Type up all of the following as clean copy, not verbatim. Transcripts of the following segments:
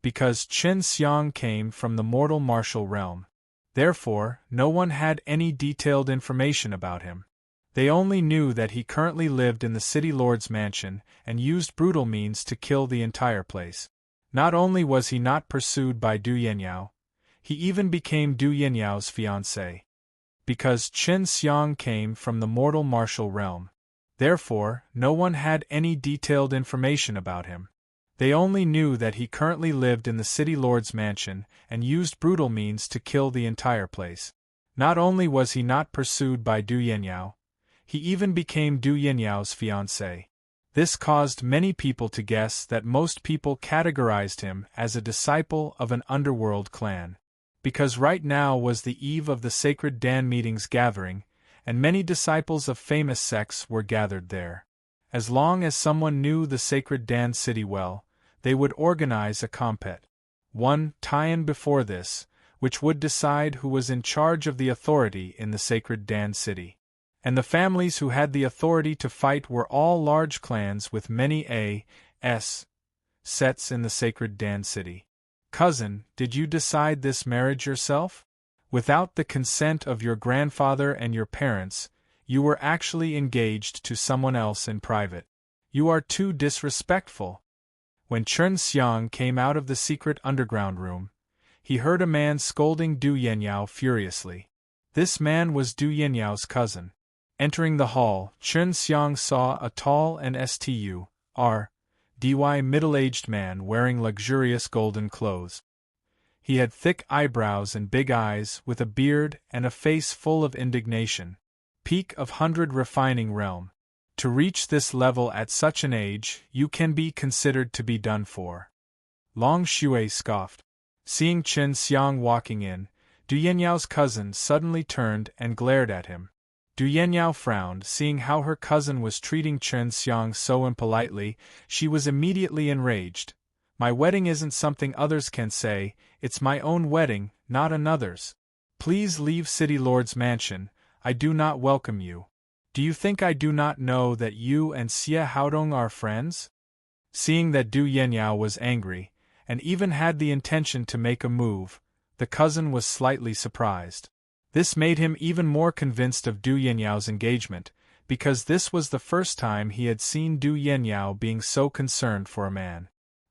because Chen Xiang came from the mortal martial realm. Therefore, no one had any detailed information about him. They only knew that he currently lived in the city lord's mansion and used brutal means to kill the entire place. Not only was he not pursued by Du Yanyao, he even became Du Yanyao's fiancé. Because Chen Xiang came from the mortal martial realm. Therefore, no one had any detailed information about him. They only knew that he currently lived in the city lord's mansion and used brutal means to kill the entire place. Not only was he not pursued by Du Yanyao, he even became Du Yanyao's fiancé. This caused many people to guess that most people categorized him as a disciple of an underworld clan. Because right now was the eve of the sacred Dan meetings gathering, and many disciples of famous sects were gathered there. As long as someone knew the sacred Dan city well, they would organize a compet. One tie-in before this, which would decide who was in charge of the authority in the sacred Dan city. And the families who had the authority to fight were all large clans with many A.S. sets in the sacred Dan city. Cousin, did you decide this marriage yourself? Without the consent of your grandfather and your parents, you were actually engaged to someone else in private. You are too disrespectful. When Chen Xiang came out of the secret underground room, he heard a man scolding Du Yanyao furiously. This man was Du Yanyao's cousin. Entering the hall, Chen Xiang saw a tall and stu.rdy middle-aged man wearing luxurious golden clothes. He had thick eyebrows and big eyes, with a beard and a face full of indignation. Peak of 100 refining realm. To reach this level at such an age, you can be considered to be done for. Long Shui scoffed. Seeing Chen Xiang walking in, Du Yanyao's cousin suddenly turned and glared at him. Du Yanyao frowned, seeing how her cousin was treating Chen Xiang so impolitely. She was immediately enraged. My wedding isn't something others can say, it's my own wedding, not another's. Please leave City Lord's mansion, I do not welcome you. Do you think I do not know that you and Xie Haodong are friends? Seeing that Du Yanyao was angry, and even had the intention to make a move, the cousin was slightly surprised. This made him even more convinced of Du Yanyao's engagement, because this was the first time he had seen Du Yanyao being so concerned for a man.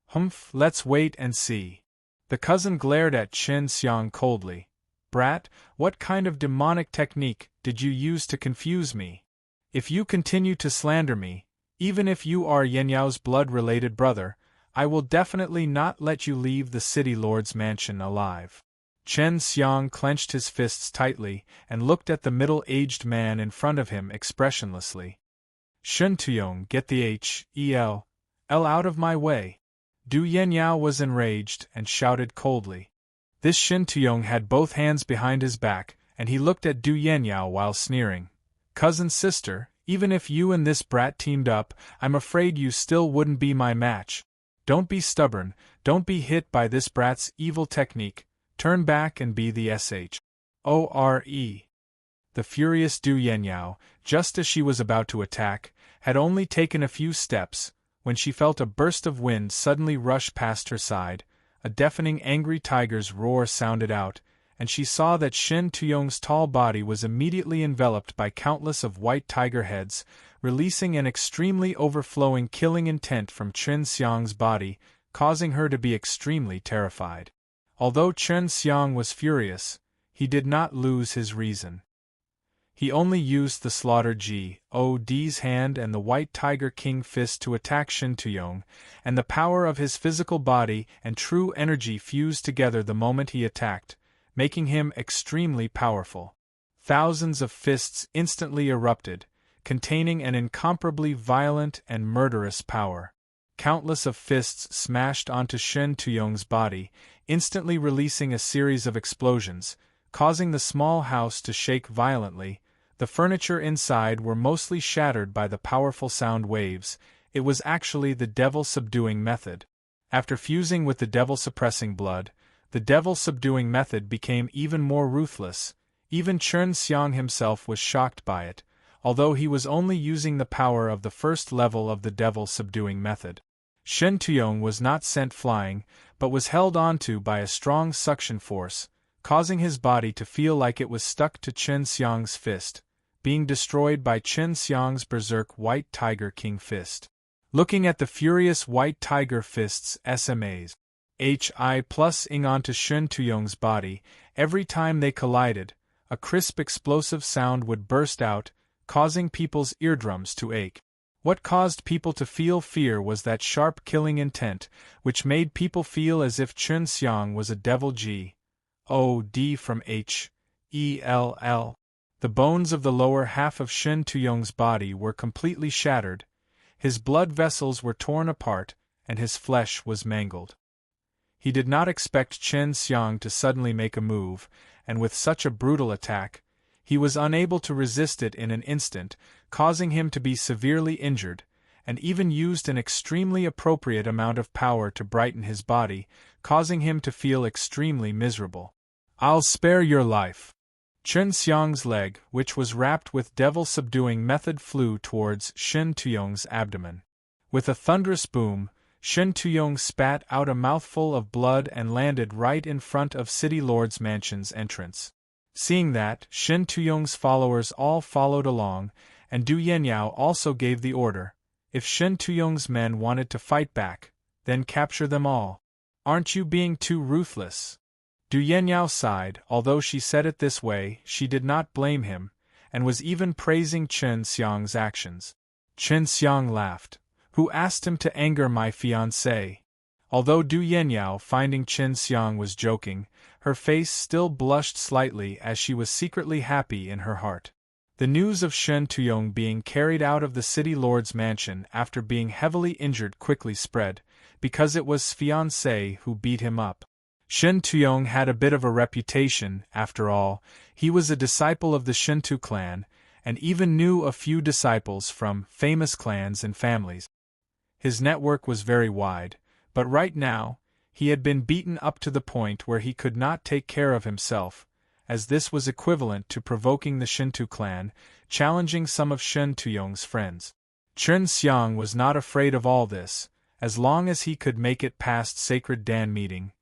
Humph, let's wait and see. The cousin glared at Chen Xiang coldly. Brat, what kind of demonic technique did you use to confuse me? If you continue to slander me, even if you are Yanyao's blood-related brother, I will definitely not let you leave the city lord's mansion alive. Chen Xiang clenched his fists tightly and looked at the middle-aged man in front of him expressionlessly. Shen Tuyong, get the H.E.L. out of my way. Du Yanyao was enraged and shouted coldly. This Shen Tuyong had both hands behind his back, and he looked at Du Yanyao while sneering. Cousin sister, even if you and this brat teamed up, I'm afraid you still wouldn't be my match. Don't be stubborn, don't be hit by this brat's evil technique. Turn back and be the SHORE. The furious Du Yanyao, just as she was about to attack, had only taken a few steps, when she felt a burst of wind suddenly rush past her side, a deafening angry tiger's roar sounded out, and she saw that Shen Tuyong's tall body was immediately enveloped by countless of white tiger heads, releasing an extremely overflowing killing intent from Chen Xiang's body, causing her to be extremely terrified. Although Chen Xiang was furious, he did not lose his reason. He only used the slaughtered God's hand and the white tiger king fist to attack Shen Tuyong, and the power of his physical body and true energy fused together the moment he attacked, making him extremely powerful. Thousands of fists instantly erupted, containing an incomparably violent and murderous power. Countless of fists smashed onto Shen Tuyong's body, instantly releasing a series of explosions, causing the small house to shake violently. The furniture inside were mostly shattered by the powerful sound waves. It was actually the devil-subduing method. After fusing with the devil-suppressing blood, the devil-subduing method became even more ruthless. Even Chen Xiang himself was shocked by it, although he was only using the power of the first level of the devil-subduing method. Shen Tuong was not sent flying, but was held onto by a strong suction force, causing his body to feel like it was stuck to Chen Xiang's fist, being destroyed by Chen Xiang's berserk White Tiger King fist. Looking at the furious White Tiger fist's SMAs, HI+ing onto Shen Tuong's body, every time they collided, a crisp explosive sound would burst out, causing people's eardrums to ache. What caused people to feel fear was that sharp killing intent, which made people feel as if Chen Xiang was a devil G.O.D. from H.E.L.L. The bones of the lower half of Shen Tuong's body were completely shattered, his blood vessels were torn apart, and his flesh was mangled. He did not expect Chen Xiang to suddenly make a move, and with such a brutal attack, he was unable to resist it in an instant, causing him to be severely injured, and even used an extremely appropriate amount of power to brighten his body, causing him to feel extremely miserable. "I'll spare your life." Chen Xiang's leg, which was wrapped with devil-subduing method, flew towards Shen Tuong's abdomen. With a thunderous boom, Shen Tuong spat out a mouthful of blood and landed right in front of City Lord's mansion's entrance. Seeing that, Shen Tuong's followers all followed along, and Du Yenyao also gave the order, if Shen Tuong's men wanted to fight back, then capture them all. "Aren't you being too ruthless?" Du Yenyao sighed. Although she said it this way, she did not blame him, and was even praising Chen Xiang's actions. Chen Xiang laughed. "Who asked him to anger my fiancé?" Although Du Yenyao, finding Chen Xiang was joking, her face still blushed slightly as she was secretly happy in her heart. The news of Shen Tuong being carried out of the city lord's mansion after being heavily injured quickly spread, because it was fiancé who beat him up. Shen Tuong had a bit of a reputation, after all. He was a disciple of the Shentu clan, and even knew a few disciples from famous clans and families. His network was very wide, but right now, he had been beaten up to the point where he could not take care of himself, as this was equivalent to provoking the Shentu clan, challenging some of Shen Tuong's friends. Chen Xiang was not afraid of all this, as long as he could make it past Sacred Dan meeting.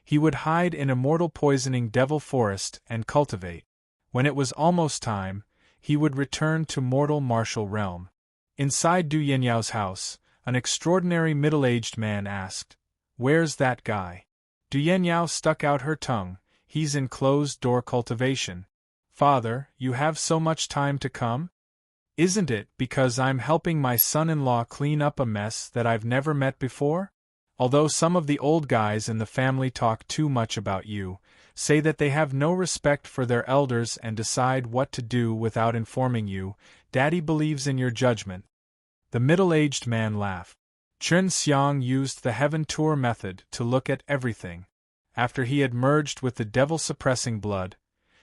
He would hide in Immortal Poisoning Devil Forest and cultivate. When it was almost time, he would return to mortal martial realm. Inside Du Yenyao's house, an extraordinary middle-aged man asked, "Where's that guy?" Du Yenyao stuck out her tongue. "He's in closed-door cultivation." "Father, you have so much time to come?" "Isn't it because I'm helping my son-in-law clean up a mess that I've never met before? Although some of the old guys in the family talk too much about you, say that they have no respect for their elders and decide what to do without informing you, Daddy believes in your judgment." The middle-aged man laughed. Chen Xiang used the Heaven Tour method to look at everything. After he had merged with the devil-suppressing blood,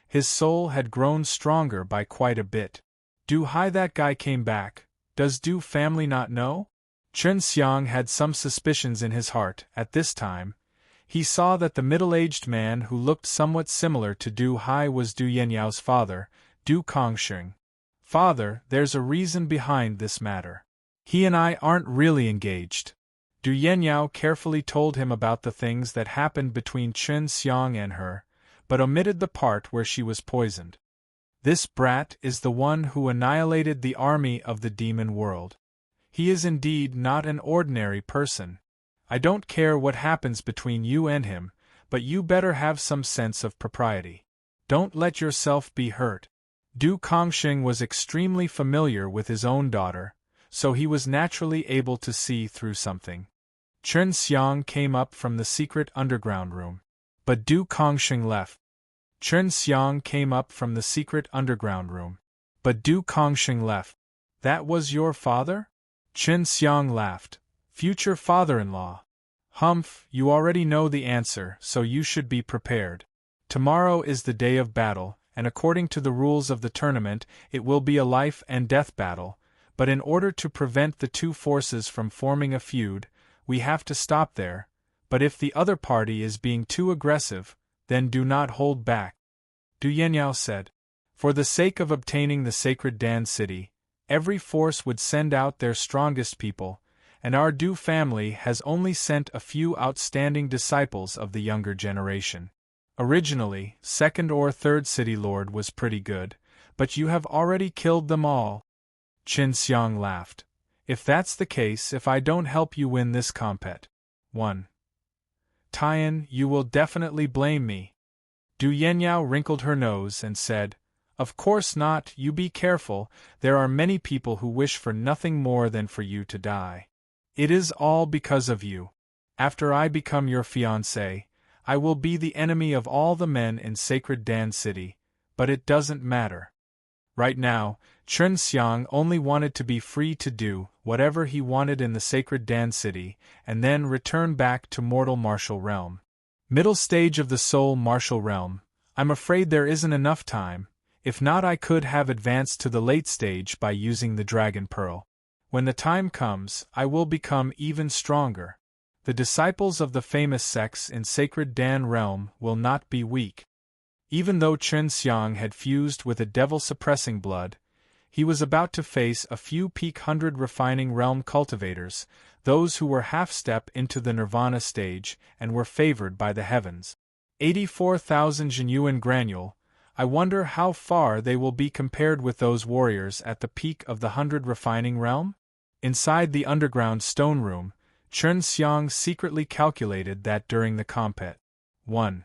his soul had grown stronger by quite a bit. "Do hi, that guy came back. Does Du family not know?" Chen Xiang had some suspicions in his heart. At this time, he saw that the middle-aged man who looked somewhat similar to Du Hai was Du Yenyao's father, Du Kongsheng. "Father, there's a reason behind this matter. He and I aren't really engaged." Du Yenyao carefully told him about the things that happened between Chen Xiang and her, but omitted the part where she was poisoned. "This brat is the one who annihilated the army of the demon world. He is indeed not an ordinary person. I don't care what happens between you and him, but you better have some sense of propriety. Don't let yourself be hurt." Du Kongsheng was extremely familiar with his own daughter, so he was naturally able to see through something. Chen Xiang came up from the secret underground room. But Du Kongsheng left. Chen Xiang came up from the secret underground room. But Du Kongsheng left. "That was your father?" Chen Xiang laughed. "Future father-in-law. Humph, you already know the answer, so you should be prepared. Tomorrow is the day of battle, and according to the rules of the tournament, it will be a life-and-death battle, but in order to prevent the two forces from forming a feud, we have to stop there, but if the other party is being too aggressive, then do not hold back." Du Yenyao said. For the sake of obtaining the sacred Dan city, every force would send out their strongest people, and our Du family has only sent a few outstanding disciples of the younger generation. Originally, 2nd or 3rd City Lord was pretty good, but you have already killed them all. Qin Xiang laughed. If that's the case, if I don't help you win this compet. 1. Tian, you will definitely blame me. Du Yenyao wrinkled her nose and said, Of course not, you be careful, there are many people who wish for nothing more than for you to die. It is all because of you. After I become your fiancé, I will be the enemy of all the men in Sacred Dan City, but it doesn't matter. Right now, Qin Xiang only wanted to be free to do whatever he wanted in the Sacred Dan City, and then return back to mortal martial realm. Middle stage of the soul martial realm, I'm afraid there isn't enough time, if not I could have advanced to the late stage by using the Dragon Pearl. When the time comes, I will become even stronger. The disciples of the famous sects in Sacred Dan realm will not be weak. Even though Qin Xiang had fused with a devil-suppressing blood, he was about to face a few peak 100 refining realm cultivators, those who were half-step into the nirvana stage and were favored by the heavens. 84,000 genuine granule, I wonder how far they will be compared with those warriors at the peak of the 100 refining realm? Inside the underground stone room, Qin Xiang secretly calculated that during the compet. 1.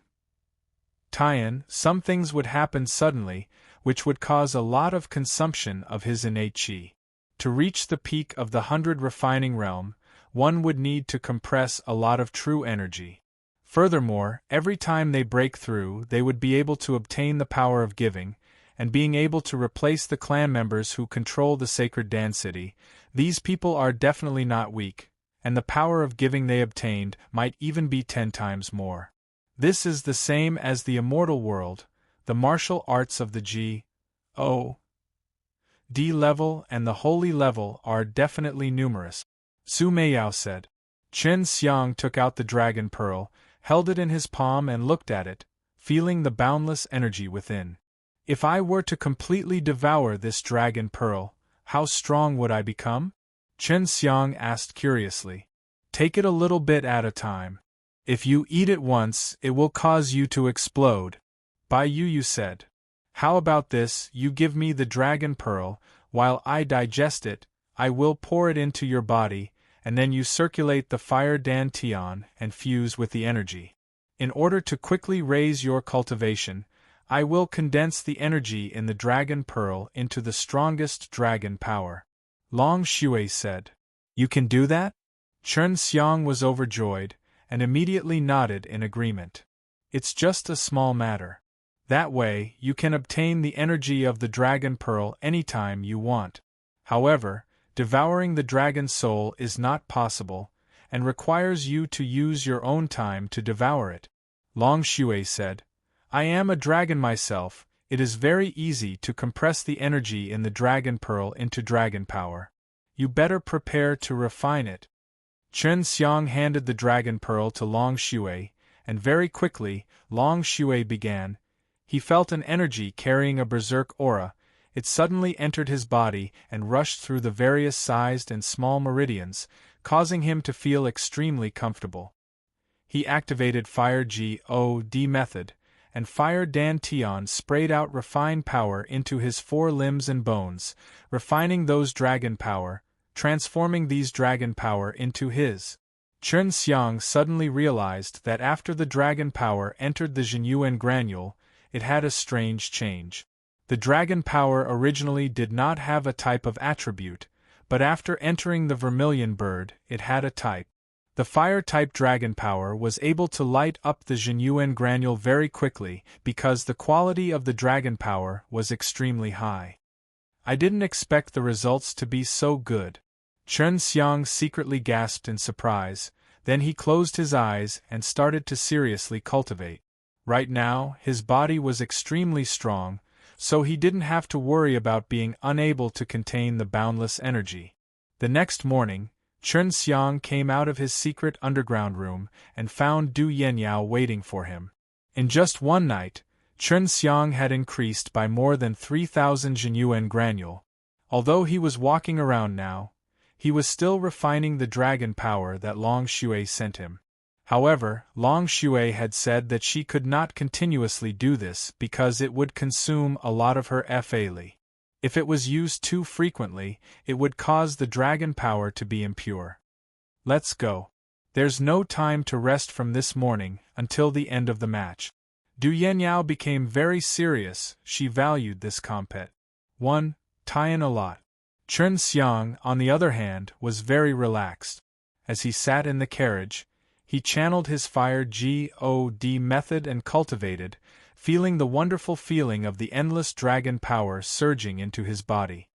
Tian, some things would happen suddenly, which would cause a lot of consumption of his innate qi. To reach the peak of the 100 refining realm, one would need to compress a lot of true energy. Furthermore, every time they break through, they would be able to obtain the power of giving, and being able to replace the clan members who control the Sacred Dan City. These people are definitely not weak, and the power of giving they obtained might even be 10 times more. This is the same as the immortal world. The martial arts of the G.O. D level and the holy level are definitely numerous. Su Meiyao said. Qin Xiang took out the dragon pearl, held it in his palm and looked at it, feeling the boundless energy within. If I were to completely devour this dragon pearl, how strong would I become? Qin Xiang asked curiously. Take it a little bit at a time. If you eat it once, it will cause you to explode. Bai Yu said. How about this, you give me the dragon pearl, while I digest it, I will pour it into your body, and then you circulate the fire Dan Tian and fuse with the energy. In order to quickly raise your cultivation, I will condense the energy in the dragon pearl into the strongest dragon power. Long Shui said. You can do that? Qin Xiang was overjoyed, and immediately nodded in agreement. It's just a small matter. That way, you can obtain the energy of the dragon pearl anytime you want. However, devouring the dragon soul is not possible, and requires you to use your own time to devour it. Long Shui said. I am a dragon myself, it is very easy to compress the energy in the dragon pearl into dragon power. You better prepare to refine it. Qin Xiang handed the dragon pearl to Long Shui, and very quickly, Long Shui began. He felt an energy carrying a berserk aura. It suddenly entered his body and rushed through the various sized and small meridians, causing him to feel extremely comfortable. He activated Fire G.O.D method, and Fire Dan Tian sprayed out refined power into his 4 limbs and bones, refining those dragon power, transforming these dragon power into his. Qin Xiang suddenly realized that after the dragon power entered the Jinyuan granule, it had a strange change. The dragon power originally did not have a type of attribute, but after entering the vermilion bird, it had a type. The fire-type dragon power was able to light up the Jinyuan granule very quickly because the quality of the dragon power was extremely high. I didn't expect the results to be so good. Qin Xiang secretly gasped in surprise, then he closed his eyes and started to seriously cultivate. Right now, his body was extremely strong, so he didn't have to worry about being unable to contain the boundless energy. The next morning, Qin Xiang came out of his secret underground room and found Du Yenyao waiting for him. In just one night, Qin Xiang had increased by more than 3,000 Jinyuan granule. Although he was walking around now, He was still refining the dragon power that Long Shui sent him. However, Long Shui had said that she could not continuously do this because it would consume a lot of her Fa. If it was used too frequently, it would cause the dragon power to be impure. Let's go. There's no time to rest from this morning until the end of the match. Du Yenyao became very serious. She valued this compet. 1. Tian a lot. Chen Xiang, on the other hand, was very relaxed. As he sat in the carriage, he channeled his fire God method and cultivated, feeling the wonderful feeling of the endless dragon power surging into his body.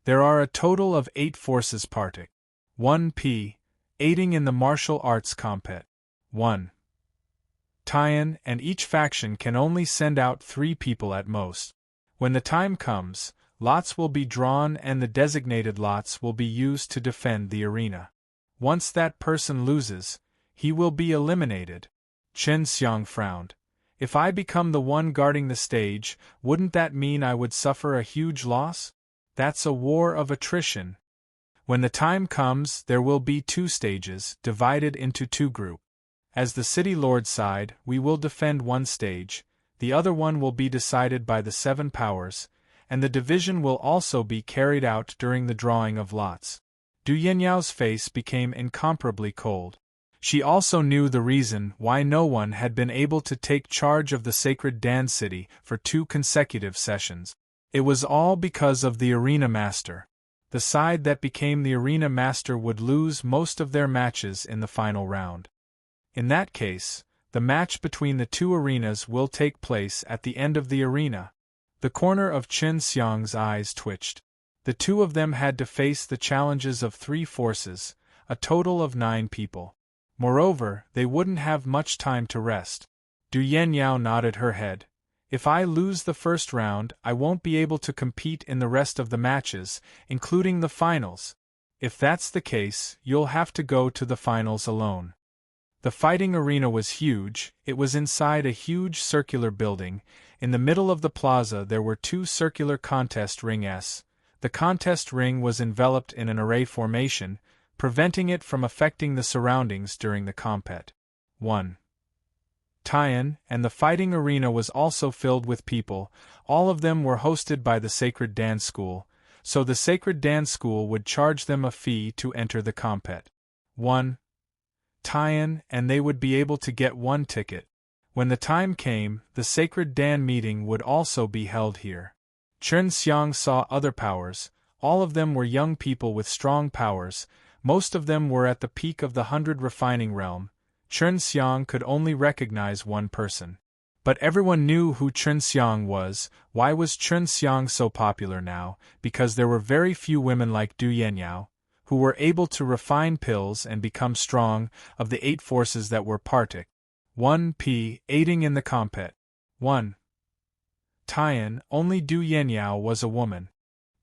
There are a total of 8 forces partic. 1 P. Aiding in the martial arts compet. 1. Tian, and each faction can only send out 3 people at most. When the time comes, lots will be drawn and the designated lots will be used to defend the arena. Once that person loses, he will be eliminated. Chen Xiang frowned. If I become the one guarding the stage, wouldn't that mean I would suffer a huge loss? That's a war of attrition. When the time comes, there will be 2 stages, divided into 2 groups. As the city lord side, we will defend one stage, the other one will be decided by the 7 powers, and the division will also be carried out during the drawing of lots. Du Yenyao's face became incomparably cold. She also knew the reason why no one had been able to take charge of the sacred Dan city for 2 consecutive sessions. It was all because of the arena master. The side that became the arena master would lose most of their matches in the final round. In that case, the match between the 2 arenas will take place at the end of the arena. The corner of Chen Xiang's eyes twitched. The 2 of them had to face the challenges of 3 forces, a total of 9 people. Moreover, they wouldn't have much time to rest. Du Yenyao nodded her head. If I lose the first round, I won't be able to compete in the rest of the matches, including the finals. If that's the case, you'll have to go to the finals alone. The fighting arena was huge. It was inside a huge circular building. In the middle of the plaza there were 2 circular contest rings. The contest ring was enveloped in an array formation, preventing it from affecting the surroundings during the compet. 1. Tian, and the fighting arena was also filled with people. All of them were hosted by the Sacred Dance School, so the Sacred Dance School would charge them a fee to enter the compet. 1. Tian, and they would be able to get 1 ticket. When the time came, the Sacred Dan meeting would also be held here. Chen Xiang saw other powers. All of them were young people with strong powers. Most of them were at the peak of the 100 refining realm. Chen Xiang could only recognize one person. But everyone knew who Chen Xiang was. Why was Chen Xiang so popular now? Because there were very few women like Du Yenyao, who were able to refine pills and become strong. Of the 8 forces that were partic. 1 P. Aiding in the compet. 1. Tian, only Du Yenyao was a woman.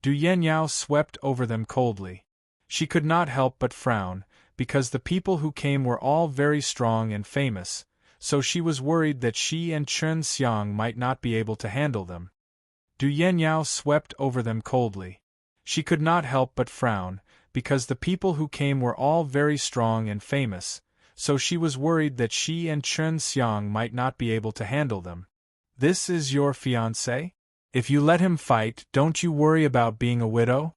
Du Yenyao swept over them coldly. She could not help but frown, because the people who came were all very strong and famous, so she was worried that she and Chen Xiang might not be able to handle them. Du Yenyao swept over them coldly. She could not help but frown, because the people who came were all very strong and famous, so she was worried that she and Chen Xiang might not be able to handle them. This is your fiancé? If you let him fight, don't you worry about being a widow?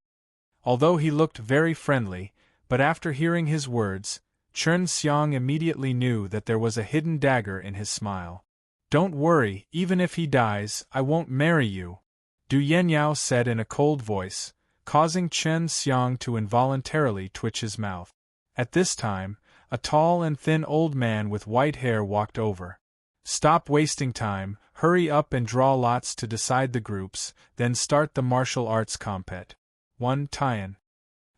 Although he looked very friendly, but after hearing his words, Chen Xiang immediately knew that there was a hidden dagger in his smile. Don't worry, even if he dies, I won't marry you, Du Yenyao said in a cold voice, causing Chen Xiang to involuntarily twitch his mouth. At this time, a tall and thin old man with white hair walked over. Stop wasting time, hurry up and draw lots to decide the groups, then start the martial arts compet. 1 Tian.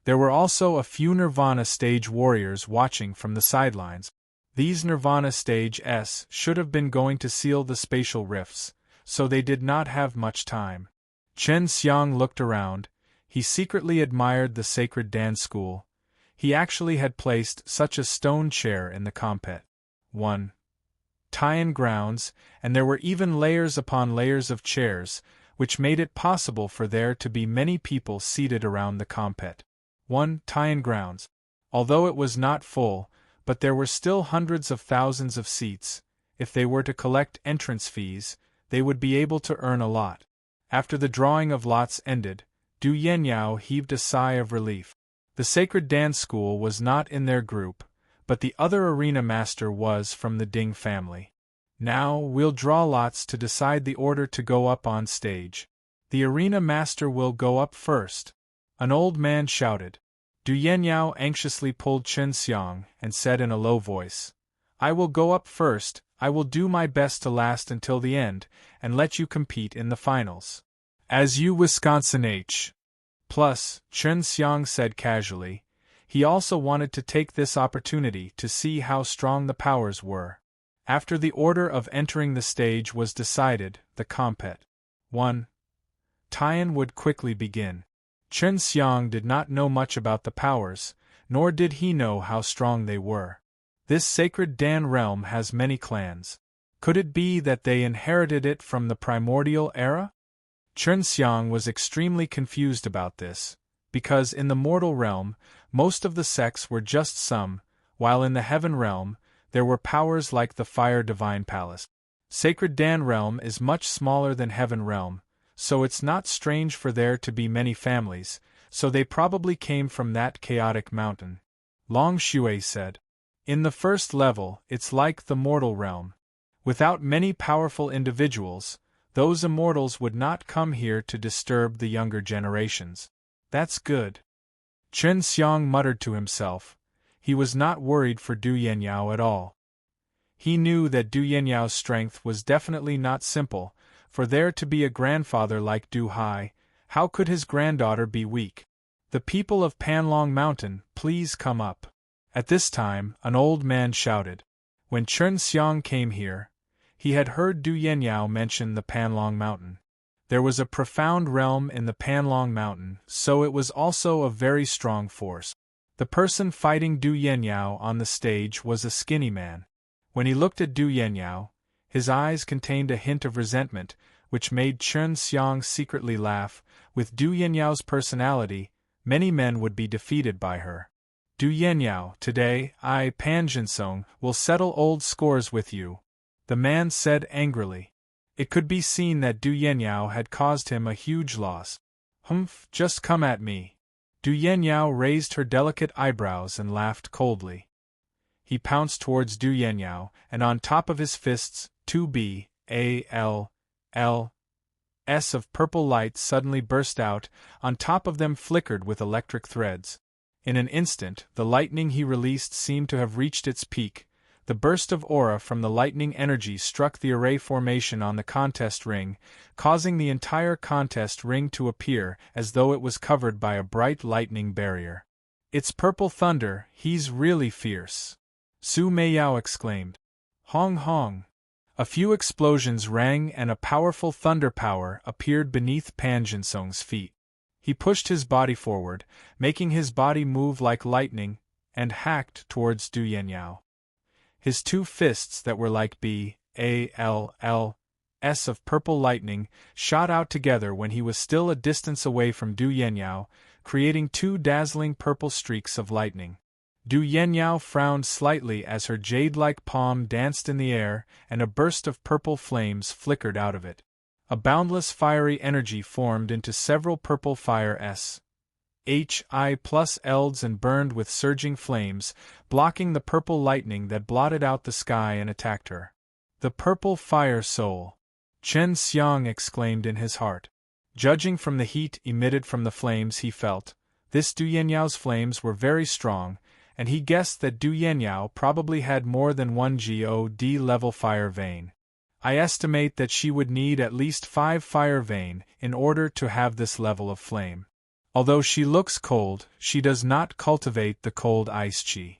There were also a few Nirvana stage warriors watching from the sidelines. These Nirvana stage S should have been going to seal the spatial rifts, so they did not have much time. Chen Xiang looked around. He secretly admired the Sacred Dance School. He actually had placed such a stone chair in the compet. 1. Tian grounds, and there were even layers upon layers of chairs, which made it possible for there to be many people seated around the compet. 1. Tian grounds. Although it was not full, but there were still hundreds of thousands of seats. If they were to collect entrance fees, they would be able to earn a lot. After the drawing of lots ended, Du Yenyao heaved a sigh of relief. The sacred dance school was not in their group, but the other arena master was from the Ding family. Now, we'll draw lots to decide the order to go up on stage. The arena master will go up first. An old man shouted. Du Yenyao anxiously pulled Chen Xiang and said in a low voice, I will go up first. I will do my best to last until the end, and let you compete in the finals. As you Wisconsin H. Plus, Chen Xiang said casually, he also wanted to take this opportunity to see how strong the powers were. After the order of entering the stage was decided, the compet. 1. Tian would quickly begin. Chen Xiang did not know much about the powers, nor did he know how strong they were. This sacred Dan realm has many clans. Could it be that they inherited it from the primordial era? Chen Xiang was extremely confused about this, because in the mortal realm, most of the sects were just some, while in the heaven realm, there were powers like the Fire Divine Palace. Sacred Dan realm is much smaller than heaven realm, so it's not strange for there to be many families, so they probably came from that chaotic mountain. Long Shui said. In the first level, it's like the mortal realm. Without many powerful individuals, those immortals would not come here to disturb the younger generations. That's good. Chen Xiang muttered to himself. He was not worried for Du Yenyao at all. He knew that Du Yenyao's strength was definitely not simple. For there to be a grandfather like Du Hai, how could his granddaughter be weak? The people of Panlong Mountain, please come up. At this time, an old man shouted. When Chen Xiang came here, he had heard Du Yenyao mention the Panlong Mountain. There was a profound realm in the Panlong Mountain, so it was also a very strong force. The person fighting Du Yenyao on the stage was a skinny man. When he looked at Du Yenyao, his eyes contained a hint of resentment, which made Chen Xiang secretly laugh. With Du Yenyao's personality, many men would be defeated by her. Du Yenyao, today, I, Pan Jinsong, will settle old scores with you, the man said angrily. It could be seen that Du Yenyao had caused him a huge loss. Humph, just come at me. Du Yenyao raised her delicate eyebrows and laughed coldly. He pounced towards Du Yenyao, and on top of his fists, 2 BALLS of purple light suddenly burst out, on top of them flickered with electric threads. In an instant, the lightning he released seemed to have reached its peak. The burst of aura from the lightning energy struck the array formation on the contest ring, causing the entire contest ring to appear as though it was covered by a bright lightning barrier. It's purple thunder, he's really fierce. Su Meiyao exclaimed. Hong hong. A few explosions rang and a powerful thunder power appeared beneath Pan Jinsong's feet. He pushed his body forward, making his body move like lightning, and hacked towards Du Yenyao. His two fists that were like BALLS of purple lightning shot out together when he was still a distance away from Du Yenyao, creating two dazzling purple streaks of lightning. Du Yenyao frowned slightly as her jade-like palm danced in the air, and a burst of purple flames flickered out of it. A boundless fiery energy formed into several purple fire HI plus elds and burned with surging flames, blocking the purple lightning that blotted out the sky and attacked her. The purple fire soul! Chen Xiang exclaimed in his heart. Judging from the heat emitted from the flames he felt, this Du Yenyao's flames were very strong, and he guessed that Du Yenyao probably had more than one God level fire vein. I estimate that she would need at least 5 fire vein in order to have this level of flame. Although she looks cold, she does not cultivate the cold ice chi.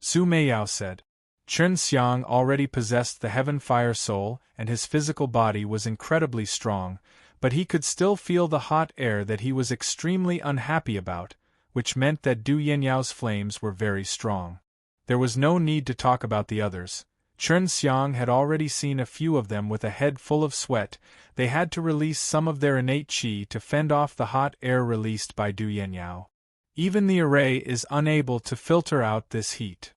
Su Meiyao said. Chen Xiang already possessed the heaven fire soul, and his physical body was incredibly strong, but he could still feel the hot air that he was extremely unhappy about, which meant that Du Yenyao's flames were very strong. There was no need to talk about the others. Chen Xiang had already seen a few of them with a head full of sweat. They had to release some of their innate qi to fend off the hot air released by Du Yenyao. Even the array is unable to filter out this heat.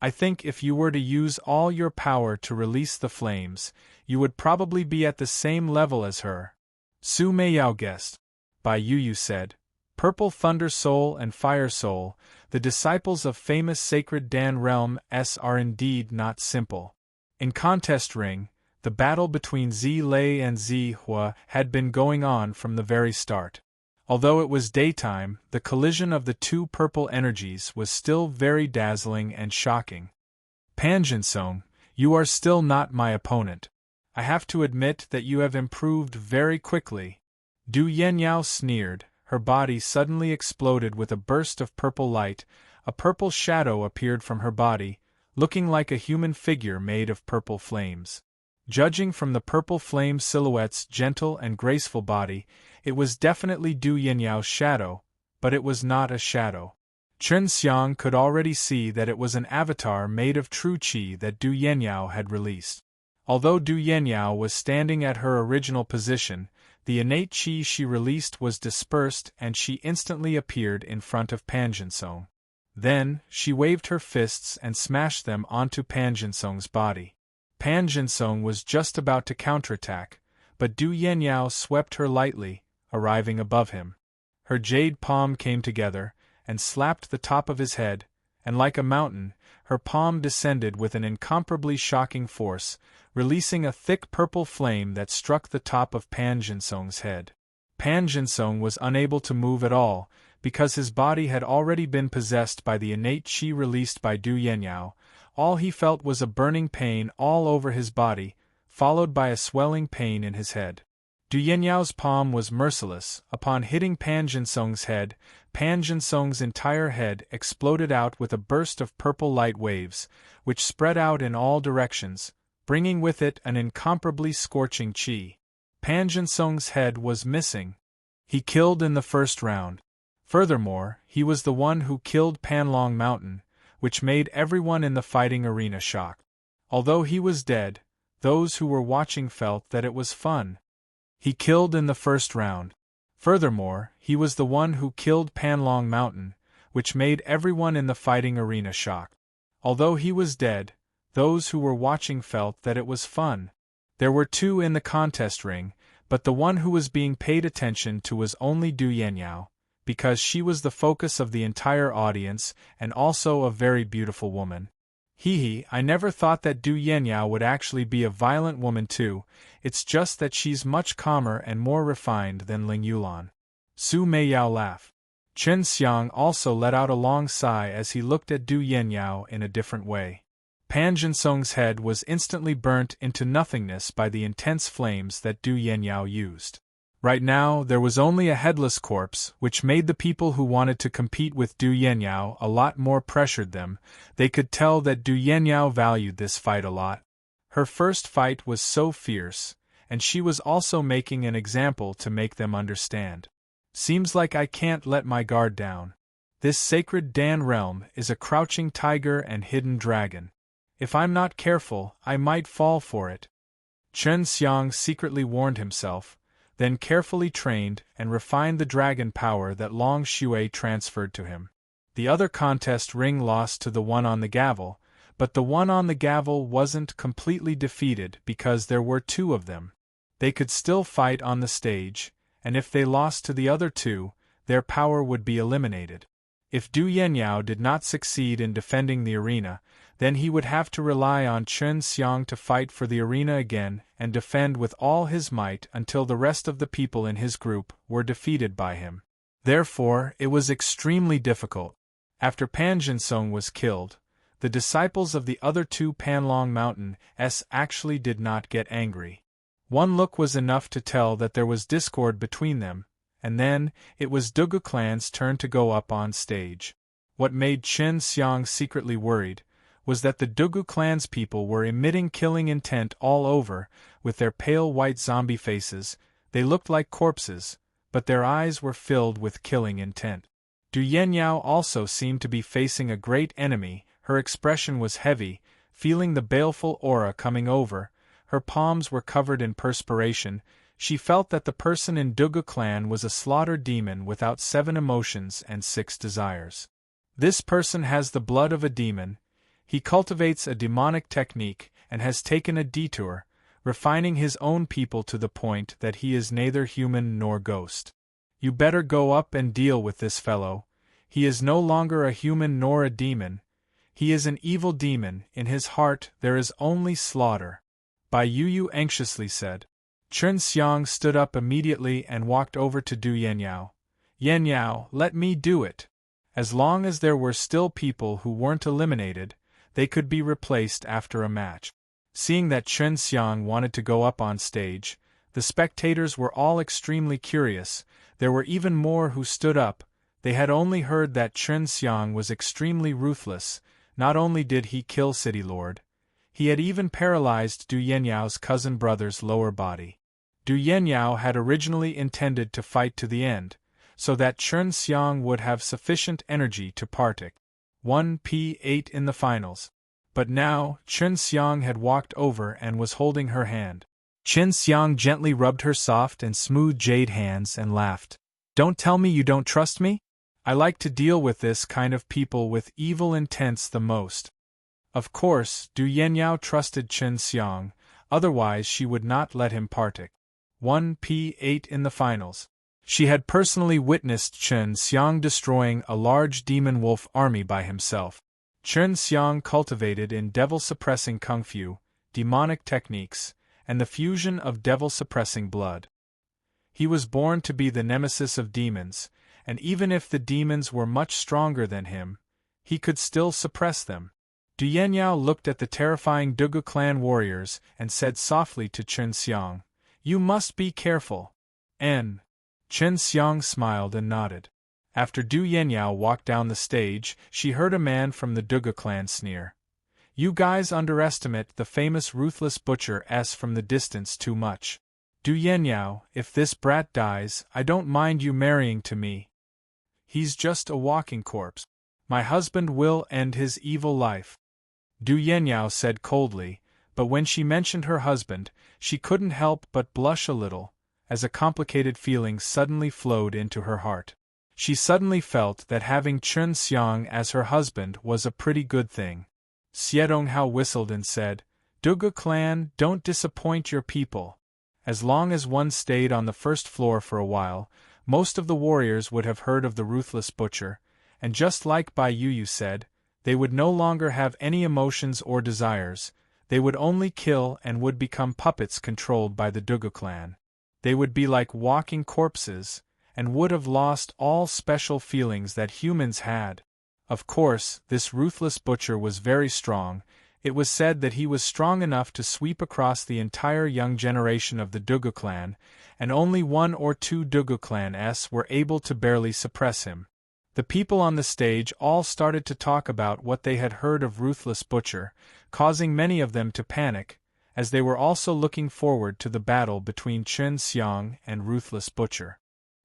I think if you were to use all your power to release the flames, you would probably be at the same level as her. Su Meiyao guessed. By you said, Purple Thunder Soul and Fire Soul, the disciples of famous sacred Dan Realm are indeed not simple. In Contest Ring, the battle between Zi Lei and Zi Hua had been going on from the very start. Although it was daytime, the collision of the two purple energies was still very dazzling and shocking. Pan Jinsong, you are still not my opponent. I have to admit that you have improved very quickly. Du Yenyao sneered, her body suddenly exploded with a burst of purple light, a purple shadow appeared from her body, looking like a human figure made of purple flames. Judging from the purple flame silhouette's gentle and graceful body, it was definitely Du Yanyao's shadow, but it was not a shadow. Chen Xiang could already see that it was an avatar made of true qi that Du Yanyao had released. Although Du Yanyao was standing at her original position, the innate qi she released was dispersed and she instantly appeared in front of Pan Jinsong. Then, she waved her fists and smashed them onto Pan Jinsong's body. Pan Jinsong was just about to counterattack, but Du Yenyao swept her lightly, arriving above him. Her jade palm came together, and slapped the top of his head, and like a mountain, her palm descended with an incomparably shocking force, releasing a thick purple flame that struck the top of Pan Jinsong's head. Pan Jinsong was unable to move at all, because his body had already been possessed by the innate qi released by Du Yenyao. All he felt was a burning pain all over his body, followed by a swelling pain in his head. Du Yenyao's palm was merciless. Upon hitting Pan Jinsong's head, Pan Jinsong's entire head exploded out with a burst of purple light waves, which spread out in all directions, bringing with it an incomparably scorching qi. Pan Jinsong's head was missing. He killed in the first round. Furthermore, he was the one who killed Panlong Mountain, which made everyone in the fighting arena shocked. Although he was dead, those who were watching felt that it was fun. He killed in the first round. Furthermore, he was the one who killed Panlong Mountain, which made everyone in the fighting arena shocked. Although he was dead, those who were watching felt that it was fun. There were two in the contest ring, but the one who was being paid attention to was only Du Yenyao, because she was the focus of the entire audience and also a very beautiful woman. I never thought that Du Yenyao would actually be a violent woman too, it's just that she's much calmer and more refined than Ling Yulan. Su Meiyao laughed. Chen Xiang also let out a long sigh as he looked at Du Yenyao in a different way. Pan Jinsong's head was instantly burnt into nothingness by the intense flames that Du Yenyao used. Right now, there was only a headless corpse, which made the people who wanted to compete with Du Yenyao a lot more pressured them. They could tell that Du Yenyao valued this fight a lot. Her first fight was so fierce, and she was also making an example to make them understand. Seems like I can't let my guard down. This sacred Dan realm is a crouching tiger and hidden dragon. If I'm not careful, I might fall for it. Chen Xiang secretly warned himself, then carefully trained and refined the dragon power that Long Shui transferred to him. The other contest ring lost to the one on the gavel, but the one on the gavel wasn't completely defeated because there were two of them. They could still fight on the stage, and if they lost to the other two, their power would be eliminated. If Du Yenyao did not succeed in defending the arena, then he would have to rely on Chen Xiang to fight for the arena again and defend with all his might until the rest of the people in his group were defeated by him. Therefore, it was extremely difficult. After Pan Jinsong was killed, the disciples of the other two Panlong Mountain actually did not get angry. One look was enough to tell that there was discord between them, and then, it was Dugu clan's turn to go up on stage. What made Chen Xiang secretly worried was that the Dugu clan's people were emitting killing intent all over, with their pale white zombie faces. They looked like corpses, but their eyes were filled with killing intent. Du Yenyao also seemed to be facing a great enemy. Her expression was heavy, feeling the baleful aura coming over. Her palms were covered in perspiration. She felt that the person in Dugu clan was a slaughtered demon without 7 emotions and 6 desires. This person has the blood of a demon, he cultivates a demonic technique and has taken a detour, refining his own people to the point that he is neither human nor ghost. You better go up and deal with this fellow. He is no longer a human nor a demon. He is an evil demon, in his heart there is only slaughter. Bai Yu anxiously said. Chen Xiang stood up immediately and walked over to Du Yenyao. Yenyao, let me do it. As long as there were still people who weren't eliminated, they could be replaced after a match. Seeing that Chen Xiang wanted to go up on stage, the spectators were all extremely curious. There were even more who stood up. They had only heard that Chen Xiang was extremely ruthless. Not only did he kill City Lord, he had even paralyzed Du Yenyao's cousin brother's lower body. Du Yenyao had originally intended to fight to the end, so that Chen Xiang would have sufficient energy to partake 1p8 in the finals. But now, Chen Xiang had walked over and was holding her hand. Chen Xiang gently rubbed her soft and smooth jade hands and laughed. Don't tell me you don't trust me? I like to deal with this kind of people with evil intents the most. Of course, Du Yenyao trusted Chen Xiang, otherwise she would not let him partake 1p8 in the finals. She had personally witnessed Chen Xiang destroying a large demon wolf army by himself. Chen Xiang cultivated in devil-suppressing kung fu, demonic techniques, and the fusion of devil-suppressing blood. He was born to be the nemesis of demons, and even if the demons were much stronger than him, he could still suppress them. Du Yenyao looked at the terrifying Dugu clan warriors and said softly to Chen Xiang, "You must be careful." Chen Xiang smiled and nodded. After Du Yenyao walked down the stage, she heard a man from the Dugu clan sneer. "You guys underestimate the famous ruthless butcher S from the distance too much. Du Yenyao, if this brat dies, I don't mind you marrying to me. He's just a walking corpse. My husband will end his evil life." Du Yenyao said coldly, but when she mentioned her husband, she couldn't help but blush a little, as a complicated feeling suddenly flowed into her heart. She suddenly felt that having Chen Xiang as her husband was a pretty good thing. Xiedonghao whistled and said, "Dugu clan, don't disappoint your people." As long as one stayed on the first floor for a while, most of the warriors would have heard of the ruthless butcher, and just like Bai Yu said, they would no longer have any emotions or desires, they would only kill and would become puppets controlled by the Dugu clan. They would be like walking corpses, and would have lost all special feelings that humans had. Of course, this ruthless butcher was very strong. It was said that he was strong enough to sweep across the entire young generation of the Dugu clan, and only 1 or 2 Dugu clans were able to barely suppress him. The people on the stage all started to talk about what they had heard of Ruthless Butcher, causing many of them to panic, as they were also looking forward to the battle between Chen Xiang and Ruthless Butcher.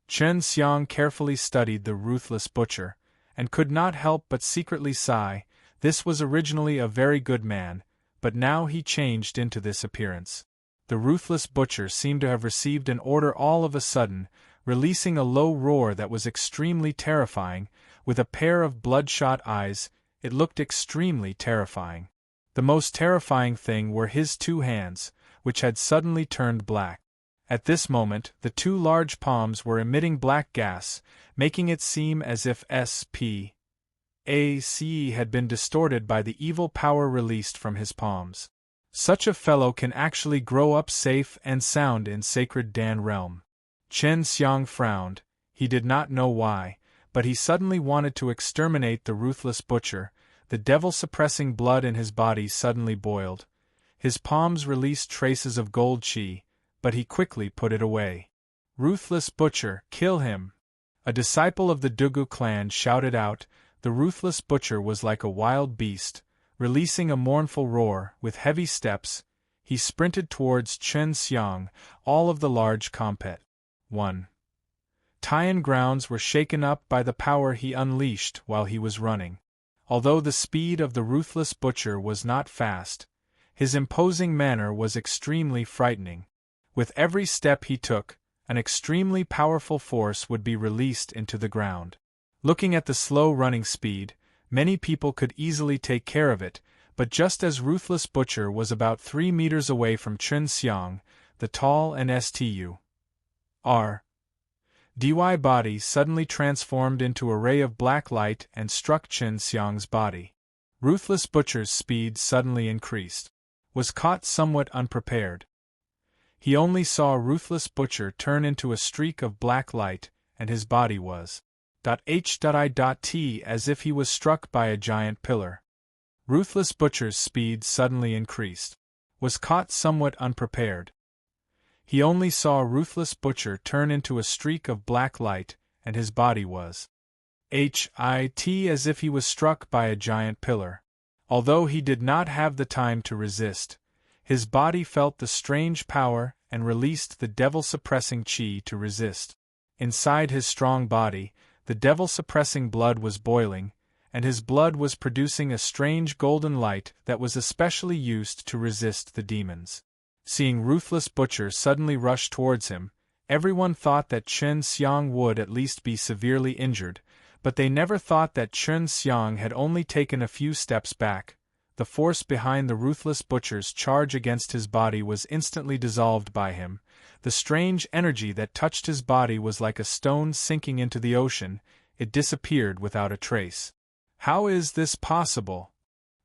Chen Xiang carefully studied the Ruthless Butcher, and could not help but secretly sigh. This was originally a very good man, but now he changed into this appearance. The Ruthless Butcher seemed to have received an order all of a sudden, releasing a low roar that was extremely terrifying. With a pair of bloodshot eyes, it looked extremely terrifying. The most terrifying thing were his 2 hands, which had suddenly turned black. At this moment, the 2 large palms were emitting black gas, making it seem as if SPACE had been distorted by the evil power released from his palms. Such a fellow can actually grow up safe and sound in Sacred Dan realm. Chen Xiang frowned. He did not know why, but he suddenly wanted to exterminate the Ruthless Butcher. The devil-suppressing blood in his body suddenly boiled. His palms released traces of gold qi, but he quickly put it away. "Ruthless Butcher, kill him!" A disciple of the Dugu clan shouted out. The Ruthless Butcher was like a wild beast, releasing a mournful roar. With heavy steps, he sprinted towards Chen Xiang. All of the large compet 1. Tian grounds were shaken up by the power he unleashed while he was running. Although the speed of the Ruthless Butcher was not fast, his imposing manner was extremely frightening. With every step he took, an extremely powerful force would be released into the ground. Looking at the slow running speed, many people could easily take care of it, but just as Ruthless Butcher was about 3 meters away from Chen Xiang, the tall and STURDY body suddenly transformed into a ray of black light and struck Chen Xiang's body. Ruthless Butcher's speed suddenly increased. Was caught somewhat unprepared. He only saw Ruthless Butcher turn into a streak of black light, and his body was H.I.T. as if he was struck by a giant pillar. Ruthless Butcher's speed suddenly increased. Was caught somewhat unprepared. He only saw Ruthless Butcher turn into a streak of black light, and his body was H.I.T. as if he was struck by a giant pillar. Although he did not have the time to resist, his body felt the strange power and released the devil-suppressing chi to resist. Inside his strong body, the devil-suppressing blood was boiling, and his blood was producing a strange golden light that was especially used to resist the demons. Seeing Ruthless Butcher suddenly rush towards him, everyone thought that Chen Xiang would at least be severely injured, but they never thought that Chen Xiang had only taken a few steps back. The force behind the Ruthless Butcher's charge against his body was instantly dissolved by him. The strange energy that touched his body was like a stone sinking into the ocean. It disappeared without a trace. How is this possible?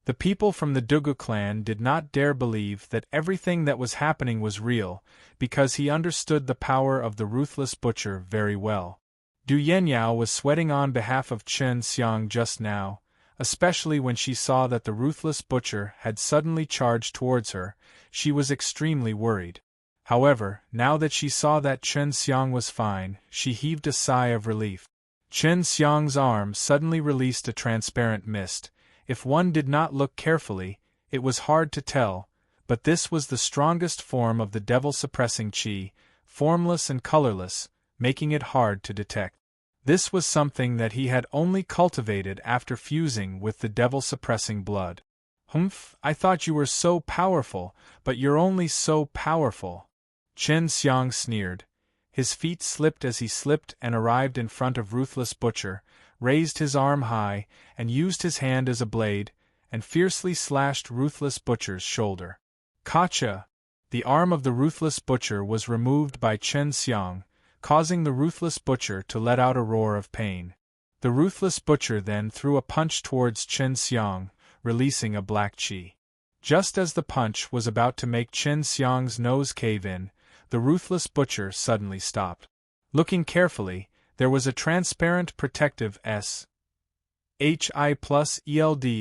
The people from the Dugu clan did not dare believe that everything that was happening was real, because he understood the power of the Ruthless Butcher very well. Du Yenyao was sweating on behalf of Chen Xiang just now, especially when she saw that the Ruthless Butcher had suddenly charged towards her. She was extremely worried. However, now that she saw that Chen Xiang was fine, she heaved a sigh of relief. Chen Xiang's arm suddenly released a transparent mist. If one did not look carefully, it was hard to tell, but this was the strongest form of the devil-suppressing chi, formless and colorless, making it hard to detect. This was something that he had only cultivated after fusing with the devil-suppressing blood. Humph, I thought you were so powerful, but you're only so powerful. Chen Xiang sneered. His feet slipped as he slipped and arrived in front of Ruthless Butcher, raised his arm high, and used his hand as a blade, and fiercely slashed Ruthless Butcher's shoulder. Gotcha! The arm of the Ruthless Butcher was removed by Chen Xiang, causing the Ruthless Butcher to let out a roar of pain. The Ruthless Butcher then threw a punch towards Chen Xiang, releasing a black chi. Just as the punch was about to make Chen Xiang's nose cave in, the Ruthless Butcher suddenly stopped. Looking carefully, there was a transparent protective SHI+ELD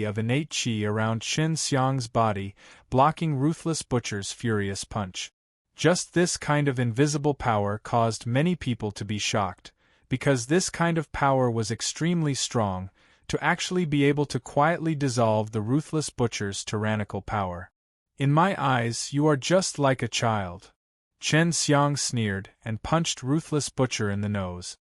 of innate chi around Chen Xiang's body, blocking Ruthless Butcher's furious punch. Just this kind of invisible power caused many people to be shocked, because this kind of power was extremely strong, to actually be able to quietly dissolve the Ruthless Butcher's tyrannical power. In my eyes, you are just like a child. Chen Xiang sneered and punched Ruthless Butcher in the nose.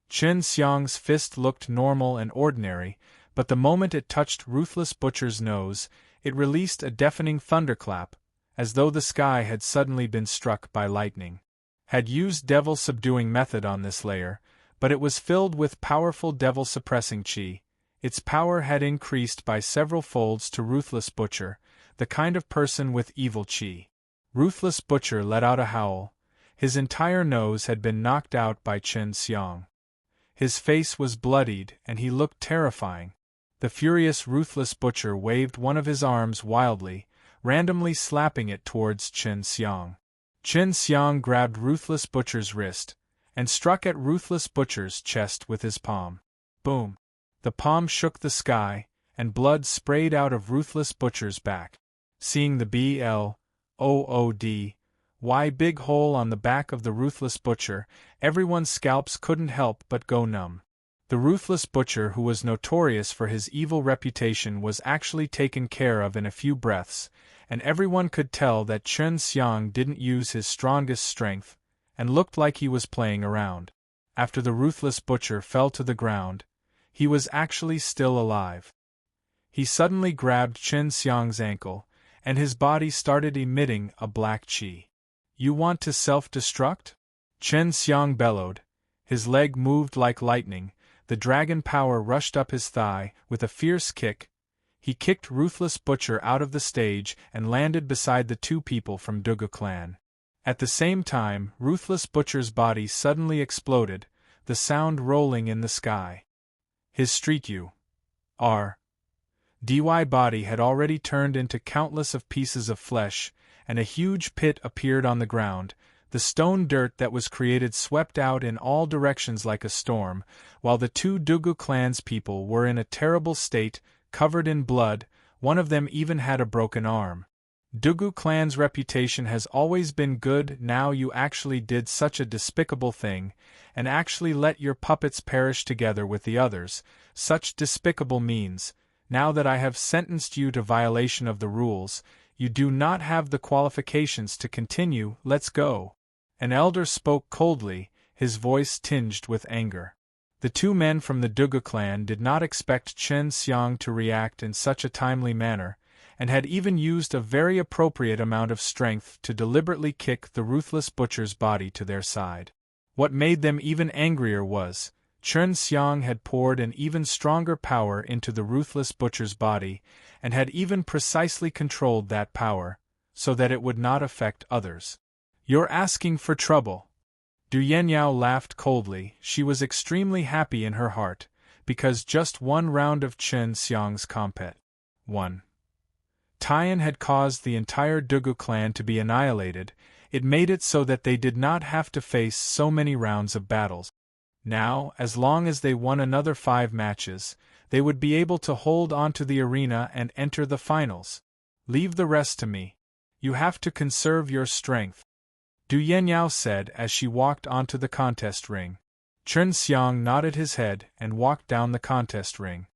Chen Xiang's fist looked normal and ordinary, but the moment it touched Ruthless Butcher's nose, it released a deafening thunderclap, as though the sky had suddenly been struck by lightning. Had used devil-subduing method on this layer, but it was filled with powerful devil-suppressing chi. Its power had increased by several folds to Ruthless Butcher, the kind of person with evil chi. Ruthless Butcher let out a howl. His entire nose had been knocked out by Chen Xiang. His face was bloodied and he looked terrifying. The furious Ruthless Butcher waved one of his arms wildly, randomly slapping it towards Chen Xiang. Chen Xiang grabbed Ruthless Butcher's wrist, and struck at Ruthless Butcher's chest with his palm. Boom! The palm shook the sky, and blood sprayed out of Ruthless Butcher's back. Seeing the BLOODY big hole on the back of the Ruthless Butcher, everyone's scalps couldn't help but go numb. The Ruthless Butcher, who was notorious for his evil reputation, was actually taken care of in a few breaths, and everyone could tell that Chen Xiang didn't use his strongest strength, and looked like he was playing around. After the Ruthless Butcher fell to the ground, he was actually still alive. He suddenly grabbed Chen Xiang's ankle, and his body started emitting a black chi. You want to self-destruct? Chen Xiang bellowed. His leg moved like lightning, the dragon power rushed up his thigh, with a fierce kick. He kicked Ruthless Butcher out of the stage and landed beside the two people from Dugu clan. At the same time, Ruthless Butcher's body suddenly exploded, the sound rolling in the sky. His street U.R.D.Y. body had already turned into countless of pieces of flesh, and a huge pit appeared on the ground. The stone dirt that was created swept out in all directions like a storm, while the two Dugu clan's people were in a terrible state, covered in blood. One of them even had a broken arm. Dugu clan's reputation has always been good. Now you actually did such a despicable thing, and actually let your puppets perish together with the others. Such despicable means, now that I have sentenced you to violation of the rules, you do not have the qualifications to continue. Let's go. An elder spoke coldly, his voice tinged with anger. The two men from the Dugu clan did not expect Chen Xiang to react in such a timely manner, and had even used a very appropriate amount of strength to deliberately kick the Ruthless Butcher's body to their side. What made them even angrier was, Chen Xiang had poured an even stronger power into the Ruthless Butcher's body, and had even precisely controlled that power, so that it would not affect others. You're asking for trouble. Du Yenyao laughed coldly. She was extremely happy in her heart, because just one round of Chen Xiang's compet. 1. Tian had caused the entire Dugu clan to be annihilated. It made it so that they did not have to face so many rounds of battles. Now, as long as they won another 5 matches, they would be able to hold on to the arena and enter the finals. Leave the rest to me. You have to conserve your strength, Du Yenyao said as she walked onto the contest ring. Chen Xiang nodded his head and walked down the contest ring.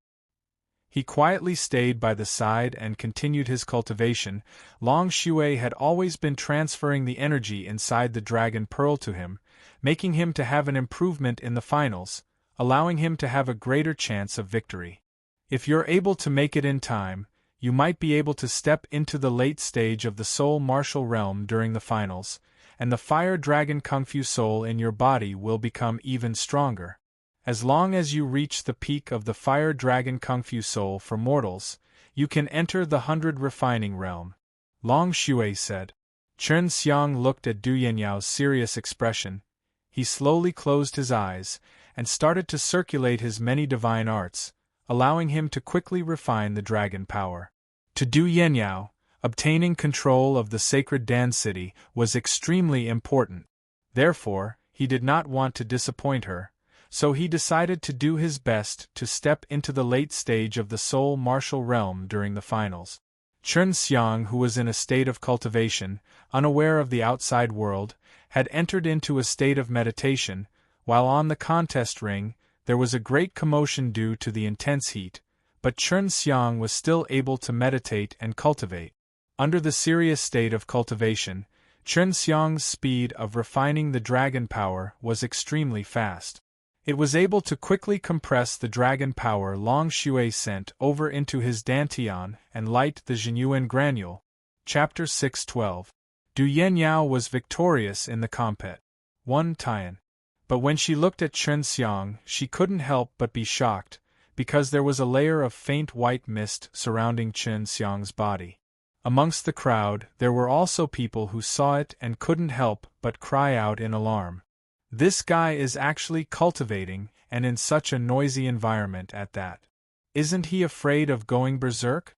He quietly stayed by the side and continued his cultivation. Long Shui had always been transferring the energy inside the Dragon Pearl to him, making him to have an improvement in the finals, allowing him to have a greater chance of victory. If you're able to make it in time, you might be able to step into the late stage of the Soul Martial Realm during the finals, and the Fire Dragon Kung Fu soul in your body will become even stronger. As long as you reach the peak of the Fire Dragon Kung Fu soul for mortals, you can enter the 100 Refining Realm, Long Shui said. Chen Xiang looked at Du Yenyao's serious expression. He slowly closed his eyes, and started to circulate his many divine arts, allowing him to quickly refine the dragon power. To Du Yenyao, obtaining control of the sacred Dan City was extremely important. Therefore, he did not want to disappoint her, so he decided to do his best to step into the late stage of the Soul Martial Realm during the finals. Chen Xiang, who was in a state of cultivation, unaware of the outside world, had entered into a state of meditation. While on the contest ring, there was a great commotion due to the intense heat, but Chen Xiang was still able to meditate and cultivate. Under the serious state of cultivation, Chen Xiang's speed of refining the dragon power was extremely fast. It was able to quickly compress the dragon power Long Shui sent over into his dantian and light the Jinyuan granule. Chapter 6:12. Du Yenyao was victorious in the compet. 1 Tian. But when she looked at Chen Xiang, she couldn't help but be shocked, because there was a layer of faint white mist surrounding Chen Xiang's body. Amongst the crowd, there were also people who saw it and couldn't help but cry out in alarm. This guy is actually cultivating, and in such a noisy environment at that. Isn't he afraid of going berserk?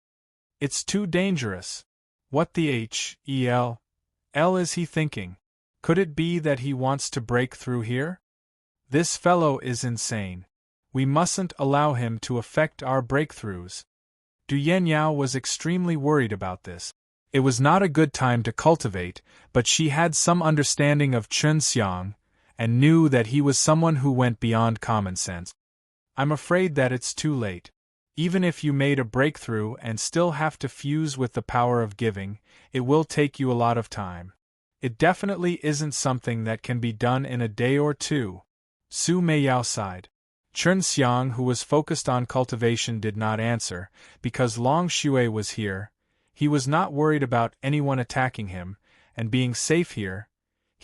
It's too dangerous. What the hell is he thinking? Could it be that he wants to break through here? This fellow is insane. We mustn't allow him to affect our breakthroughs. Du Yenyao was extremely worried about this. It was not a good time to cultivate, but she had some understanding of Chen Xiang, and knew that he was someone who went beyond common sense. I'm afraid that it's too late. Even if you made a breakthrough and still have to fuse with the power of giving, it will take you a lot of time. It definitely isn't something that can be done in a day or two. Su Meiyao sighed. Chen Xiang, who was focused on cultivation, did not answer, because Long Shui was here. He was not worried about anyone attacking him, and being safe here,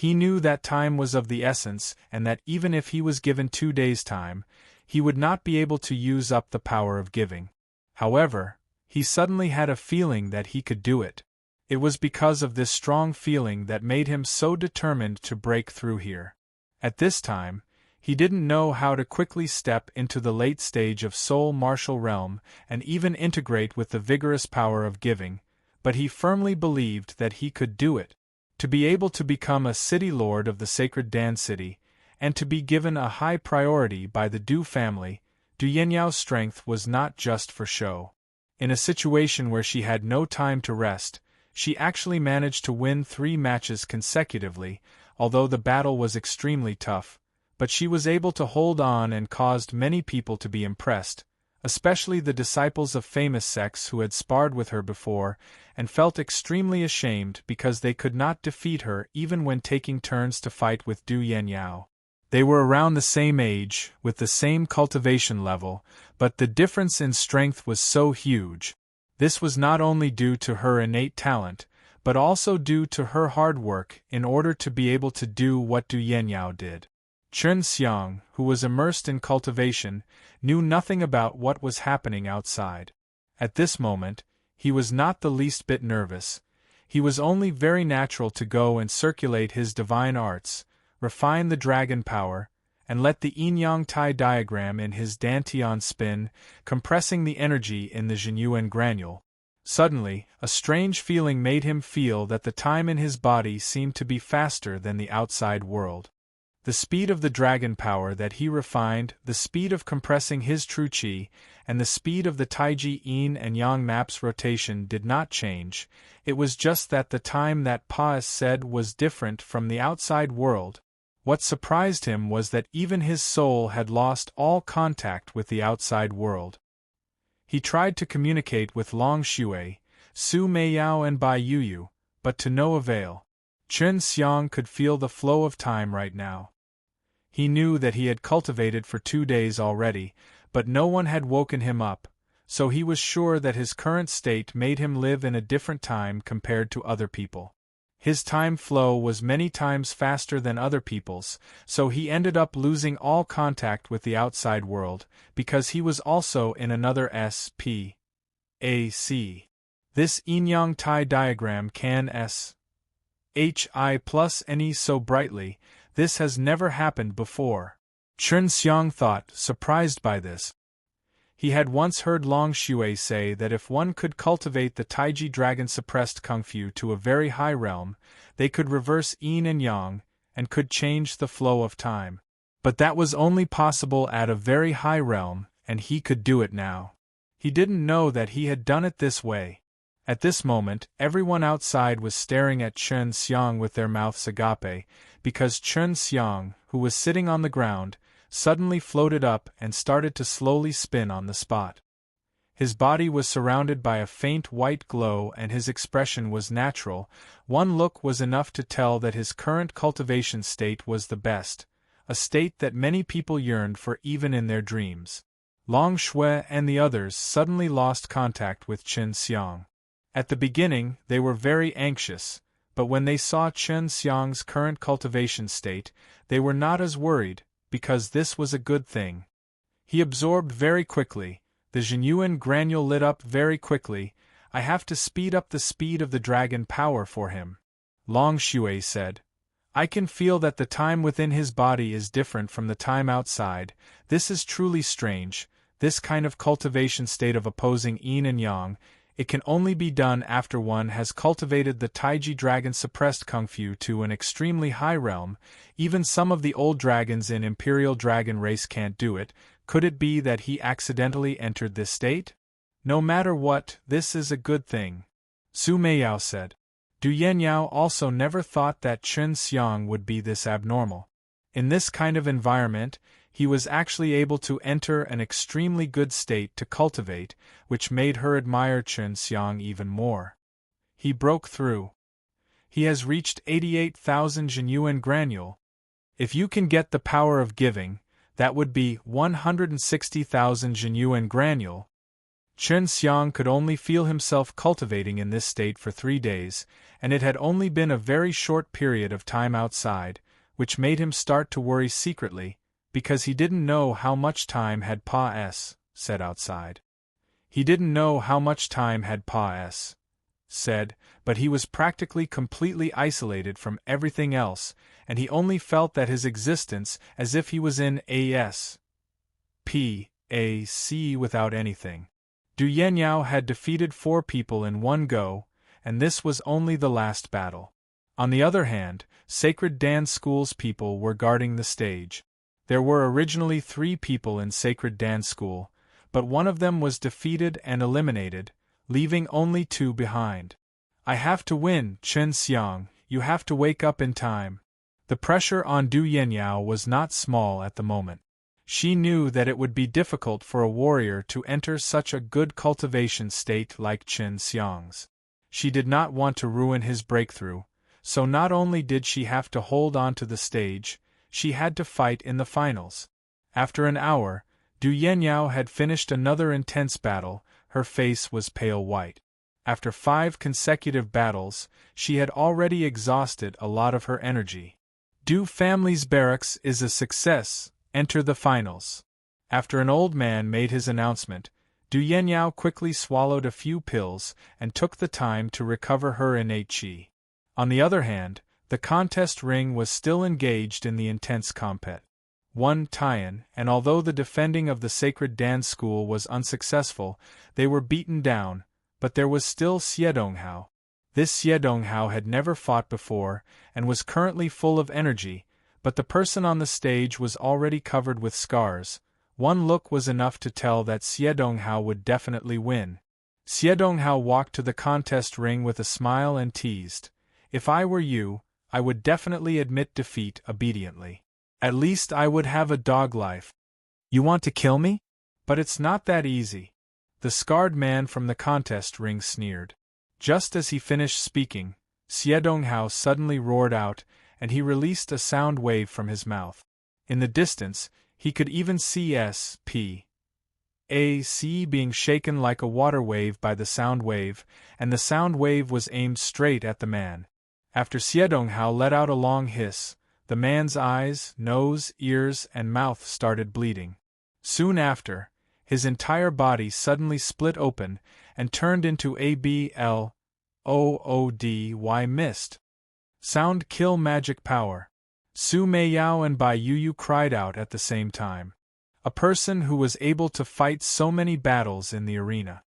He knew that time was of the essence and that even if he was given 2 days' time, he would not be able to use up the power of giving. However, he suddenly had a feeling that he could do it. It was because of this strong feeling that made him so determined to break through here. At this time, he didn't know how to quickly step into the late stage of soul martial realm and even integrate with the vigorous power of giving, but he firmly believed that he could do it. To be able to become a city lord of the sacred Dan city, and to be given a high priority by the Du family, Du Yanyao's strength was not just for show. In a situation where she had no time to rest, she actually managed to win 3 matches consecutively, although the battle was extremely tough, but she was able to hold on and caused many people to be impressed, especially the disciples of famous sects who had sparred with her before and felt extremely ashamed because they could not defeat her even when taking turns to fight with Du Yanyao. They were around the same age, with the same cultivation level, but the difference in strength was so huge. This was not only due to her innate talent, but also due to her hard work in order to be able to do what Du Yanyao did. Chen Xiang, who was immersed in cultivation, knew nothing about what was happening outside. At this moment, he was not the least bit nervous. He was only very natural to go and circulate his divine arts, refine the dragon power, and let the yin-yang Tai diagram in his dantian spin, compressing the energy in the Jinyuan granule. Suddenly, a strange feeling made him feel that the time in his body seemed to be faster than the outside world. The speed of the dragon power that he refined, the speed of compressing his true qi, and the speed of the Taiji yin and yang map's rotation did not change. It was just that the time that Pa's said was different from the outside world. What surprised him was that even his soul had lost all contact with the outside world. He tried to communicate with Long Shui, Su Meiyao and Bai Yuyu, but to no avail. Chen Xiang could feel the flow of time right now. He knew that he had cultivated for 2 days already, but no one had woken him up, so he was sure that his current state made him live in a different time compared to other people. His time flow was many times faster than other people's, so he ended up losing all contact with the outside world, because he was also in another S.P.A.C. This yin-yang Tai diagram can S.H.I plus NE so brightly, this has never happened before. Chen Xiang thought, surprised by this. He had once heard Long Shui say that if one could cultivate the Taiji dragon-suppressed Kung Fu to a very high realm, they could reverse yin and yang, and could change the flow of time. But that was only possible at a very high realm, and he could do it now. He didn't know that he had done it this way. At this moment, everyone outside was staring at Chen Xiang with their mouths agape, because Chen Xiang, who was sitting on the ground, suddenly floated up and started to slowly spin on the spot. His body was surrounded by a faint white glow and his expression was natural. One look was enough to tell that his current cultivation state was the best, a state that many people yearned for even in their dreams. Long Shui and the others suddenly lost contact with Chen Xiang. At the beginning, they were very anxious, but when they saw Chen Xiang's current cultivation state, they were not as worried, because this was a good thing. He absorbed very quickly, the Jinyuan granule lit up very quickly. I have to speed up the speed of the dragon power for him. Long Shui said. I can feel that the time within his body is different from the time outside. This is truly strange, this kind of cultivation state of opposing yin and yang. It can only be done after one has cultivated the Taiji dragon-suppressed Kung Fu to an extremely high realm. Even some of the old dragons in Imperial Dragon race can't do it. Could it be that he accidentally entered this state? No matter what, this is a good thing. Su Meiyao said. Du Yanyao also never thought that Chen Xiang would be this abnormal. In this kind of environment, he was actually able to enter an extremely good state to cultivate, which made her admire Chen Xiang even more. He broke through. He has reached 88,000 Jinyuan granule. If you can get the power of giving, that would be 160,000 Jinyuan granule. Chen Xiang could only feel himself cultivating in this state for 3 days, and it had only been a very short period of time outside, which made him start to worry secretly, because he didn't know how much time had Pa said outside. He didn't know how much time had Pa said, but he was practically completely isolated from everything else, and he only felt that his existence as if he was in A.S.P.A.C. without anything. Du Yenyao had defeated 4 people in one go, and this was only the last battle. On the other hand, Sacred Dance School's people were guarding the stage. There were originally 3 people in Sacred Dance School, but one of them was defeated and eliminated, leaving only 2 behind. I have to win, Chen Xiang, you have to wake up in time. The pressure on Du Yenyao was not small at the moment. She knew that it would be difficult for a warrior to enter such a good cultivation state like Chen Xiang's. She did not want to ruin his breakthrough, so not only did she have to hold on to the stage, she had to fight in the finals. After an hour, Du Yenyao had finished another intense battle. Her face was pale white. After 5 consecutive battles, she had already exhausted a lot of her energy. Du family's barracks is a success, enter the finals. After an old man made his announcement, Du Yenyao quickly swallowed a few pills and took the time to recover her innate qi. On the other hand, the contest ring was still engaged in the intense compet. One Tian, and although the defending of the Sacred Dance School was unsuccessful, they were beaten down, but there was still Xiedonghao. This Xiedonghao had never fought before, and was currently full of energy, but the person on the stage was already covered with scars. One look was enough to tell that Xiedonghao would definitely win. Xiedonghao walked to the contest ring with a smile and teased, "If I were you, I would definitely admit defeat obediently. At least I would have a dog life." "You want to kill me? But it's not that easy." The scarred man from the contest ring sneered. Just as he finished speaking, Xiedonghao suddenly roared out, and he released a sound wave from his mouth. In the distance, he could even see S.P.A.C. being shaken like a water wave by the sound wave, and the sound wave was aimed straight at the man. After Xiedonghao let out a long hiss, the man's eyes, nose, ears, and mouth started bleeding. Soon after, his entire body suddenly split open and turned into a bloody mist. Sound kill magic power. Su Meiyao and Bai Yuyu cried out at the same time. A person who was able to fight so many battles in the arena.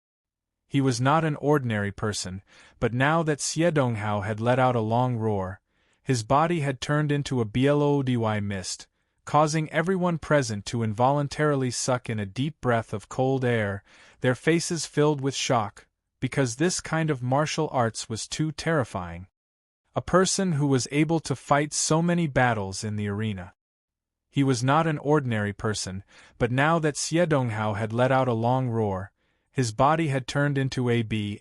He was not an ordinary person, but now that Xiedonghao had let out a long roar, his body had turned into a bloody mist, causing everyone present to involuntarily suck in a deep breath of cold air, their faces filled with shock, because this kind of martial arts was too terrifying. A person who was able to fight so many battles in the arena. He was not an ordinary person, but now that Xiedonghao had let out a long roar, his body had turned into a bloody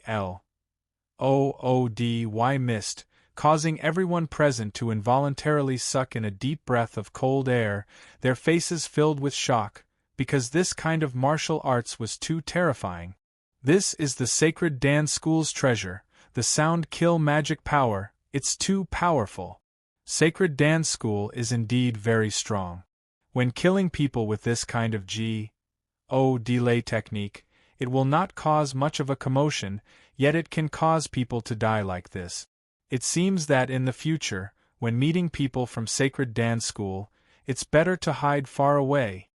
mist, causing everyone present to involuntarily suck in a deep breath of cold air, their faces filled with shock, because this kind of martial arts was too terrifying. This is the Sacred Dance School's treasure, the sound kill magic power. It's too powerful. Sacred Dance School is indeed very strong. When killing people with this kind of delay technique, it will not cause much of a commotion, yet it can cause people to die like this. It seems that in the future, when meeting people from Sacred Dance School, it's better to hide far away.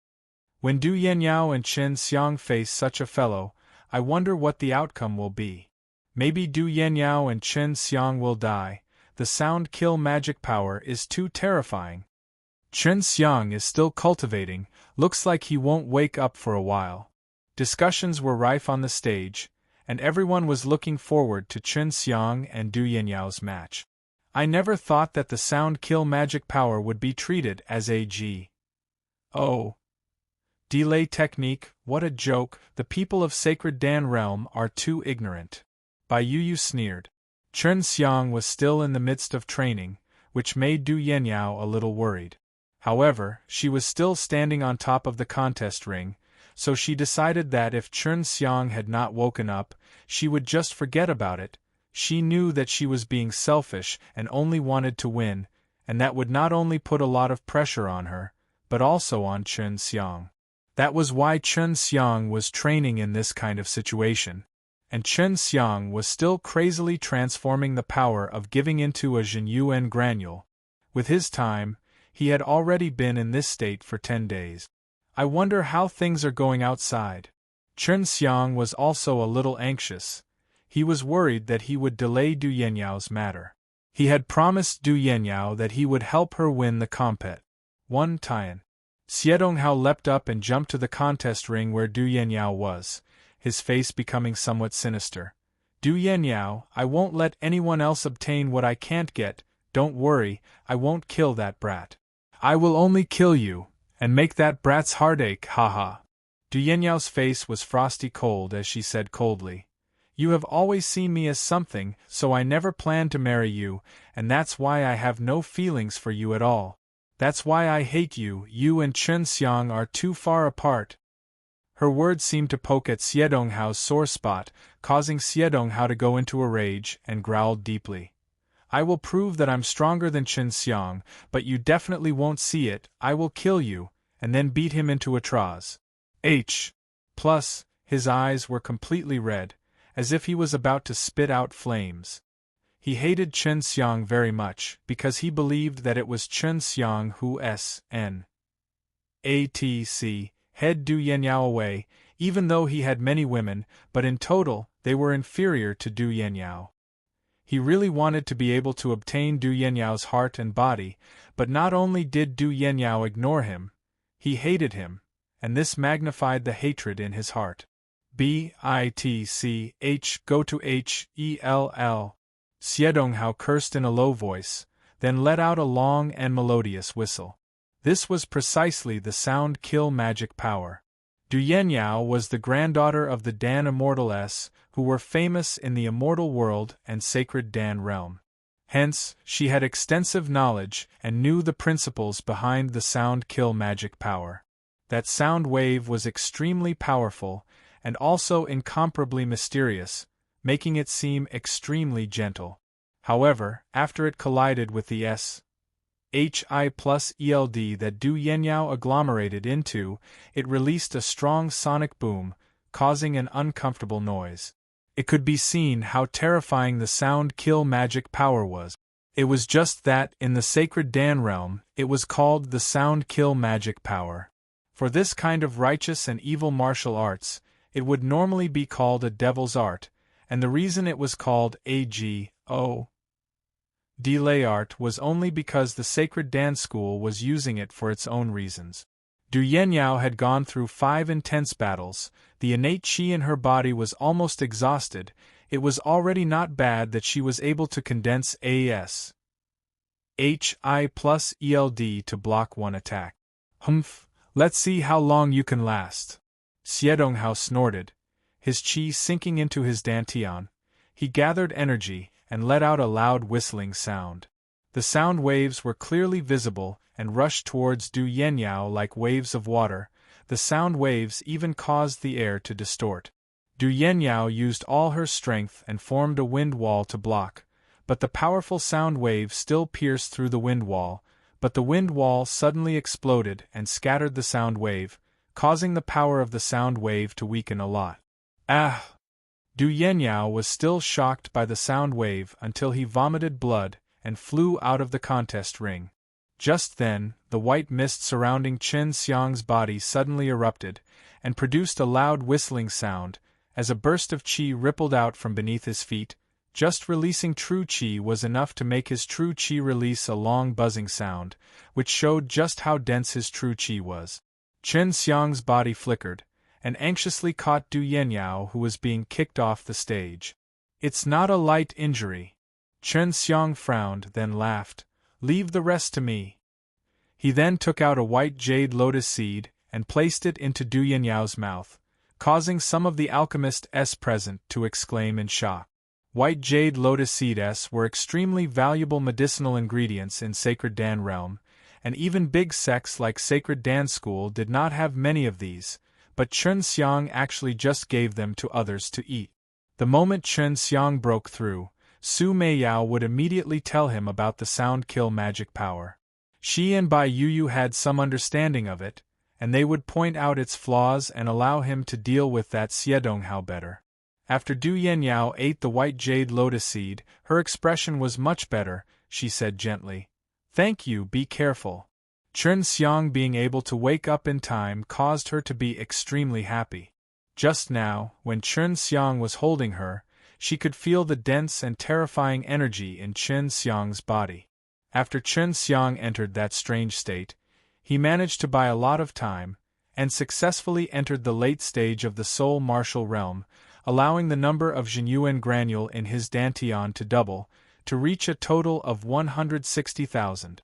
When Du Yenyao and Chen Xiang face such a fellow, I wonder what the outcome will be. Maybe Du Yenyao and Chen Xiang will die. The sound kill magic power is too terrifying. Chen Xiang is still cultivating, looks like he won't wake up for a while. Discussions were rife on the stage, and everyone was looking forward to Chen Xiang and Du Yenyao's match. I never thought that the sound kill magic power would be treated as a delay technique. What a joke, the people of Sacred Dan Realm are too ignorant. Bai Yuyu sneered. Chen Xiang was still in the midst of training, which made Du Yenyao a little worried. However, she was still standing on top of the contest ring, so she decided that if Chun Xiang had not woken up, she would just forget about it. She knew that she was being selfish and only wanted to win, and that would not only put a lot of pressure on her, but also on Chun Xiang. That was why Chun Xiang was training in this kind of situation. And Chun Xiang was still crazily transforming the power of giving into a Jinyuan granule. With his time, he had already been in this state for 10 days. I wonder how things are going outside. Chun Xiang was also a little anxious. He was worried that he would delay Du Yanyao's matter. He had promised Du Yanyao that he would help her win the compet. 1 Tian. Xiedonghao leapt up and jumped to the contest ring where Du Yanyao was, his face becoming somewhat sinister. Du Yanyao, I won't let anyone else obtain what I can't get. Don't worry, I won't kill that brat. I will only kill you, and make that brat's heart ache, haha. Du Yanyao's face was frosty cold as she said coldly. You have always seen me as something, so I never planned to marry you, and that's why I have no feelings for you at all. That's why I hate you. You and Chun Xiang are too far apart. Her words seemed to poke at Xiedonghao's sore spot, causing Xiedonghao to go into a rage and growled deeply. I will prove that I'm stronger than Chun Xiang, but you definitely won't see it. I will kill you, and then beat him into a trance. Plus, his eyes were completely red, as if he was about to spit out flames. He hated Chun Xiang very much, because he believed that it was Chun Xiang who snatched head Du Yanyao away, even though he had many women, but in total, they were inferior to Du Yanyao. He really wanted to be able to obtain Du Yanyao's heart and body, but not only did Du Yanyao ignore him, he hated him, and this magnified the hatred in his heart. Bitch, go to hell. Xiedonghao cursed in a low voice, then let out a long and melodious whistle. This was precisely the sound kill magic power. Du Yanyao was the granddaughter of the Dan Immortals, who were famous in the immortal world and sacred Dan realm. Hence, she had extensive knowledge and knew the principles behind the sound kill magic power. That sound wave was extremely powerful, and also incomparably mysterious, making it seem extremely gentle. However, after it collided with the SHI plus ELD that Du Yanyao agglomerated into, it released a strong sonic boom, causing an uncomfortable noise. It could be seen how terrifying the sound kill magic power was. It was just that, in the sacred Dan realm, it was called the sound kill magic power. For this kind of righteous and evil martial arts, it would normally be called a devil's art, and the reason it was called AGO delay art was only because the sacred Dan school was using it for its own reasons. Du Yanyao had gone through 5 intense battles, the innate qi in her body was almost exhausted, it was already not bad that she was able to condense ASHI plus ELD to block one attack. Humph, let's see how long you can last. Xiedonghao snorted, his qi sinking into his dantian. He gathered energy and let out a loud whistling sound. The sound waves were clearly visible and rushed towards Du Yanyao like waves of water. The sound waves even caused the air to distort. Du Yanyao used all her strength and formed a wind wall to block, but the powerful sound wave still pierced through the wind wall, but the wind wall suddenly exploded and scattered the sound wave, causing the power of the sound wave to weaken a lot. Ah! Du Yanyao was still shocked by the sound wave until he vomited blood and flew out of the contest ring. Just then, the white mist surrounding Chun Xiang's body suddenly erupted, and produced a loud whistling sound, as a burst of qi rippled out from beneath his feet. Just releasing true qi was enough to make his true qi release a long buzzing sound, which showed just how dense his true qi was. Chun Xiang's body flickered, and anxiously caught Du Yanyao, who was being kicked off the stage. It's not a light injury. Chun Xiang frowned, then laughed. Leave the rest to me. He then took out a white jade lotus seed and placed it into Du Yanyao's mouth, causing some of the alchemists present to exclaim in shock. White jade lotus seeds were extremely valuable medicinal ingredients in Sacred Dan realm, and even big sects like Sacred Dan School did not have many of these, but Chen Xiang actually just gave them to others to eat. The moment Chen Xiang broke through, Su Meiyao would immediately tell him about the sound kill magic power. She and Bai Yuyu had some understanding of it, and they would point out its flaws and allow him to deal with that Xiedonghao better. After Du Yenyao ate the white jade lotus seed, her expression was much better. She said gently, "Thank you, be careful." Chen Xiang being able to wake up in time caused her to be extremely happy. Just now, when Chen Xiang was holding her, she could feel the dense and terrifying energy in Chen Xiang's body. After Chen Xiang entered that strange state, he managed to buy a lot of time, and successfully entered the late stage of the soul martial realm, allowing the number of Jinyuan granule in his dantian to double, to reach a total of 160,000.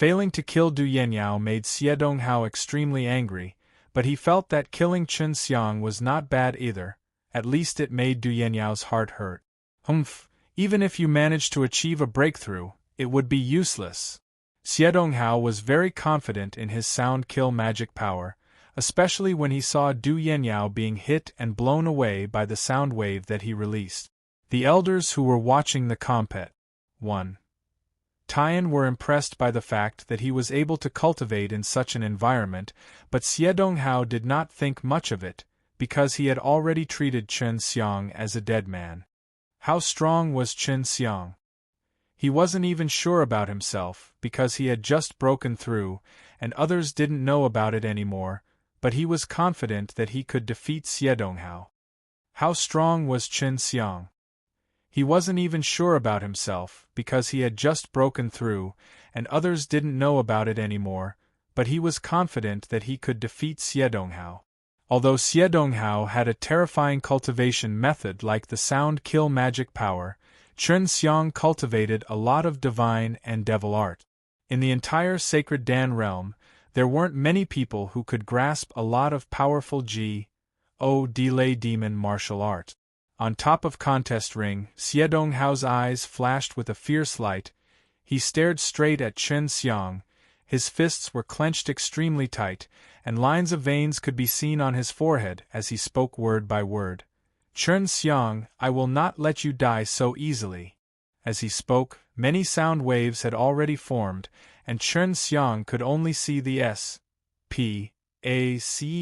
Failing to kill Du Yenyao made Xiedonghao extremely angry, but he felt that killing Chen Xiang was not bad either. At least it made Du Yenyao's heart hurt. Humph, even if you managed to achieve a breakthrough, it would be useless. Xiedonghao was very confident in his sound kill magic power, especially when he saw Du Yenyao being hit and blown away by the sound wave that he released. The elders who were watching the compet 1. Tian were impressed by the fact that he was able to cultivate in such an environment, but Xiedonghao did not think much of it, because he had already treated Chen Xiang as a dead man. How strong was Chen Xiang? He wasn't even sure about himself, because he had just broken through, and others didn't know about it anymore, but he was confident that he could defeat Xiedonghao. How strong was Chen Xiang? He wasn't even sure about himself, because he had just broken through, and others didn't know about it anymore, but he was confident that he could defeat Xiedonghao. Although Xiedonghao had a terrifying cultivation method like the sound kill magic power, Chen Xiang cultivated a lot of divine and devil art. In the entire sacred Dan realm, there weren't many people who could grasp a lot of powerful delay demon martial art. On top of contest ring, Xiedonghao's eyes flashed with a fierce light. He stared straight at Chen Xiang. His fists were clenched extremely tight, and lines of veins could be seen on his forehead as he spoke word by word. "Chen Xiang, I will not let you die so easily." As he spoke, many sound waves had already formed, and Chen Xiang could only see the S.P.A.C.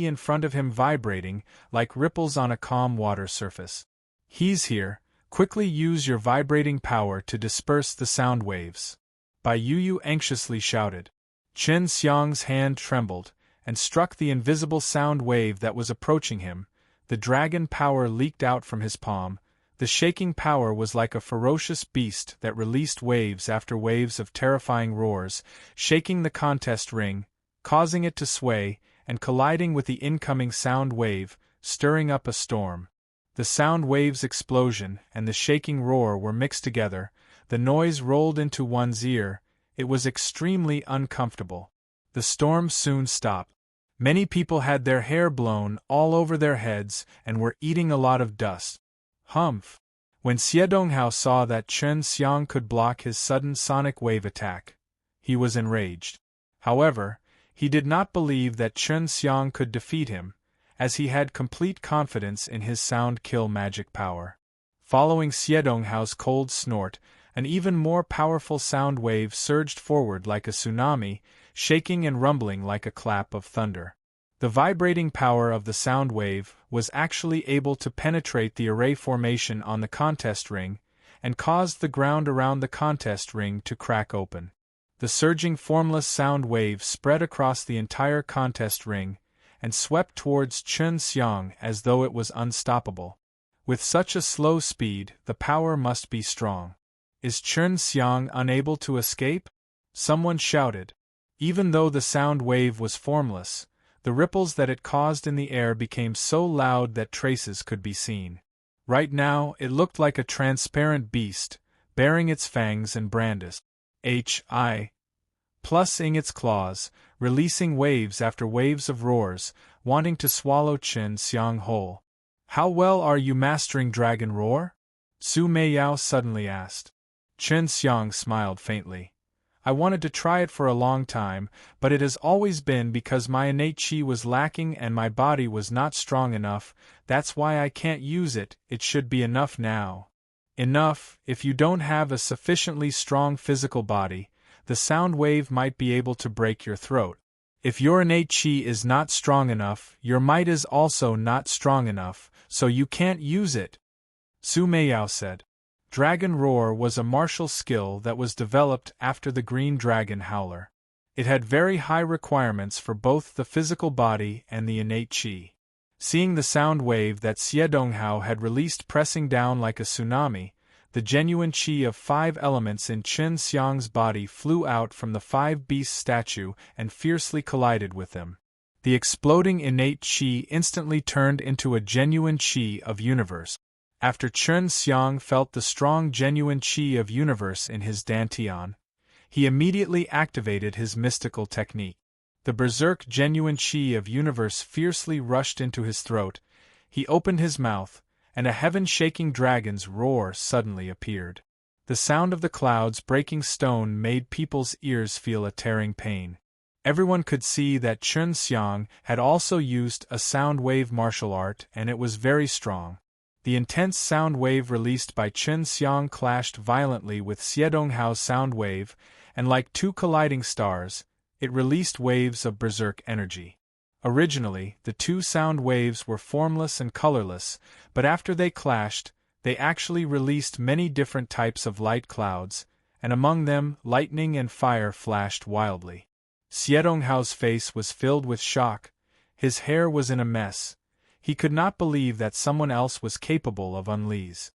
in front of him vibrating, like ripples on a calm water surface. "He's here, quickly use your vibrating power to disperse the sound waves." Bai Yuyu anxiously shouted. Chen Xiang's hand trembled, and struck the invisible sound wave that was approaching him. The dragon power leaked out from his palm. The shaking power was like a ferocious beast that released waves after waves of terrifying roars, shaking the contest ring, causing it to sway, and colliding with the incoming sound wave, stirring up a storm. The sound wave's explosion and the shaking roar were mixed together. The noise rolled into one's ear. It was extremely uncomfortable. The storm soon stopped. Many people had their hair blown all over their heads and were eating a lot of dust. Humph! When Xiedonghao saw that Chen Xiang could block his sudden sonic wave attack, he was enraged. However, he did not believe that Chen Xiang could defeat him, as he had complete confidence in his sound kill magic power. Following Xiedonghao's cold snort, an even more powerful sound wave surged forward like a tsunami, shaking and rumbling like a clap of thunder. The vibrating power of the sound wave was actually able to penetrate the array formation on the contest ring, and caused the ground around the contest ring to crack open. The surging formless sound wave spread across the entire contest ring, and swept towards Chen Xiang as though it was unstoppable. With such a slow speed, the power must be strong. Is Chen Xiang unable to escape? Someone shouted. Even though the sound wave was formless, the ripples that it caused in the air became so loud that traces could be seen. Right now, it looked like a transparent beast, baring its fangs and brandished. Plusing its claws, releasing waves after waves of roars, wanting to swallow Chen Xiang whole. "How well are you mastering Dragon Roar?" Su Meiyao suddenly asked. Chen Xiang smiled faintly. I wanted to try it for a long time, but it has always been because my innate chi was lacking and my body was not strong enough. That's why I can't use it. It should be enough now. Enough, if you don't have a sufficiently strong physical body, the sound wave might be able to break your throat. If your innate chi is not strong enough, your might is also not strong enough, so you can't use it, Su Meiyao said. Dragon Roar was a martial skill that was developed after the Green Dragon Howler. It had very high requirements for both the physical body and the innate chi. Seeing the sound wave that Xie Donghao had released pressing down like a tsunami, the genuine chi of 5 elements in Chen Xiang's body flew out from the 5 beasts statue and fiercely collided with them. The exploding innate chi instantly turned into a genuine chi of universe. After Chen Xiang felt the strong genuine chi of universe in his dantian, he immediately activated his mystical technique. The berserk genuine chi of universe fiercely rushed into his throat. He opened his mouth, and a heaven-shaking dragon's roar suddenly appeared. The sound of the clouds breaking stone made people's ears feel a tearing pain. Everyone could see that Chen Xiang had also used a sound wave martial art, and it was very strong. The intense sound wave released by Chen Xiang clashed violently with Xie Donghao's sound wave, and like 2 colliding stars, it released waves of berserk energy. Originally, the 2 sound waves were formless and colorless, but after they clashed, they actually released many different types of light clouds, and among them lightning and fire flashed wildly. Xie Donghao's face was filled with shock. His hair was in a mess. He could not believe that someone else was capable of unleashing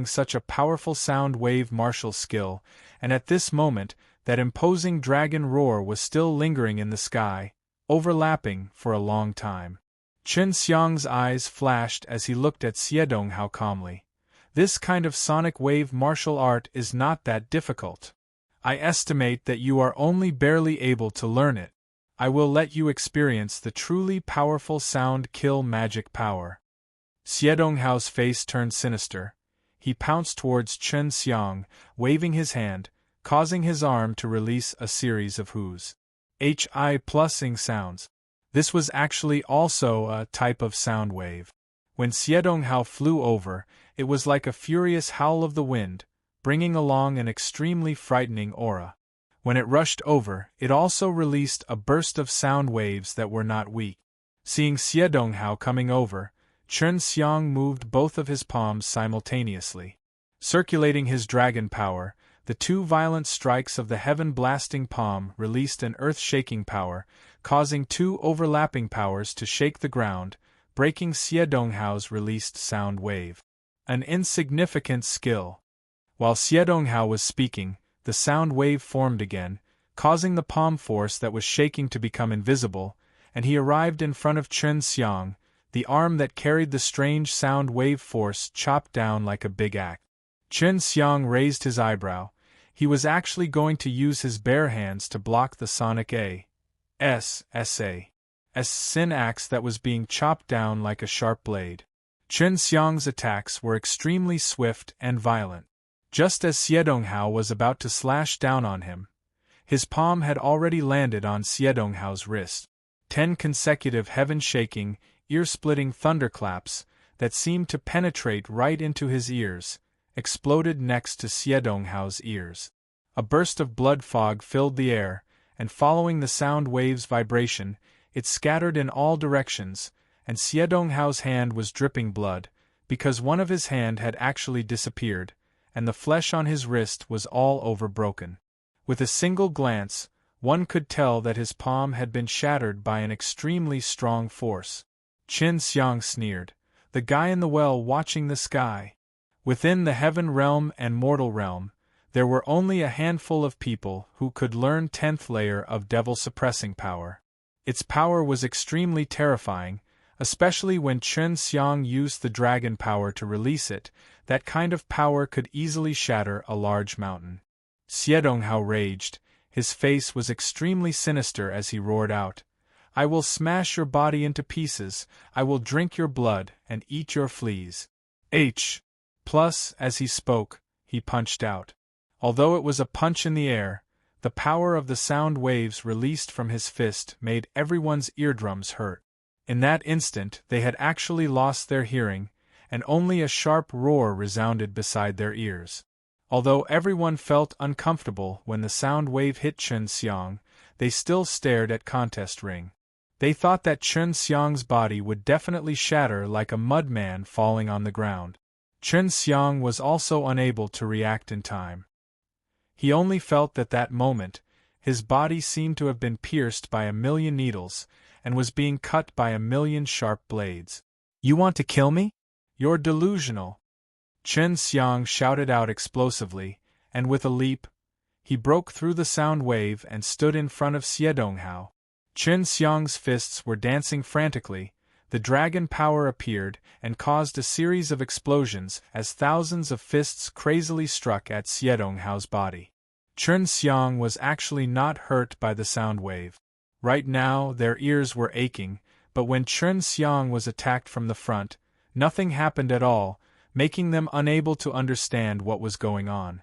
such a powerful sound wave martial skill, and at this moment, that imposing dragon roar was still lingering in the sky, overlapping for a long time. Chen Xiang's eyes flashed as he looked at Xie Donghao calmly. This kind of sonic wave martial art is not that difficult. I estimate that you are only barely able to learn it. I will let you experience the truly powerful sound kill magic power. Xie Donghao's face turned sinister. He pounced towards Chen Xiang, waving his hand, causing his arm to release a series of hi-plusing sounds. This was actually also a type of sound wave. When Xie Donghao flew over, it was like a furious howl of the wind, bringing along an extremely frightening aura. When it rushed over, it also released a burst of sound waves that were not weak. Seeing Xie Donghao coming over, Chen Xiang moved both of his palms simultaneously. Circulating his dragon power, the 2 violent strikes of the heaven-blasting palm released an earth-shaking power, causing 2 overlapping powers to shake the ground, breaking Xie Donghao's released sound wave. An insignificant skill. While Xie Donghao was speaking, the sound wave formed again, causing the palm force that was shaking to become invisible, and he arrived in front of Chen Xiang. The arm that carried the strange sound wave force chopped down like a big axe. Chen Xiang raised his eyebrow. He was actually going to use his bare hands to block the sonic sin axe that was being chopped down like a sharp blade. Chen Xiang's attacks were extremely swift and violent. Just as Xie Donghao was about to slash down on him, his palm had already landed on Xie Donghao's wrist. 10 consecutive heaven-shaking, ear-splitting thunderclaps, that seemed to penetrate right into his ears, exploded next to Xie Donghao's ears. A burst of blood fog filled the air, and following the sound wave's vibration, it scattered in all directions, and Xie Donghao's hand was dripping blood, because one of his hand had actually disappeared, and the flesh on his wrist was all over broken. With a single glance, one could tell that his palm had been shattered by an extremely strong force. Chen Xiang sneered. The guy in the well watching the sky. Within the heaven realm and mortal realm, there were only a handful of people who could learn 10th layer of devil suppressing power. Its power was extremely terrifying, especially when Chen Xiang used the dragon power to release it. That kind of power could easily shatter a large mountain. Xie Donghao raged. His face was extremely sinister as he roared out, "I will smash your body into pieces, I will drink your blood and eat your fleas." Plus, as he spoke, he punched out. Although it was a punch in the air, the power of the sound waves released from his fist made everyone's eardrums hurt. In that instant they had actually lost their hearing, and only a sharp roar resounded beside their ears. Although everyone felt uncomfortable when the sound wave hit Chen Xiang, they still stared at contest ring. They thought that Chen Xiang's body would definitely shatter like a mudman falling on the ground. Chen Xiang was also unable to react in time. He only felt that that moment, his body seemed to have been pierced by 1,000,000 needles, and was being cut by 1,000,000 sharp blades. "You want to kill me? You're delusional!" Chen Xiang shouted out explosively, and with a leap, he broke through the sound wave and stood in front of Xiedonghao. Chen Xiang's fists were dancing frantically, the dragon power appeared and caused a series of explosions as thousands of fists crazily struck at Xiedonghao's body. Chen Xiang was actually not hurt by the sound wave. Right now their ears were aching, but when Chen Xiang was attacked from the front, nothing happened at all, making them unable to understand what was going on.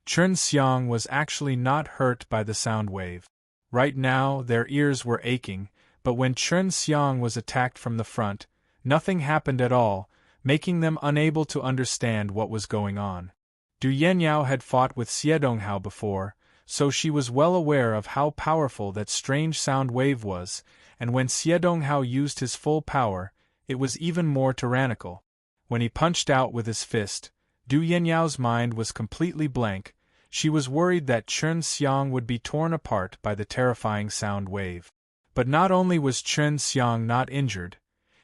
Chen Xiang was actually not hurt by the sound wave. Right now their ears were aching, but when Chen Xiang was attacked from the front, nothing happened at all, making them unable to understand what was going on. Du Yenyao had fought with Xiedonghao before, so she was well aware of how powerful that strange sound wave was, and when Xiedonghao used his full power, it was even more tyrannical. When he punched out with his fist, Du Yenyao's mind was completely blank. She was worried that Chen Xiang would be torn apart by the terrifying sound wave. But not only was Chen Xiang not injured,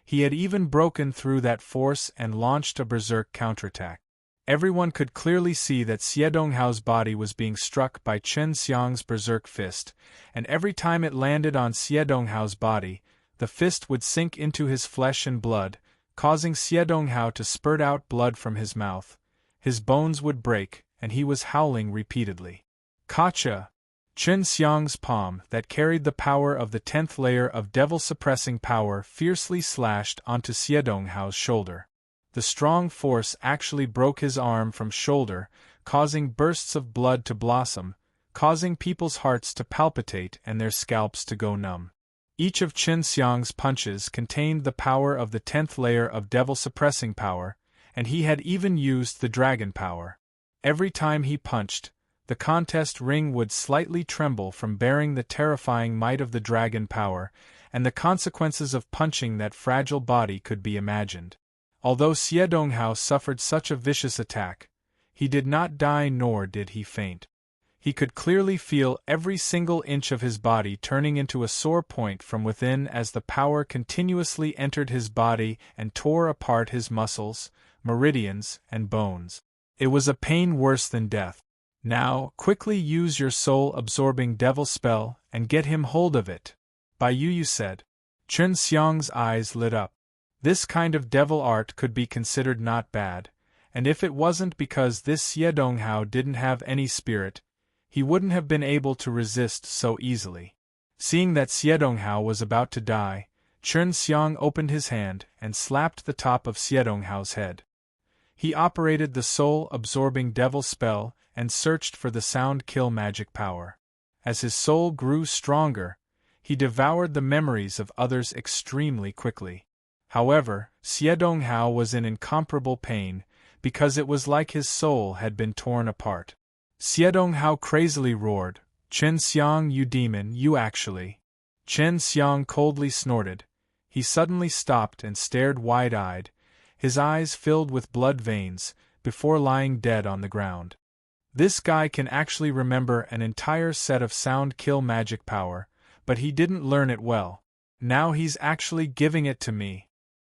he had even broken through that force and launched a berserk counterattack. Everyone could clearly see that Xiedonghao's body was being struck by Chen Xiang's berserk fist, and every time it landed on Xiedonghao's body, the fist would sink into his flesh and blood, causing Xiedonghao to spurt out blood from his mouth. His bones would break, and he was howling repeatedly. "Kacha!" Chen Xiang's palm, that carried the power of the 10th layer of devil-suppressing power, fiercely slashed onto Xiedonghao's shoulder. The strong force actually broke his arm from shoulder, causing bursts of blood to blossom, causing people's hearts to palpitate and their scalps to go numb. Each of Chen Xiang's punches contained the power of the 10th layer of devil-suppressing power, and he had even used the dragon power. Every time he punched, the contest ring would slightly tremble from bearing the terrifying might of the dragon power, and the consequences of punching that fragile body could be imagined. Although Xiedonghao suffered such a vicious attack, he did not die nor did he faint. He could clearly feel every single inch of his body turning into a sore point from within as the power continuously entered his body and tore apart his muscles, meridians, and bones. It was a pain worse than death. "Now, quickly use your soul-absorbing devil spell and get him hold of it," Bai Yu said. Chen Xiang's eyes lit up. This kind of devil art could be considered not bad, and if it wasn't because this Xiedonghao didn't have any spirit, he wouldn't have been able to resist so easily. Seeing that Xiedonghao was about to die, Chen Xiang opened his hand and slapped the top of Xiedonghao's head. He operated the soul-absorbing devil spell and searched for the sound kill magic power. As his soul grew stronger, he devoured the memories of others extremely quickly. However, Xiedonghao was in incomparable pain, because it was like his soul had been torn apart. Xiedonghao crazily roared, "Chen Xiang, you demon, you actually..." Chen Xiang coldly snorted. He suddenly stopped and stared wide-eyed, his eyes filled with blood veins, before lying dead on the ground. This guy can actually remember an entire set of sound kill magic power, but he didn't learn it well. Now he's actually giving it to me.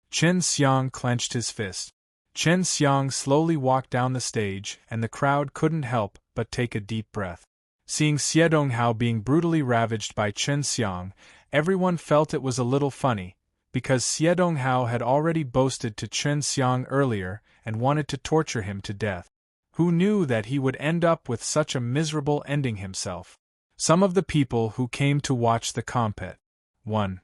Chen Xiang clenched his fist. Chen Xiang slowly walked down the stage, and the crowd couldn't help but take a deep breath. Seeing Xiedonghao being brutally ravaged by Chen Xiang, everyone felt it was a little funny, because Xiedonghao had already boasted to Chen Xiang earlier and wanted to torture him to death. Who knew that he would end up with such a miserable ending himself? Some of the people who came to watch the compet. 1.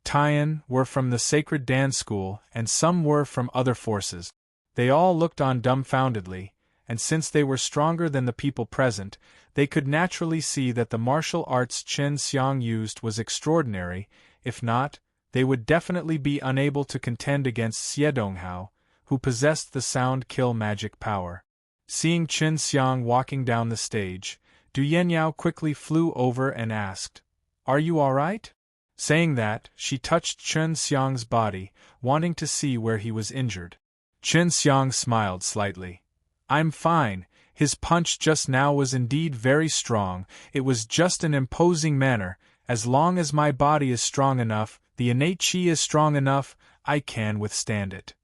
Tian were from the Sacred Dance School and some were from other forces. They all looked on dumbfoundedly, and since they were stronger than the people present, they could naturally see that the martial arts Chen Xiang used was extraordinary. If not, they would definitely be unable to contend against Xie Donghao, who possessed the sound kill magic power. Seeing Chen Xiang walking down the stage, Du Yenyao quickly flew over and asked, "Are you all right?" Saying that, she touched Chen Xiang's body, wanting to see where he was injured. Chen Xiang smiled slightly. "I'm fine. His punch just now was indeed very strong. It was just an imposing manner. As long as my body is strong enough, the innate qi is strong enough, I can withstand it."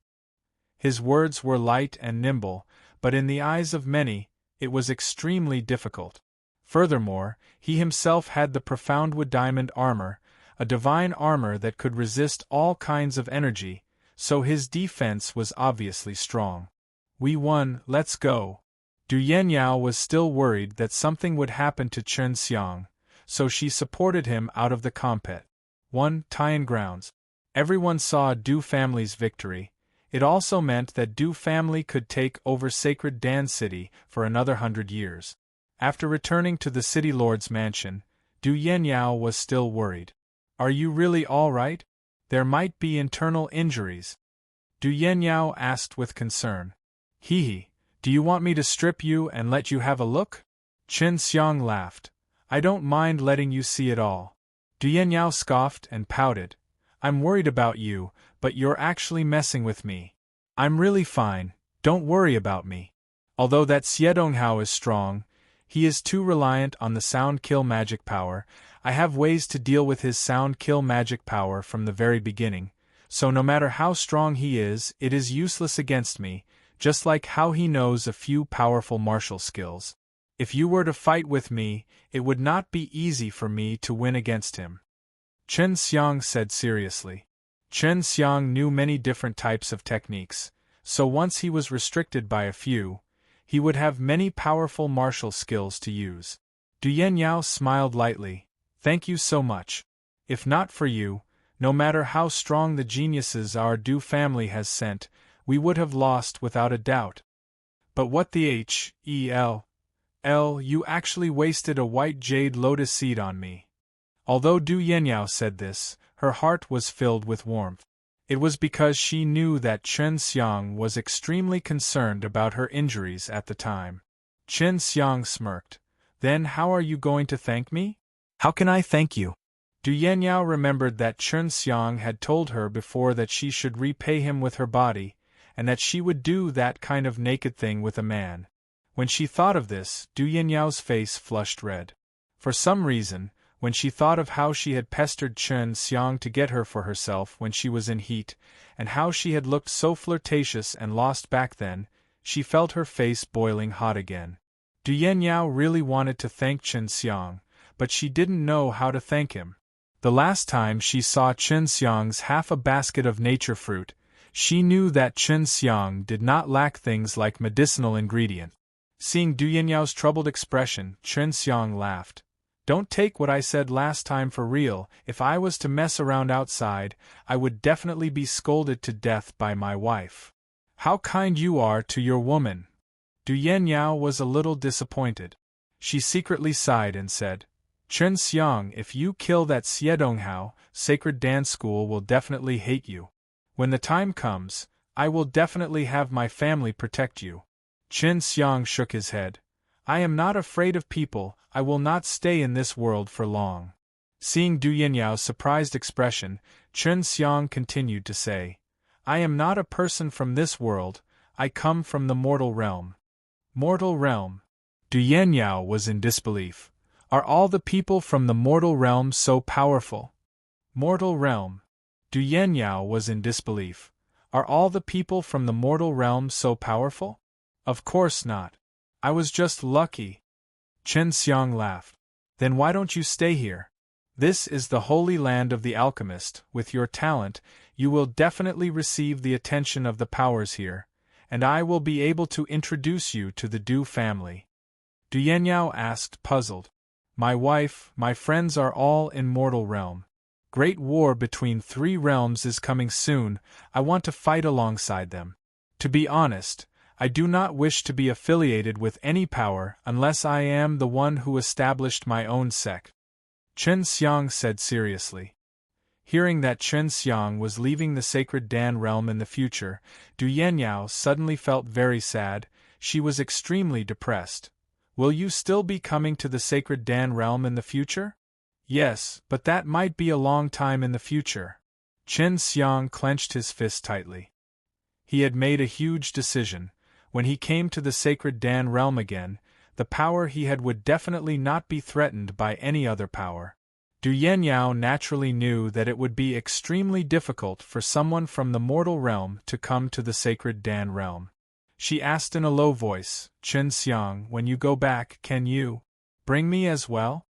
His words were light and nimble, but in the eyes of many, it was extremely difficult. Furthermore, he himself had the profound wood diamond armor, a divine armor that could resist all kinds of energy, so his defense was obviously strong. "We won, let's go." Du Yenyao was still worried that something would happen to Chen Xiang, so she supported him out of the combat. 1. Tian grounds. Everyone saw Du family's victory. It also meant that Du family could take over sacred Dan City for another 100 years. After returning to the city lord's mansion, Du Yenyao was still worried. "Are you really all right? There might be internal injuries." Du Yenyao asked with concern. "Hee, do you want me to strip you and let you have a look?" Chen Xiang laughed. "I don't mind letting you see it all." Du Yenyao scoffed and pouted. "I'm worried about you, but you're actually messing with me. I'm really fine, don't worry about me. Although that Xie Donghao is strong, he is too reliant on the sound kill magic power. I have ways to deal with his sound kill magic power from the very beginning, so no matter how strong he is, it is useless against me, just like how he knows a few powerful martial skills. If you were to fight with me, it would not be easy for me to win against him." Chen Xiang said seriously. Chen Xiang knew many different types of techniques, so once he was restricted by a few, he would have many powerful martial skills to use. Du Yenyao smiled lightly. "Thank you so much. If not for you, no matter how strong the geniuses our Du family has sent, we would have lost without a doubt. But what the hell? You actually wasted a white jade lotus seed on me." Although Du Yenyao said this, her heart was filled with warmth. It was because she knew that Chen Xiang was extremely concerned about her injuries at the time. Chen Xiang smirked. "Then how are you going to thank me? How can I thank you?" Du Yenyao remembered that Chen Xiang had told her before that she should repay him with her body, and that she would do that kind of naked thing with a man. When she thought of this, Du Yenyao's face flushed red. For some reason, when she thought of how she had pestered Chen Xiang to get her for herself when she was in heat, and how she had looked so flirtatious and lost back then, she felt her face boiling hot again. Du Yenyao really wanted to thank Chen Xiang, but she didn't know how to thank him. The last time she saw Chen Xiang's half a basket of nature fruit, she knew that Chen Xiang did not lack things like medicinal ingredients. Seeing Du Yenyao's troubled expression, Chen Xiang laughed. "Don't take what I said last time for real. If I was to mess around outside, I would definitely be scolded to death by my wife." "How kind you are to your woman." Du Yenyao was a little disappointed. She secretly sighed and said, "Chen Xiang, if you kill that Xie Donghao, Sacred Dance School will definitely hate you. When the time comes, I will definitely have my family protect you." Chen Xiang shook his head. "I am not afraid of people, I will not stay in this world for long." Seeing Du Yenyao's surprised expression, Chen Xiang continued to say, "I am not a person from this world, I come from the mortal realm." Mortal realm? Du Yenyao was in disbelief. Are all the people from the mortal realm so powerful? Mortal realm? Du Yenyao was in disbelief. Are all the people from the mortal realm so powerful? Of course not. I was just lucky. Chen Xiang laughed. Then why don't you stay here? This is the holy land of the alchemist. With your talent, you will definitely receive the attention of the powers here, and I will be able to introduce you to the Du family. Du Yenyao asked, puzzled. My wife, my friends are all in mortal realm. Great war between 3 realms is coming soon, I want to fight alongside them. To be honest, I do not wish to be affiliated with any power unless I am the one who established my own sect, Chen Xiang said seriously. Hearing that Chen Xiang was leaving the sacred Dan realm in the future, Du Yenyao suddenly felt very sad. She was extremely depressed. Will you still be coming to the sacred Dan realm in the future? Yes, but that might be a long time in the future. Chen Xiang clenched his fist tightly. He had made a huge decision. When he came to the sacred Dan realm again, the power he had would definitely not be threatened by any other power. Du Yenyao naturally knew that it would be extremely difficult for someone from the mortal realm to come to the sacred Dan realm. She asked in a low voice, Chen Xiang, when you go back, can you bring me as well?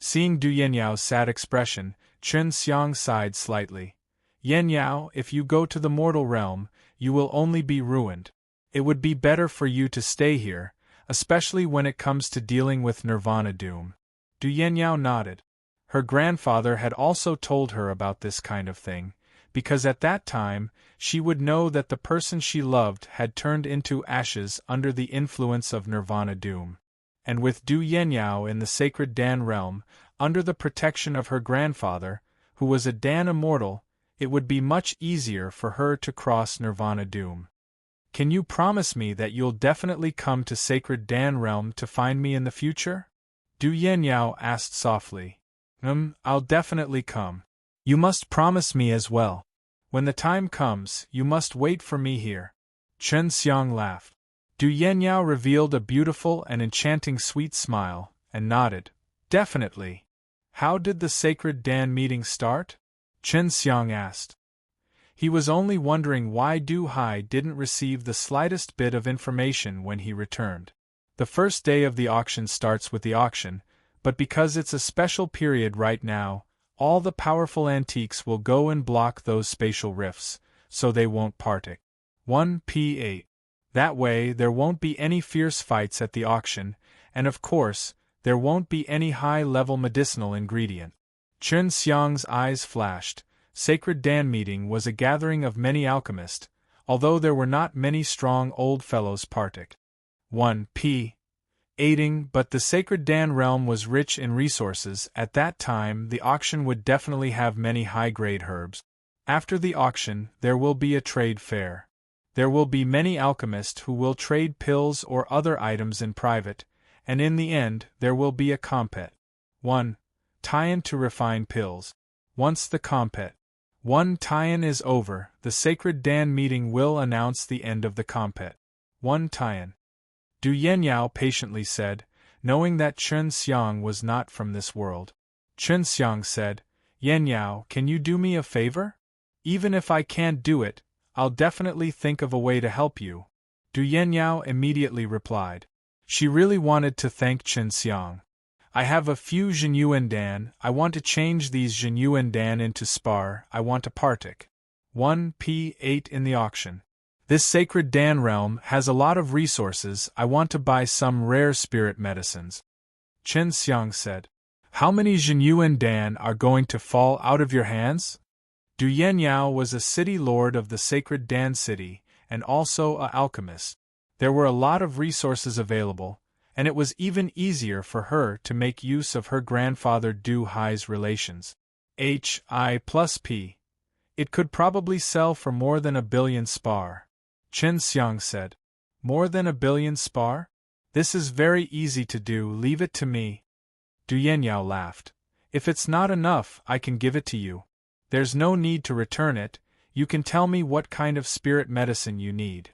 Seeing Du Yenyao's sad expression, Chen Xiang sighed slightly. Yenyao, if you go to the mortal realm, you will only be ruined. It would be better for you to stay here, especially when it comes to dealing with Nirvana doom. Du Yenyao nodded. Her grandfather had also told her about this kind of thing, because at that time, she would know that the person she loved had turned into ashes under the influence of Nirvana doom. And with Du Yenyao in the sacred Dan realm, under the protection of her grandfather, who was a Dan immortal, it would be much easier for her to cross Nirvana doom. Can you promise me that you'll definitely come to sacred Dan realm to find me in the future? Du Yenyao asked softly. I'll definitely come. You must promise me as well. When the time comes, you must wait for me here. Chen Xiang laughed. Du Yenyao revealed a beautiful and enchanting sweet smile, and nodded. Definitely. How did the sacred Dan meeting start? Chen Xiang asked. He was only wondering why Du Hai didn't receive the slightest bit of information when he returned. The first day of the auction starts with the auction, but because it's a special period right now, all the powerful antiques will go and block those spatial rifts, so they won't partake. 1p8. That way there won't be any fierce fights at the auction, and of course, there won't be any high-level medicinal ingredient. Chen Xiang's eyes flashed. Sacred Dan meeting was a gathering of many alchemists, although there were not many strong old fellows partake. 1p. Aiding, but the sacred Dan realm was rich in resources. At that time, the auction would definitely have many high-grade herbs. After the auction, there will be a trade fair. There will be many alchemists who will trade pills or other items in private, and in the end, there will be a compet. 1. Tie-in to refine pills. Once the compet 1 tie-in is over, the sacred Dan meeting will announce the end of the compet. 1 tie-in. Du Yenyao patiently said, knowing that Chen Xiang was not from this world. Chen Xiang said, Yenyao, can you do me a favor? Even if I can't do it, I'll definitely think of a way to help you. Du Yenyao immediately replied. She really wanted to thank Chen Xiang. I have a few Zhenyuan Dan, I want to change these Zhenyuan Dan into spar, I want to partake. 1p8 in the auction. This sacred Dan realm has a lot of resources, I want to buy some rare spirit medicines. Chen Xiang said. How many Zhenyuan Dan are going to fall out of your hands? Du Yenyao was a city lord of the sacred Dan city, and also an alchemist. There were a lot of resources available, and it was even easier for her to make use of her grandfather Du Hai's relations. Hi plus P. It could probably sell for more than 1 billion spar. Chen Xiang said. More than 1 billion spar? This is very easy to do, leave it to me. Du Yenyao laughed. If it's not enough, I can give it to you. There's no need to return it, you can tell me what kind of spirit medicine you need.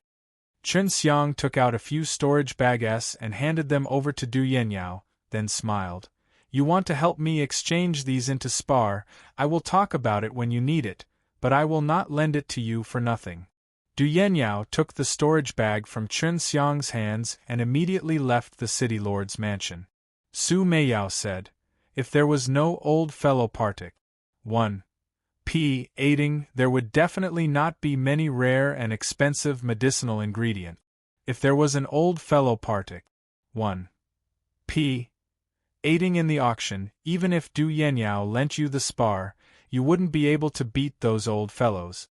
Chen Xiang took out a few storage bags and handed them over to Du Yenyao, then smiled. You want to help me exchange these into spar, I will talk about it when you need it, but I will not lend it to you for nothing. Du Yenyao took the storage bag from Chen Xiang's hands and immediately left the city lord's mansion. Su Meiyao said, if there was no old fellow partake. 1. Aiding, there would definitely not be many rare and expensive medicinal ingredient. If there was an old fellow partake. 1. Aiding in the auction, even if Du Yenyao lent you the spar, you wouldn't be able to beat those old fellows.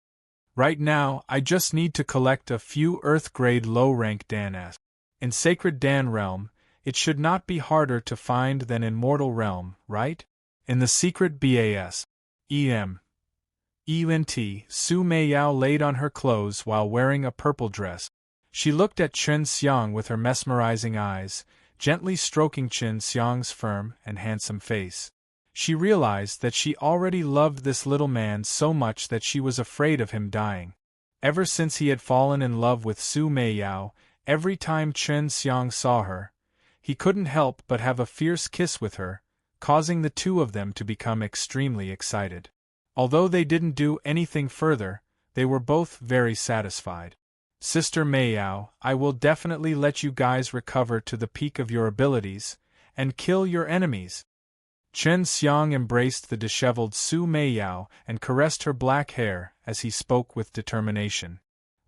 Right now, I just need to collect a few Earth-grade low-rank Dan-s. In Sacred Dan Realm, it should not be harder to find than in Mortal Realm, right? In the secret BAS. ENT, Su Meiyao laid on her clothes while wearing a purple dress. She looked at Chen Xiang with her mesmerizing eyes, gently stroking Chen Xiang's firm and handsome face. She realized that she already loved this little man so much that she was afraid of him dying. Ever since he had fallen in love with Su Meiyao, every time Chen Xiang saw her, he couldn't help but have a fierce kiss with her, causing the two of them to become extremely excited. Although they didn't do anything further, they were both very satisfied. Sister Meiyao, I will definitely let you guys recover to the peak of your abilities, and kill your enemies. Chen Xiang embraced the disheveled Su Meiyao and caressed her black hair as he spoke with determination.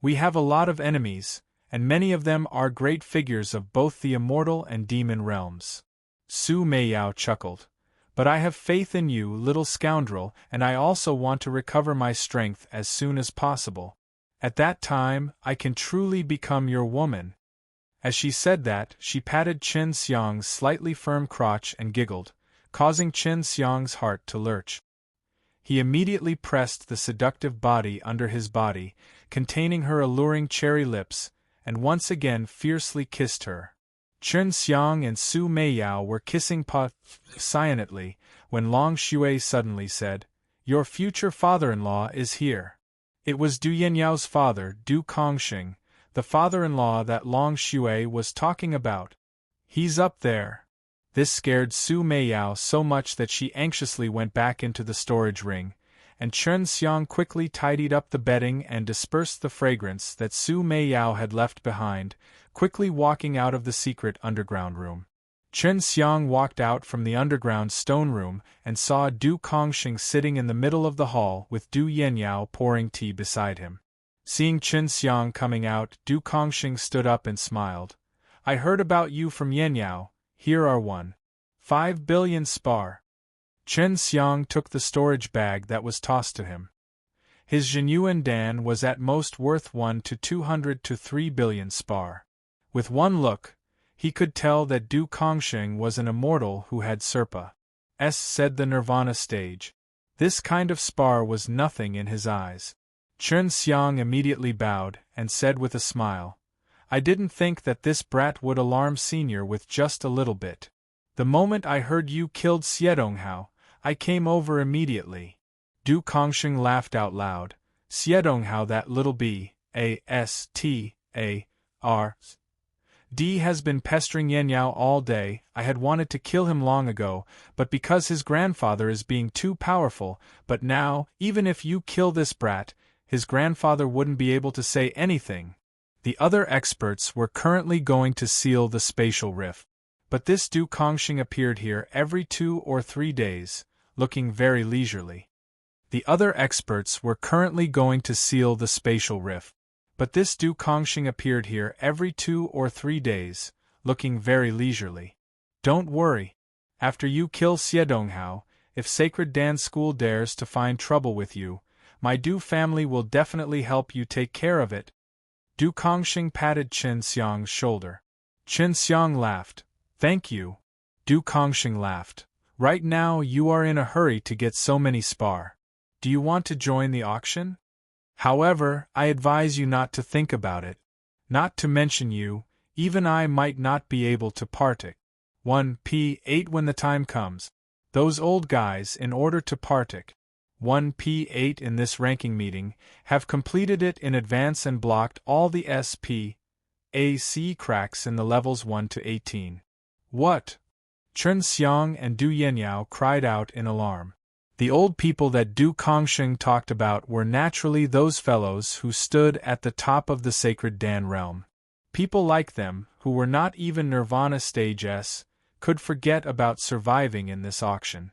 We have a lot of enemies, and many of them are great figures of both the immortal and demon realms. Su Meiyao chuckled. But I have faith in you, little scoundrel, and I also want to recover my strength as soon as possible. At that time, I can truly become your woman. As she said that, she patted Chen Xiang's slightly firm crotch and giggled, causing Chen Xiang's heart to lurch. He immediately pressed the seductive body under his body, containing her alluring cherry lips, and once again fiercely kissed her. Chen Xiang and Su Meiyao were kissing passionately when Long Shui suddenly said, "Your future father-in-law is here." It was Du Yanyao's father, Du Kongxing, the father-in-law that Long Shui was talking about. "He's up there." This scared Su Meiyao so much that she anxiously went back into the storage ring, and Chen Xiang quickly tidied up the bedding and dispersed the fragrance that Su Meiyao had left behind, quickly walking out of the secret underground room. Chen Xiang walked out from the underground stone room and saw Du Kongxing sitting in the middle of the hall with Du Yanyao pouring tea beside him. Seeing Chen Xiang coming out, Du Kongxing stood up and smiled. "I heard about you from Yanyao. Here are 1.5 billion spar." Chen Xiang took the storage bag that was tossed to him. His Jinyuan Dan was at most worth 1 to 200 to 3 billion spar. With one look, he could tell that Du Kongxing was an immortal who had Serpa said the Nirvana stage. This kind of spar was nothing in his eyes. Chen Xiang immediately bowed and said with a smile, "I didn't think that this brat would alarm Senior with just a little bit. The moment I heard you killed Xiedonghao, I came over immediately." Du Kongxing laughed out loud. "Xiedonghao, that little bastard has been pestering Yanyao all day. I had wanted to kill him long ago, but because his grandfather is being too powerful, but now, even if you kill this brat, his grandfather wouldn't be able to say anything." The other experts were currently going to seal the spatial rift. But this Du Kongxing appeared here every 2 or 3 days, looking very leisurely. The other experts were currently going to seal the spatial rift. But this Du Kongxing appeared here every 2 or 3 days, looking very leisurely. "Don't worry. After you kill Xiedonghao, if Sacred Dan School dares to find trouble with you, my Du family will definitely help you take care of it." Du Kongxing patted Chen Xiang's shoulder. Chen Xiang laughed. "Thank you." Du Kongxing laughed. "Right now you are in a hurry to get so many spar. Do you want to join the auction? However, I advise you not to think about it. Not to mention you, even I might not be able to partake. 1p8 when the time comes. Those old guys, in order to partake 1p8 in this ranking meeting, have completed it in advance and blocked all the SPAC cracks in the levels 1 to 18. What? Chen Xiang and Du Yanyao cried out in alarm. The old people that Du Kongxing talked about were naturally those fellows who stood at the top of the Sacred Dan realm. People like them, who were not even Nirvana Stage S, could forget about surviving in this auction.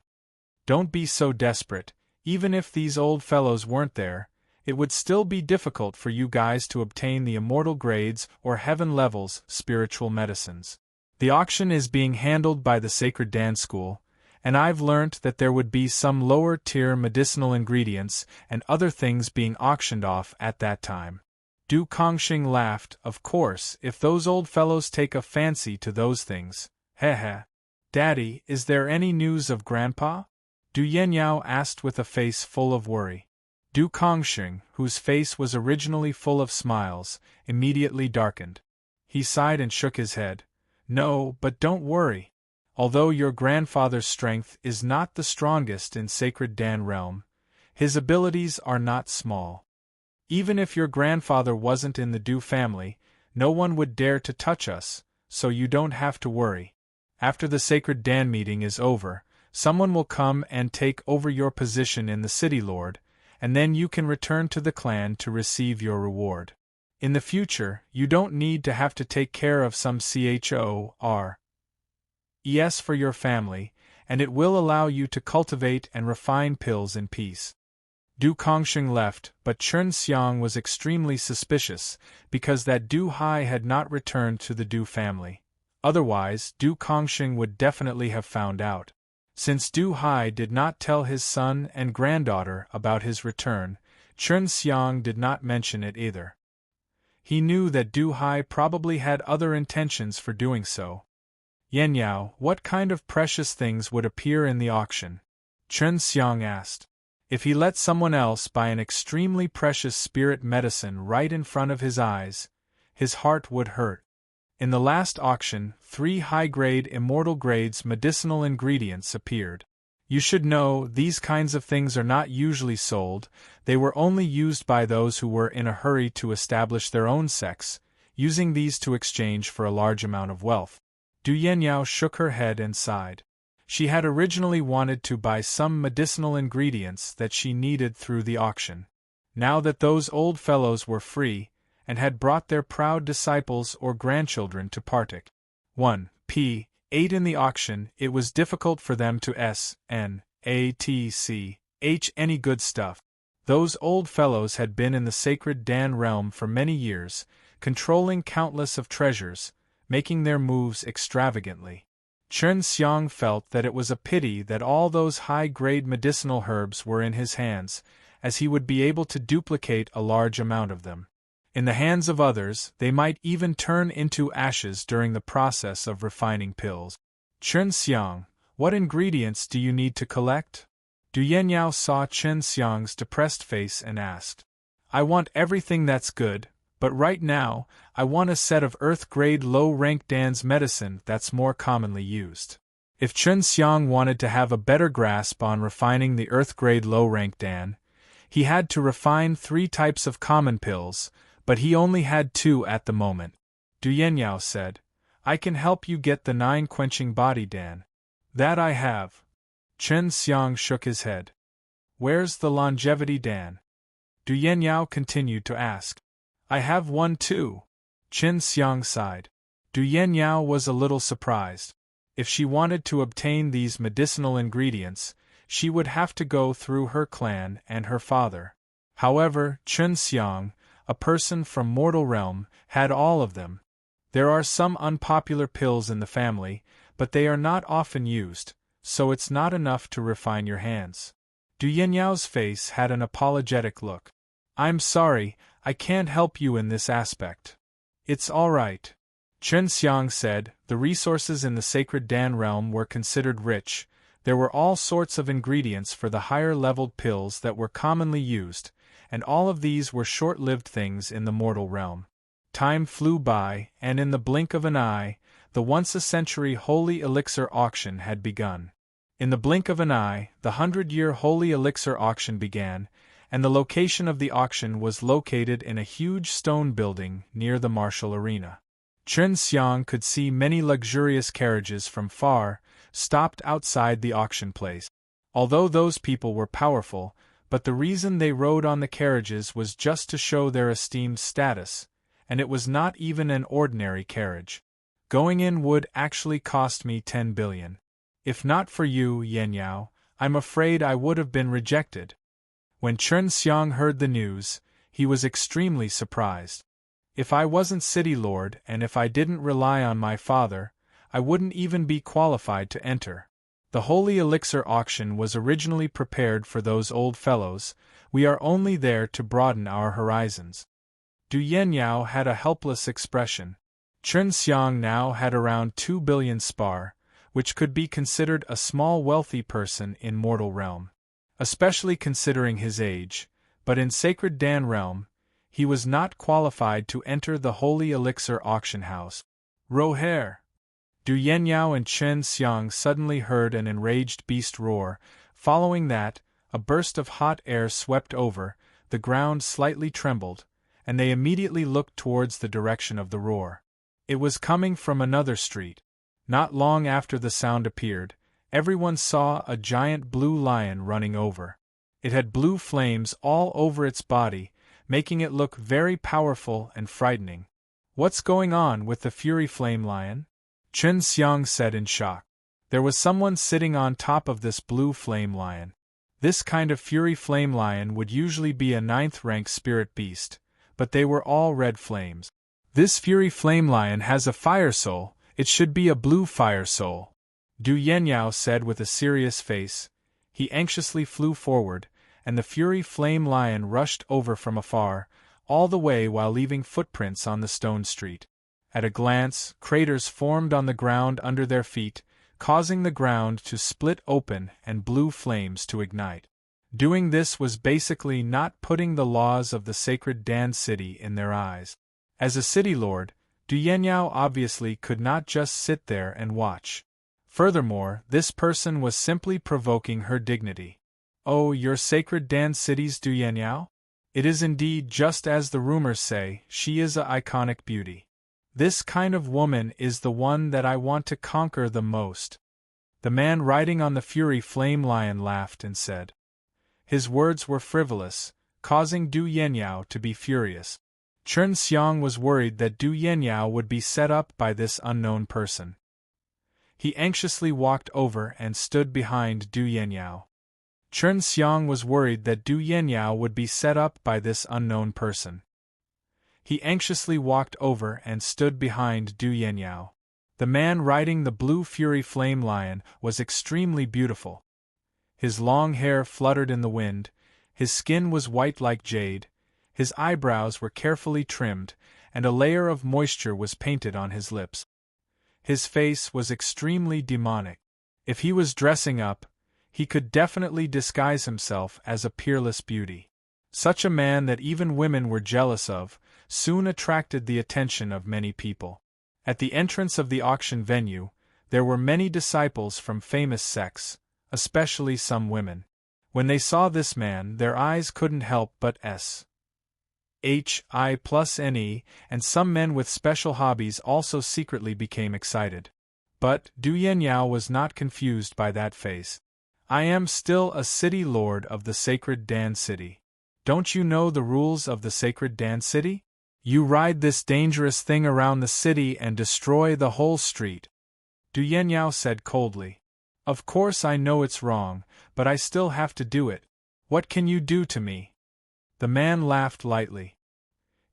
Don't be so desperate. Even if these old fellows weren't there, it would still be difficult for you guys to obtain the immortal grades or heaven levels spiritual medicines. The auction is being handled by the Sacred Dan School, and I've learnt that there would be some lower-tier medicinal ingredients and other things being auctioned off at that time. Du Kongxing laughed. Of course, if those old fellows take a fancy to those things. Heh. Daddy, is there any news of Grandpa? Du Yenyao asked with a face full of worry. Du Kongxing, whose face was originally full of smiles, immediately darkened. He sighed and shook his head. No, but don't worry. Although your grandfather's strength is not the strongest in Sacred Dan realm, his abilities are not small. Even if your grandfather wasn't in the Du family, no one would dare to touch us, so you don't have to worry. After the Sacred Dan meeting is over, someone will come and take over your position in the city, Lord, and then you can return to the clan to receive your reward. In the future, you don't need to have to take care of some chores for your family, and it will allow you to cultivate and refine pills in peace. Du Kongxing left, but Chen Xiang was extremely suspicious, because that Du Hai had not returned to the Du family. Otherwise, Du Kongxing would definitely have found out. Since Du Hai did not tell his son and granddaughter about his return, Chen Xiang did not mention it either. He knew that Du Hai probably had other intentions for doing so. Yenyao, what kind of precious things would appear in the auction? Chen Xiang asked. If he let someone else buy an extremely precious spirit medicine right in front of his eyes, his heart would hurt. In the last auction, 3 high-grade immortal grades medicinal ingredients appeared. You should know, these kinds of things are not usually sold, they were only used by those who were in a hurry to establish their own sects, using these to exchange for a large amount of wealth. Du Yenyao shook her head and sighed. She had originally wanted to buy some medicinal ingredients that she needed through the auction. Now that those old fellows were free, and had brought their proud disciples or grandchildren to partake. 1p. 8 in the auction, it was difficult for them to snatch any good stuff. Those old fellows had been in the Sacred Dan realm for many years, controlling countless of treasures, making their moves extravagantly. Chen Xiang felt that it was a pity that all those high-grade medicinal herbs were in his hands, as he would be able to duplicate a large amount of them. In the hands of others, they might even turn into ashes during the process of refining pills. Chen Xiang, what ingredients do you need to collect? Du Yenyao saw Chen Xiang's depressed face and asked. I want everything that's good, but right now, I want a set of Earth-grade low-rank Dan's medicine that's more commonly used. If Chen Xiang wanted to have a better grasp on refining the Earth-grade low-rank Dan, he had to refine 3 types of common pills, but he only had 2 at the moment. Du Yenyao said, I can help you get the 9 quenching body Dan. That I have. Chen Xiang shook his head. Where's the longevity Dan? Du Yenyao continued to ask. I have one too. Chen Xiang sighed. Du Yenyao was a little surprised. If she wanted to obtain these medicinal ingredients, she would have to go through her clan and her father. However, Chen Xiang, a person from mortal realm, had all of them. There are some unpopular pills in the family, but they are not often used, so it's not enough to refine your hands. Du Yenyao's face had an apologetic look. I'm sorry, I can't help you in this aspect. It's all right. Chen Xiang said, the resources in the Sacred Dan realm were considered rich. There were all sorts of ingredients for the higher-leveled pills that were commonly used, and all of these were short-lived things in the mortal realm. Time flew by, and in the blink of an eye, the once-a-century holy elixir auction had begun. In the blink of an eye, the 100-year holy elixir auction began, and the location of the auction was located in a huge stone building near the martial arena. Chen Xiang could see many luxurious carriages from far, stopped outside the auction place. Although those people were powerful, but the reason they rode on the carriages was just to show their esteemed status, and it was not even an ordinary carriage. Going in would actually cost me 10 billion. If not for you, Yenyao, I'm afraid I would have been rejected. When Chen Xiang heard the news, he was extremely surprised. If I wasn't city lord and if I didn't rely on my father, I wouldn't even be qualified to enter. The holy elixir auction was originally prepared for those old fellows, we are only there to broaden our horizons. Du Yenyao had a helpless expression. Chen Xiang now had around 2 billion spar, which could be considered a small wealthy person in mortal realm. Especially considering his age, but in Sacred Dan realm, he was not qualified to enter the holy elixir auction house. Roher! Du Yenyao and Chen Xiang suddenly heard an enraged beast roar. Following that, a burst of hot air swept over, the ground slightly trembled, and they immediately looked towards the direction of the roar. It was coming from another street. Not long after the sound appeared, everyone saw a giant blue lion running over. It had blue flames all over its body, making it look very powerful and frightening. "What's going on with the Fury Flame Lion?" Chen Xiang said in shock. There was someone sitting on top of this blue flame lion. This kind of Fury Flame Lion would usually be a 9th-rank spirit beast, but they were all red flames. This Fury Flame Lion has a fire soul, it should be a blue fire soul, Du Yenyao said with a serious face. He anxiously flew forward, and the Fury Flame Lion rushed over from afar, all the way while leaving footprints on the stone street. At a glance, craters formed on the ground under their feet, causing the ground to split open and blue flames to ignite. Doing this was basically not putting the laws of the sacred Dan city in their eyes. As a city lord, Du Yenyao obviously could not just sit there and watch. Furthermore, this person was simply provoking her dignity. "Oh, your sacred Dan city's Du Yenyao? It is indeed just as the rumors say, she is a iconic beauty. This kind of woman is the one that I want to conquer the most." The man riding on the Fury Flame Lion laughed and said. His words were frivolous, causing Du Yenyao to be furious. Chen Xiang was worried that Du Yenyao would be set up by this unknown person. He anxiously walked over and stood behind Du Yenyao. Chen Xiang was worried that Du Yenyao would be set up by this unknown person. He anxiously walked over and stood behind Du Yenyao. The man riding the blue Fury Flame Lion was extremely beautiful. His long hair fluttered in the wind, his skin was white like jade, his eyebrows were carefully trimmed, and a layer of moisture was painted on his lips. His face was extremely demonic. If he was dressing up, he could definitely disguise himself as a peerless beauty. Such a man that even women were jealous of, soon attracted the attention of many people. At the entrance of the auction venue, there were many disciples from famous sects, especially some women. When they saw this man, their eyes couldn't help but SHI+NE, and some men with special hobbies also secretly became excited. But Du Yenyao was not confused by that face. "I am still a city lord of the sacred Dan city. Don't you know the rules of the sacred Dan city? You ride this dangerous thing around the city and destroy the whole street," Du Yenyao said coldly. "Of course I know it's wrong, but I still have to do it. What can you do to me?" The man laughed lightly.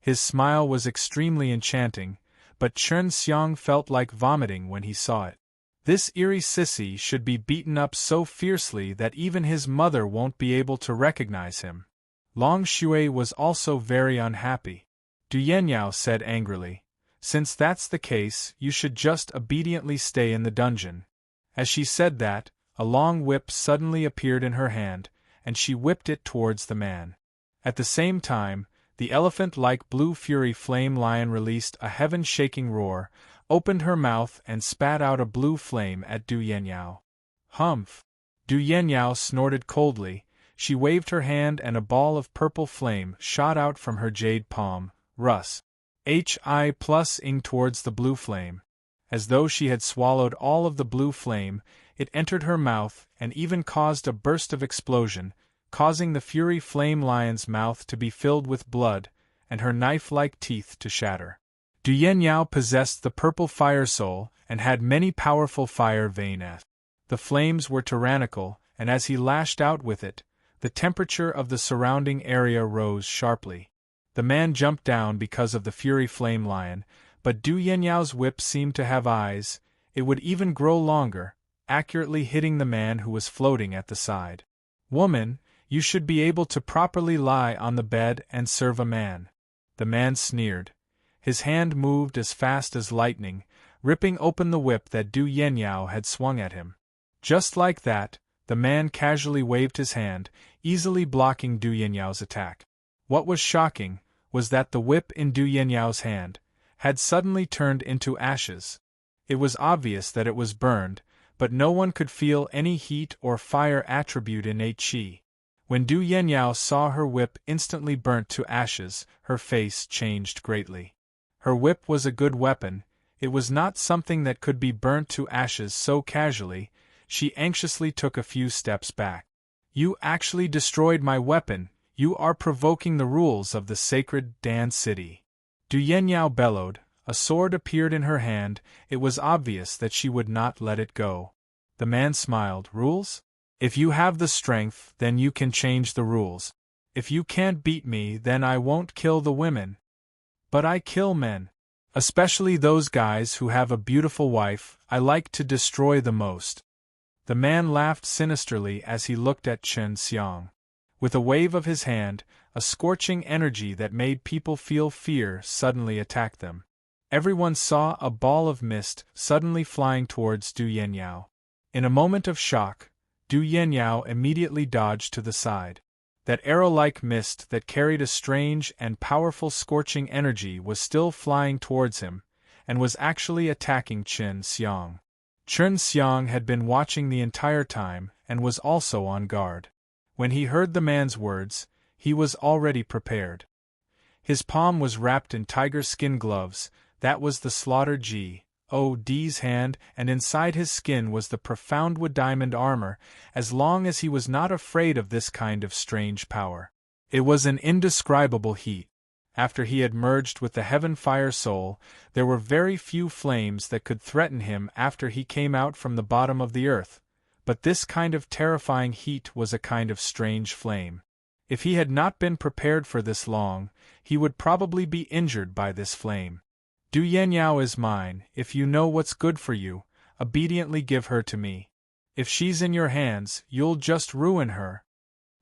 His smile was extremely enchanting, but Chen Xiang felt like vomiting when he saw it. This eerie sissy should be beaten up so fiercely that even his mother won't be able to recognize him. Long Shui was also very unhappy. Du Yenyao said angrily, "Since that's the case, you should just obediently stay in the dungeon." As she said that, a long whip suddenly appeared in her hand, and she whipped it towards the man. At the same time, the elephant-like blue Fury Flame Lion released a heaven-shaking roar, opened her mouth and spat out a blue flame at Du Yenyao. "Humph!" Du Yenyao snorted coldly. She waved her hand and a ball of purple flame shot out from her jade palm. Russ. HI+ing towards the blue flame. As though she had swallowed all of the blue flame, it entered her mouth and even caused a burst of explosion, causing the Fury Flame Lion's mouth to be filled with blood, and her knife-like teeth to shatter. Du Yenyao possessed the purple fire soul, and had many powerful fire veins. The flames were tyrannical, and as he lashed out with it, the temperature of the surrounding area rose sharply. The man jumped down because of the Fury Flame Lion, but Du Yenyao's whip seemed to have eyes, it would even grow longer, accurately hitting the man who was floating at the side. "Woman, you should be able to properly lie on the bed and serve a man." The man sneered. His hand moved as fast as lightning, ripping open the whip that Du Yenyao had swung at him. Just like that, the man casually waved his hand, easily blocking Du Yenyao's attack. What was shocking was that the whip in Du Yenyao's hand had suddenly turned into ashes. It was obvious that it was burned, but no one could feel any heat or fire attribute innate qi. When Du Yenyao saw her whip instantly burnt to ashes, her face changed greatly. Her whip was a good weapon. It was not something that could be burnt to ashes so casually. She anxiously took a few steps back. "You actually destroyed my weapon. You are provoking the rules of the sacred Dan city." Du Yenyao bellowed. A sword appeared in her hand. It was obvious that she would not let it go. The man smiled. "Rules? If you have the strength, then you can change the rules. If you can't beat me, then I won't kill the women. But I kill men. Especially those guys who have a beautiful wife. I like to destroy the most." The man laughed sinisterly as he looked at Chen Xiang. With a wave of his hand, a scorching energy that made people feel fear suddenly attacked them. Everyone saw a ball of mist suddenly flying towards Du Yenyao. In a moment of shock, Du Yenyao immediately dodged to the side. That arrow-like mist that carried a strange and powerful scorching energy was still flying towards him, and was actually attacking Chen Xiang. Chen Xiang had been watching the entire time, and was also on guard. When he heard the man's words, he was already prepared. His palm was wrapped in tiger skin gloves. That was the Slaughter God's hand, and inside his skin was the profound wood diamond armor, as long as he was not afraid of this kind of strange power. It was an indescribable heat. After he had merged with the Heaven Fire Soul, there were very few flames that could threaten him after he came out from the bottom of the earth, but this kind of terrifying heat was a kind of strange flame. If he had not been prepared for this long, he would probably be injured by this flame. Du Yenyao is mine. If you know what's good for you, obediently give her to me. If she's in your hands, you'll just ruin her."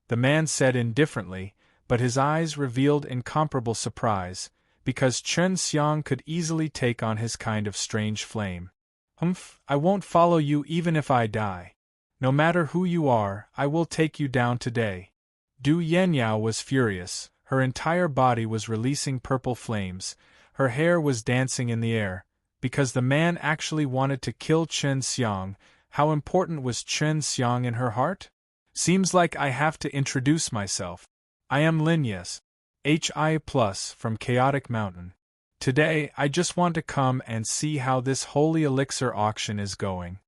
The man said indifferently, but his eyes revealed incomparable surprise, because Chen Xiang could easily take on his kind of strange flame. "Humph, I won't follow you even if I die. No matter who you are, I will take you down today." Du Yenyao was furious. Her entire body was releasing purple flames. Her hair was dancing in the air, because the man actually wanted to kill Chen Xiang. How important was Chen Xiang in her heart? Seems like I have to introduce myself. I am Linyes, HI Plus from Chaotic Mountain. Today, I just want to come and see how this holy elixir auction is going.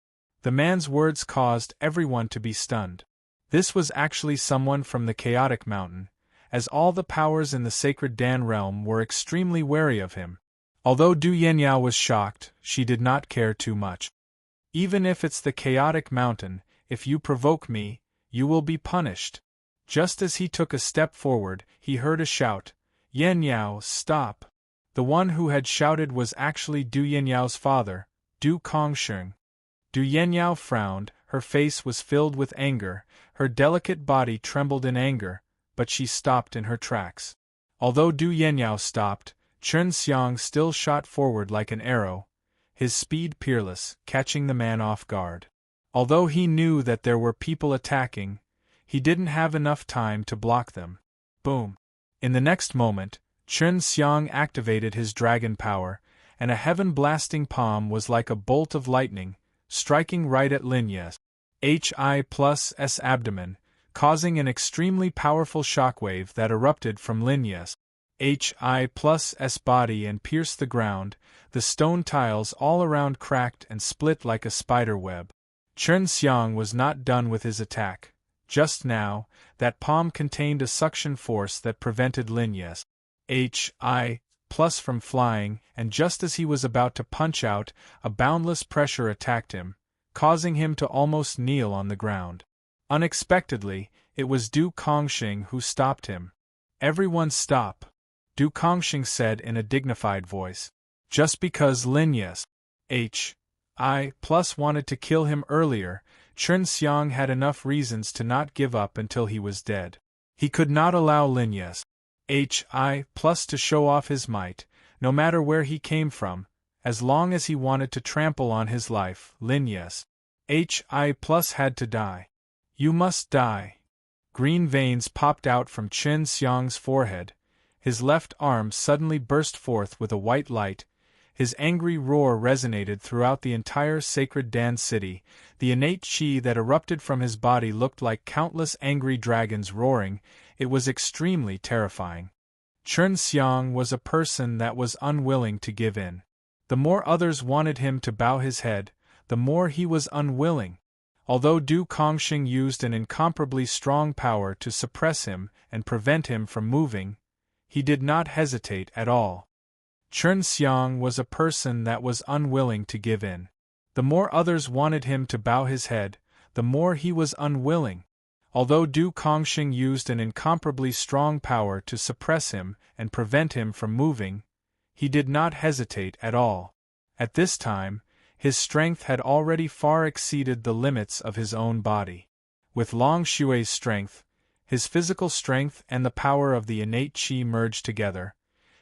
The man's words caused everyone to be stunned. This was actually someone from the Chaotic Mountain, as all the powers in the sacred Dan realm were extremely wary of him. Although Du Yenyao was shocked, she did not care too much. "Even if it's the Chaotic Mountain, if you provoke me, you will be punished." Just as he took a step forward, he heard a shout, "Yenyao, stop!" The one who had shouted was actually Du Yenyao's father, Du Kongsheng. Du Yenyao frowned, her face was filled with anger, her delicate body trembled in anger, but she stopped in her tracks. Although Du Yenyao stopped, Chen Xiang still shot forward like an arrow, his speed peerless, catching the man off guard. Although he knew that there were people attacking, he didn't have enough time to block them. Boom! In the next moment, Chen Xiang activated his dragon power, and a heaven-blasting palm was like a bolt of lightning, striking right at Linyes HI+'s abdomen, causing an extremely powerful shockwave that erupted from Linyes HI+'s body and pierced the ground. The stone tiles all around cracked and split like a spider web. Chen Xiang was not done with his attack. Just now, that palm contained a suction force that prevented Linyes HI+ from flying, and just as he was about to punch out, a boundless pressure attacked him, causing him to almost kneel on the ground. Unexpectedly, it was Du Kongsheng who stopped him. "Everyone stop," Du Kongsheng said in a dignified voice. "Just because Linyes HI+ HI plus wanted to kill him earlier, Chen Xiang had enough reasons to not give up until he was dead. He could not allow Lin Ye's HI plus to show off his might, no matter where he came from, as long as he wanted to trample on his life. Lin Ye's HI plus had to die. You must die. Green veins popped out from Chen Xiang's forehead. His left arm suddenly burst forth with a white light. His angry roar resonated throughout the entire sacred Dan city. The innate chi that erupted from his body looked like countless angry dragons roaring. It was extremely terrifying. Chen Xiang was a person that was unwilling to give in. The more others wanted him to bow his head, the more he was unwilling. Although Du Kongxing used an incomparably strong power to suppress him and prevent him from moving, he did not hesitate at all. Chen Xiang was a person that was unwilling to give in. The more others wanted him to bow his head, the more he was unwilling. Although Du Kongxing used an incomparably strong power to suppress him and prevent him from moving, he did not hesitate at all. At this time, his strength had already far exceeded the limits of his own body. With Long Xue's strength, his physical strength and the power of the innate qi merged together,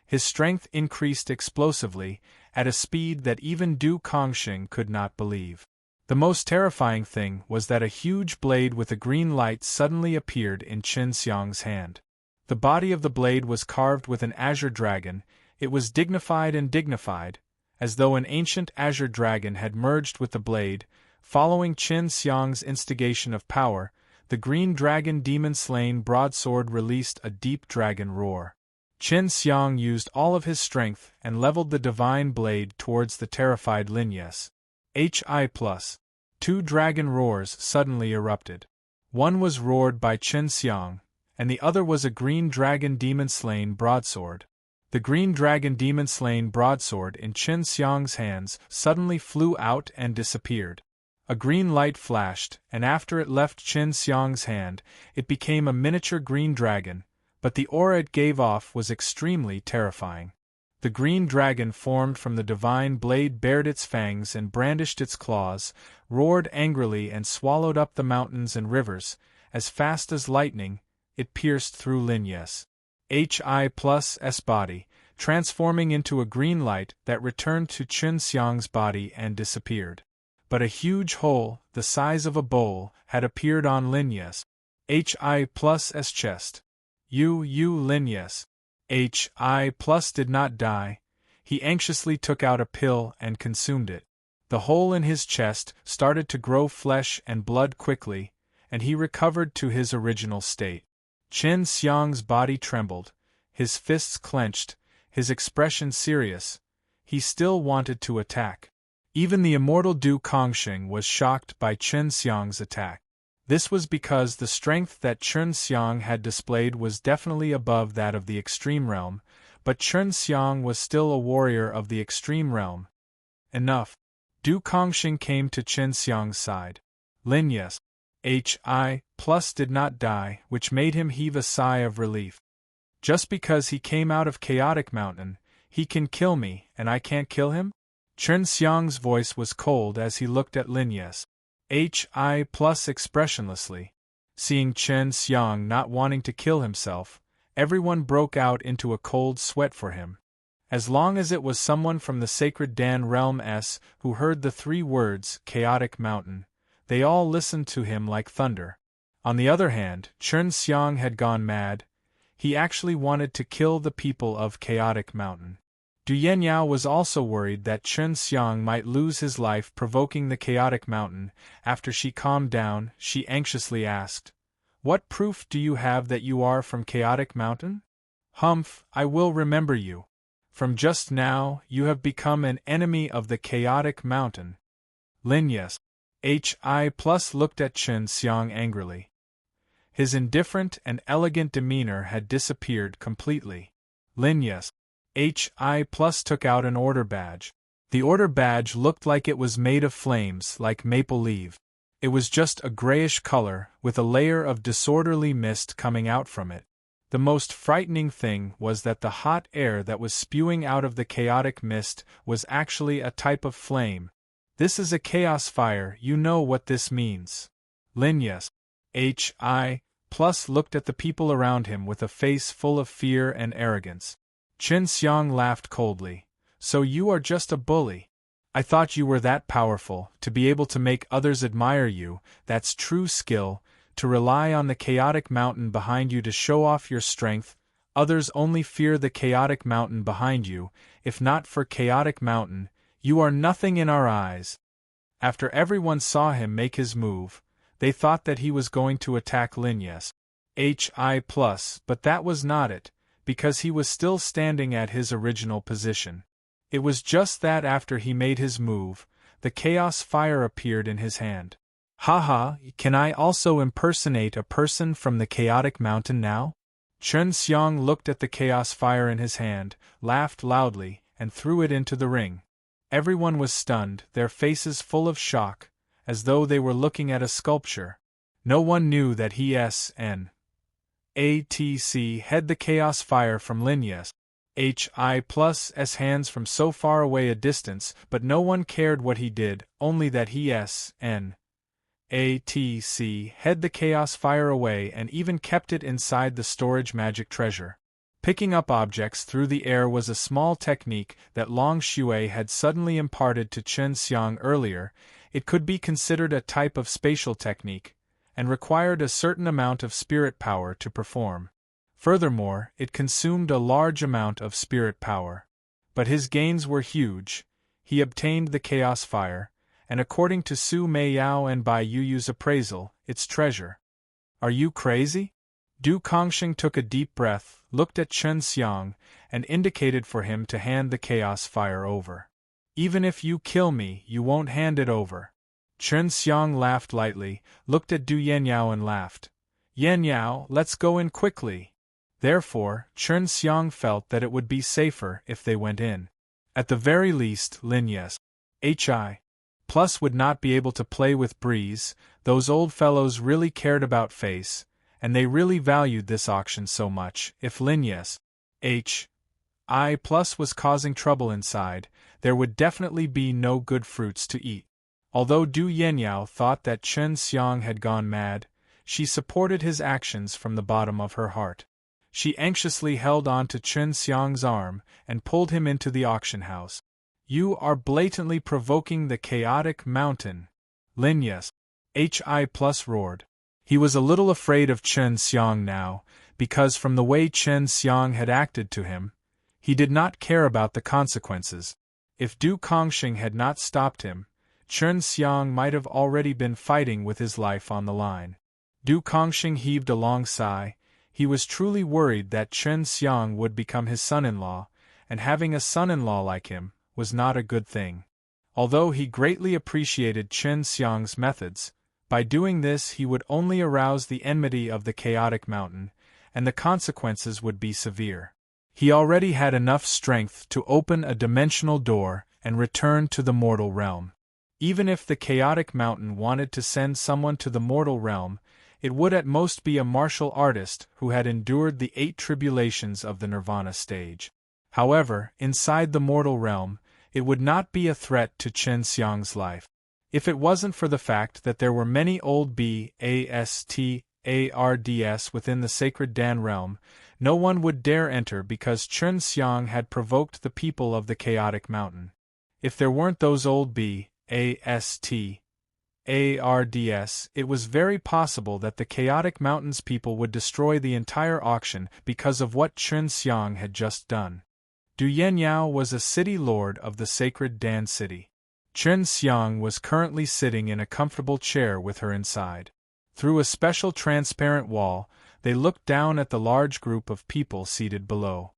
his strength increased explosively, at a speed that even Du Kongxing could not believe. The most terrifying thing was that a huge blade with a green light suddenly appeared in Chen Xiang's hand. The body of the blade was carved with an azure dragon. It was dignified, as though an ancient azure dragon had merged with the blade. Following Chen Xiang's instigation of power, the green dragon demon-slain broadsword released a deep dragon roar. Chen Xiang used all of his strength and leveled the divine blade towards the terrified Lin Ye's HI+. Two dragon roars suddenly erupted. One was roared by Chen Xiang, and the other was a green dragon demon-slain broadsword. The green dragon demon-slain broadsword in Chen Xiang's hands suddenly flew out and disappeared. A green light flashed, and after it left Chen Xiang's hand, it became a miniature green dragon, but the aura it gave off was extremely terrifying. The green dragon formed from the divine blade bared its fangs and brandished its claws, roared angrily and swallowed up the mountains and rivers. As fast as lightning, it pierced through Lin Ye's HI+'s body, transforming into a green light that returned to Chen Xiang's body and disappeared. But a huge hole, the size of a bowl, had appeared on Lin Ye's HI+'s chest. Lin Ye's HI+ did not die. He anxiously took out a pill and consumed it. The hole in his chest started to grow flesh and blood quickly, and he recovered to his original state. Chen Xiang's body trembled, his fists clenched, his expression serious. He still wanted to attack. Even the immortal Du Kongxing was shocked by Chen Xiang's attack. This was because the strength that Chen Xiang had displayed was definitely above that of the extreme realm, but Chen Xiang was still a warrior of the extreme realm. Enough. Du Kongxing came to Chen Xiang's side. Lin Ye's HI+ did not die, which made him heave a sigh of relief. Just because he came out of Chaotic Mountain, he can kill me, and I can't kill him? Chen Xiang's voice was cold as he looked at Lin Ye's HI+ expressionlessly. Seeing Chen Xiang not wanting to kill himself, everyone broke out into a cold sweat for him. As long as it was someone from the sacred Dan realm who heard the three words Chaotic Mountain, they all listened to him like thunder. On the other hand, Chen Xiang had gone mad. He actually wanted to kill the people of Chaotic Mountain. Du Yenyao was also worried that Chen Xiang might lose his life provoking the Chaotic Mountain. After she calmed down, she anxiously asked, "What proof do you have that you are from Chaotic Mountain?" "Humph, I will remember you. From just now, you have become an enemy of the Chaotic Mountain." Lin Ye's HI+ looked at Chen Xiang angrily. His indifferent and elegant demeanor had disappeared completely. Lin Ye's HI+ took out an order badge. The order badge looked like it was made of flames like maple leaf. It was just a grayish color, with a layer of disorderly mist coming out from it. The most frightening thing was that the hot air that was spewing out of the chaotic mist was actually a type of flame. This is a chaos fire, you know what this means. Lin Yes. Hi. Plus looked at the people around him with a face full of fear and arrogance. Chen Xiang laughed coldly. So you are just a bully. I thought you were that powerful, to be able to make others admire you, that's true skill, to rely on the chaotic mountain behind you to show off your strength. Others only fear the chaotic mountain behind you, if not for chaotic mountain, you are nothing in our eyes. After everyone saw him make his move, they thought that he was going to attack Lin Yes. Hi+, but that was not it, because he was still standing at his original position. It was just that after he made his move, the chaos fire appeared in his hand. Haha, can I also impersonate a person from the chaotic mountain now? Chen Xiang looked at the chaos fire in his hand, laughed loudly, and threw it into the ring. Everyone was stunned, their faces full of shock, as though they were looking at a sculpture. No one knew that he had the chaos fire from Lin Yes. Hi+'s hands from so far away a distance, but no one cared what he did, only that he had the chaos fire away and even kept it inside the storage magic treasure. Picking up objects through the air was a small technique that Long Shui had suddenly imparted to Chen Xiang earlier. It could be considered a type of spatial technique, and required a certain amount of spirit power to perform. Furthermore, it consumed a large amount of spirit power. But his gains were huge. He obtained the chaos fire, and according to Su Meiyao and Bai Yuyu's appraisal, its treasure. Are you crazy? Du Kongxing took a deep breath, looked at Chen Xiang, and indicated for him to hand the chaos fire over. Even if you kill me, you won't hand it over. Chen Xiang laughed lightly, looked at Du Yanyao and laughed. Yanyao, let's go in quickly. Therefore, Chen Xiang felt that it would be safer if they went in. At the very least, Lin Yes. Hi. Plus would not be able to play with Breeze. Those old fellows really cared about face, and they really valued this auction so much. If Lin Yes. Hi+ was causing trouble inside, there would definitely be no good fruits to eat. Although Du Yanyao thought that Chen Xiang had gone mad, she supported his actions from the bottom of her heart. She anxiously held on to Chen Xiang's arm and pulled him into the auction house. You are blatantly provoking the chaotic mountain. Lin Yes. Hi+ roared. He was a little afraid of Chen Xiang now, because from the way Chen Xiang had acted to him, he did not care about the consequences. If Du Kongxing had not stopped him, Chen Xiang might have already been fighting with his life on the line. Du Kongxing heaved a long sigh. He was truly worried that Chen Xiang would become his son-in-law, and having a son-in-law like him was not a good thing. Although he greatly appreciated Chen Xiang's methods, by doing this he would only arouse the enmity of the chaotic mountain, and the consequences would be severe. He already had enough strength to open a dimensional door and return to the mortal realm. Even if the chaotic mountain wanted to send someone to the mortal realm, it would at most be a martial artist who had endured the 8 tribulations of the nirvana stage. However, inside the mortal realm, it would not be a threat to Chen Xiang's life. If it wasn't for the fact that there were many old BASTARDS within the sacred Dan realm, no one would dare enter because Chen Xiang had provoked the people of the chaotic mountain. If there weren't those old BASTARDS, it was very possible that the chaotic mountain's people would destroy the entire auction because of what Chen Xiang had just done. Du Yanyao was a city lord of the sacred Dan city. Chen Xiang was currently sitting in a comfortable chair with her inside. Through a special transparent wall, they looked down at the large group of people seated below.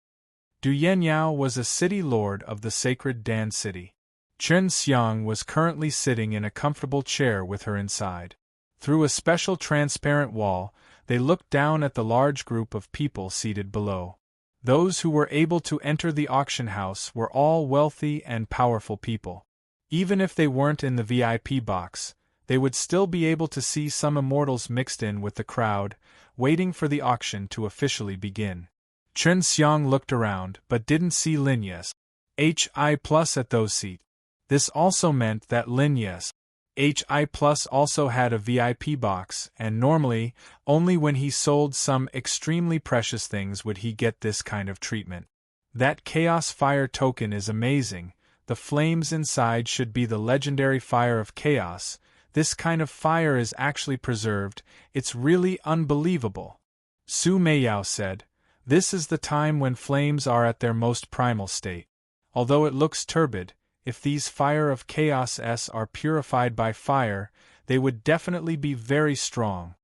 Du Yanyao was a city lord of the sacred Dan city. Chen Xiang was currently sitting in a comfortable chair with her inside. Through a special transparent wall, they looked down at the large group of people seated below. Those who were able to enter the auction house were all wealthy and powerful people. Even if they weren't in the VIP box, they would still be able to see some immortals mixed in with the crowd, waiting for the auction to officially begin. Chen Xiang looked around but didn't see Lin Yes. Hi+ at those seats. This also meant that Linya's HI Plus also had a VIP box, and normally, only when he sold some extremely precious things would he get this kind of treatment. That Chaos Fire token is amazing. The flames inside should be the legendary Fire of Chaos. This kind of fire is actually preserved. It's really unbelievable. Su Meiyao said, "This is the time when flames are at their most primal state. Although it looks turbid, if these Fire of Chaos are purified by fire, they would definitely be very strong."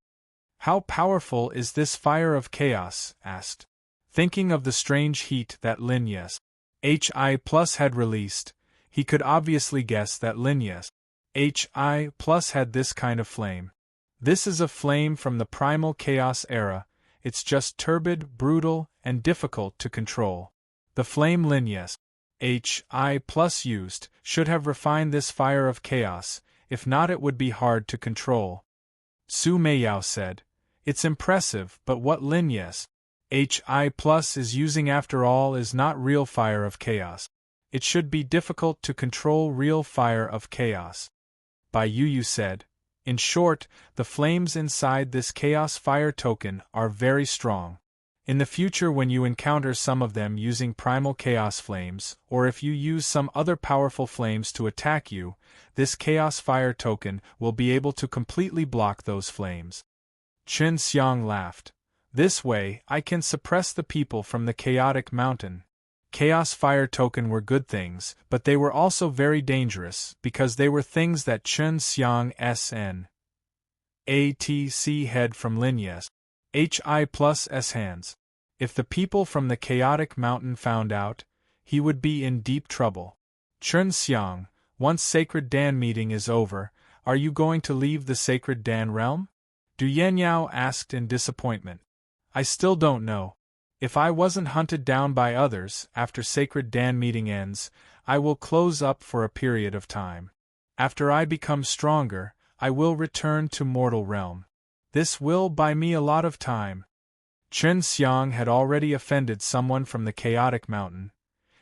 "How powerful is this Fire of Chaos?" asked. Thinking of the strange heat that Linya's HI Plus had released, he could obviously guess that Linya's HI Plus had this kind of flame. This is a flame from the primal chaos era. It's just turbid, brutal, and difficult to control. The flame Linya's HI Plus used should have refined this Fire of Chaos, if not it would be hard to control. Su Meiyao said, "It's impressive, but what Linya's HI Plus is using after all is not real Fire of Chaos. It should be difficult to control real Fire of Chaos." Bai Yu said, "In short, the flames inside this Chaos Fire token are very strong. In the future when you encounter some of them using primal chaos flames, or if you use some other powerful flames to attack you, this Chaos Fire token will be able to completely block those flames." Chen Xiang laughed. "This way, I can suppress the people from the chaotic mountain." Chaos Fire token were good things, but they were also very dangerous, because they were things that Chen Xiang's ATC had from Linya's HI Plus S hands. If the people from the chaotic mountain found out, he would be in deep trouble. "Chen Xiang, once Sacred Dan meeting is over, are you going to leave the Sacred Dan realm?" Du Yenyao asked in disappointment. "I still don't know. If I wasn't hunted down by others, after Sacred Dan meeting ends, I will close up for a period of time. After I become stronger, I will return to mortal realm. This will buy me a lot of time." Chen Xiang had already offended someone from the chaotic mountain.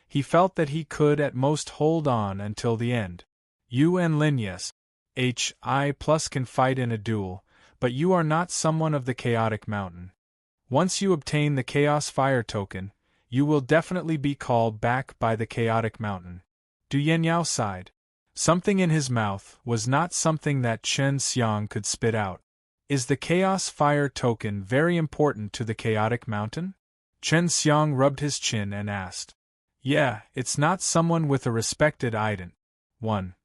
He felt that he could at most hold on until the end. "You and Linya's HI Plus can fight in a duel, but you are not someone of the chaotic mountain. Once you obtain the Chaos Fire token, you will definitely be called back by the chaotic mountain." Du Yenyao sighed. Something in his mouth was not something that Chen Xiang could spit out. "Is the Chaos Fire token very important to the chaotic mountain?" Chen Xiang rubbed his chin and asked. "Yeah, it's not someone with a respected ident. 1.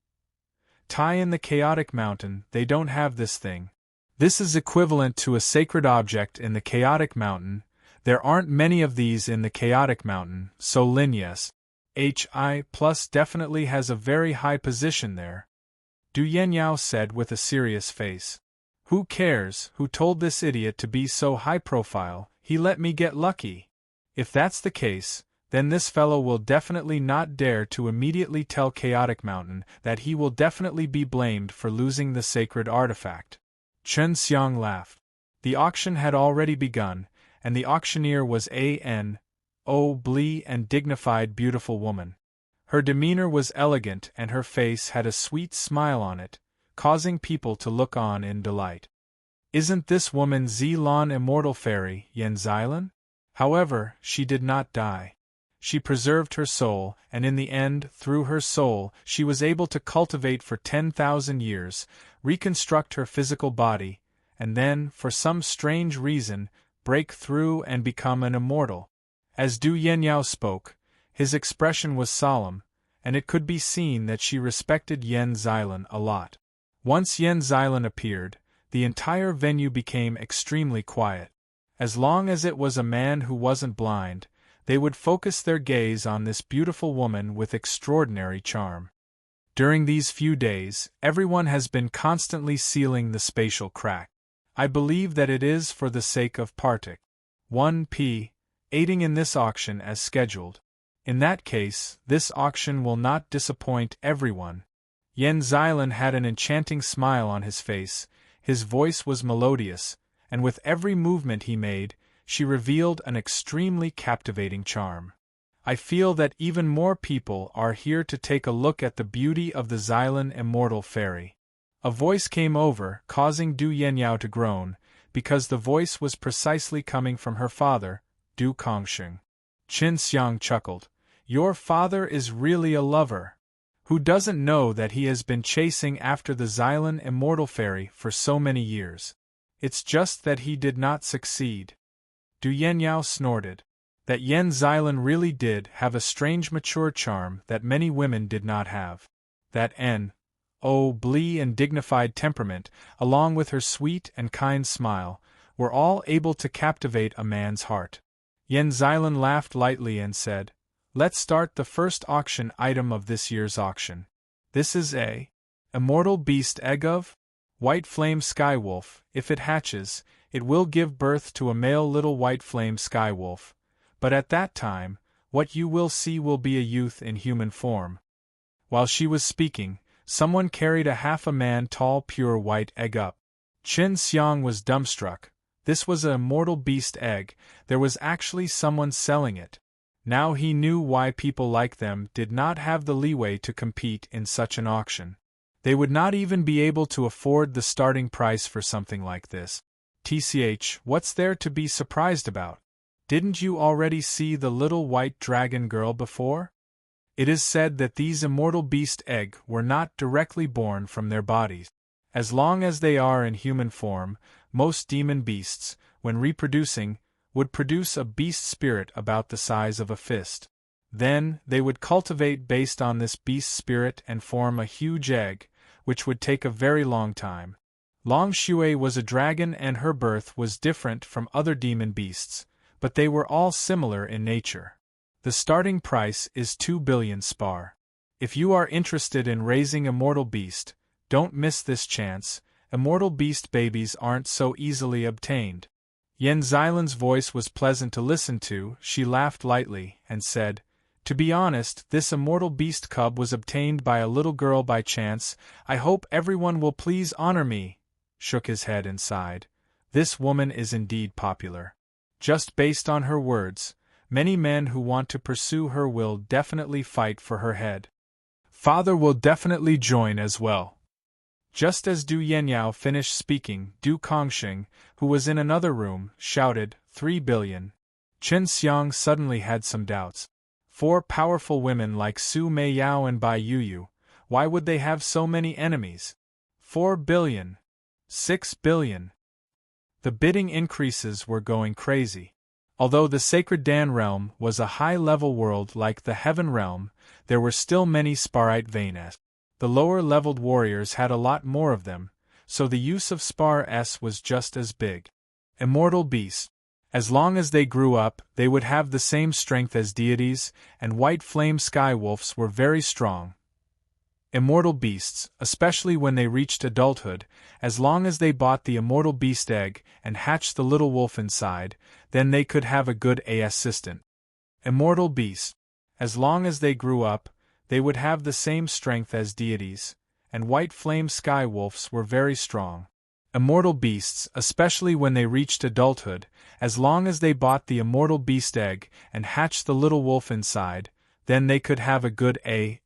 Tai in the chaotic mountain, they don't have this thing. This is equivalent to a sacred object in the chaotic mountain. There aren't many of these in the chaotic mountain, so Linya's HI Plus definitely has a very high position there." Du Yenyao said with a serious face. "Who cares who told this idiot to be so high profile? He let me get lucky. If that's the case, then this fellow will definitely not dare to immediately tell Chaotic Mountain that he will definitely be blamed for losing the sacred artifact." Chen Xiang laughed. The auction had already begun, and the auctioneer was a blee and dignified beautiful woman. Her demeanor was elegant and her face had a sweet smile on it, causing people to look on in delight. "Isn't this woman Zilan immortal fairy, Yen Xilan?" However, she did not die. She preserved her soul, and in the end, through her soul, she was able to cultivate for 10,000 years, reconstruct her physical body, and then, for some strange reason, break through and become an immortal. As Du Yenyao spoke, his expression was solemn, and it could be seen that she respected Yen Xilan a lot. Once Yen Xilan appeared, the entire venue became extremely quiet. As long as it was a man who wasn't blind, they would focus their gaze on this beautiful woman with extraordinary charm. During these few days, everyone has been constantly sealing the spatial crack. I believe that it is for the sake of Partik 1p, aiding in this auction as scheduled. In that case, this auction will not disappoint everyone. Yen Xilan had an enchanting smile on his face, his voice was melodious, and with every movement he made, she revealed an extremely captivating charm. I feel that even more people are here to take a look at the beauty of the Xylan immortal fairy. A voice came over, causing Du Yenyao to groan, because the voice was precisely coming from her father, Du Kongsheng. Qin Xiang chuckled. Your father is really a lover. Who doesn't know that he has been chasing after the Xylan immortal fairy for so many years? It's just that he did not succeed. Du Yenyao snorted. That Yen Xylan really did have a strange mature charm that many women did not have. That Blee and dignified temperament, along with her sweet and kind smile, were all able to captivate a man's heart. Yen Xylan laughed lightly and said, Let's start the first auction item of this year's auction. This is a immortal beast egg of white flame skywolf. If it hatches, it will give birth to a male little white flame skywolf. But at that time, what you will see will be a youth in human form. While she was speaking, someone carried a half-a-man tall pure white egg up. Qin Xiang was dumbstruck. This was an immortal beast egg. There was actually someone selling it. Now he knew why people like them did not have the leeway to compete in such an auction. They would not even be able to afford the starting price for something like this. TCH, what's there to be surprised about? Didn't you already see the little white dragon girl before? It is said that these immortal beast egg were not directly born from their bodies. As long as they are in human form, most demon beasts, when reproducing, would produce a beast spirit about the size of a fist. Then, they would cultivate based on this beast spirit and form a huge egg, which would take a very long time. Long Shui was a dragon and her birth was different from other demon beasts, but they were all similar in nature. The starting price is 2 billion spar. If you are interested in raising immortal beast, don't miss this chance. Immortal beast babies aren't so easily obtained. Yen Xylan's voice was pleasant to listen to. She laughed lightly and said, To be honest, this immortal beast cub was obtained by a little girl by chance. I hope everyone will please honor me. Shook his head and sighed. This woman is indeed popular. Just based on her words, many men who want to pursue her will definitely fight for her head. Father will definitely join as well. Just as Du Yenyao finished speaking, Du Kongsheng, who was in another room, shouted, 3 billion. Qin Xiang suddenly had some doubts. 4 powerful women like Su Meiyao and Bai Yuyu, why would they have so many enemies? 4 billion. 6 billion. The bidding increases were going crazy. Although the Sacred Dan realm was a high-level world like the Heaven realm, there were still many Sparite Vanes. The lower-leveled warriors had a lot more of them, so the use of Spar S was just as big. Immortal beasts. As long as they grew up, they would have the same strength as deities, and white flame skywolves were very strong. Immortal beasts, especially when they reached adulthood, as long as they bought the immortal beast egg and hatched the little wolf inside, then they could have a good assistant. Immortal beasts. As long as they grew up, they would have the same strength as deities, and white flame skywolves were very strong. Immortal beasts, especially when they reached adulthood, as long as they bought the immortal beast egg and hatched the little wolf inside, then they could have a good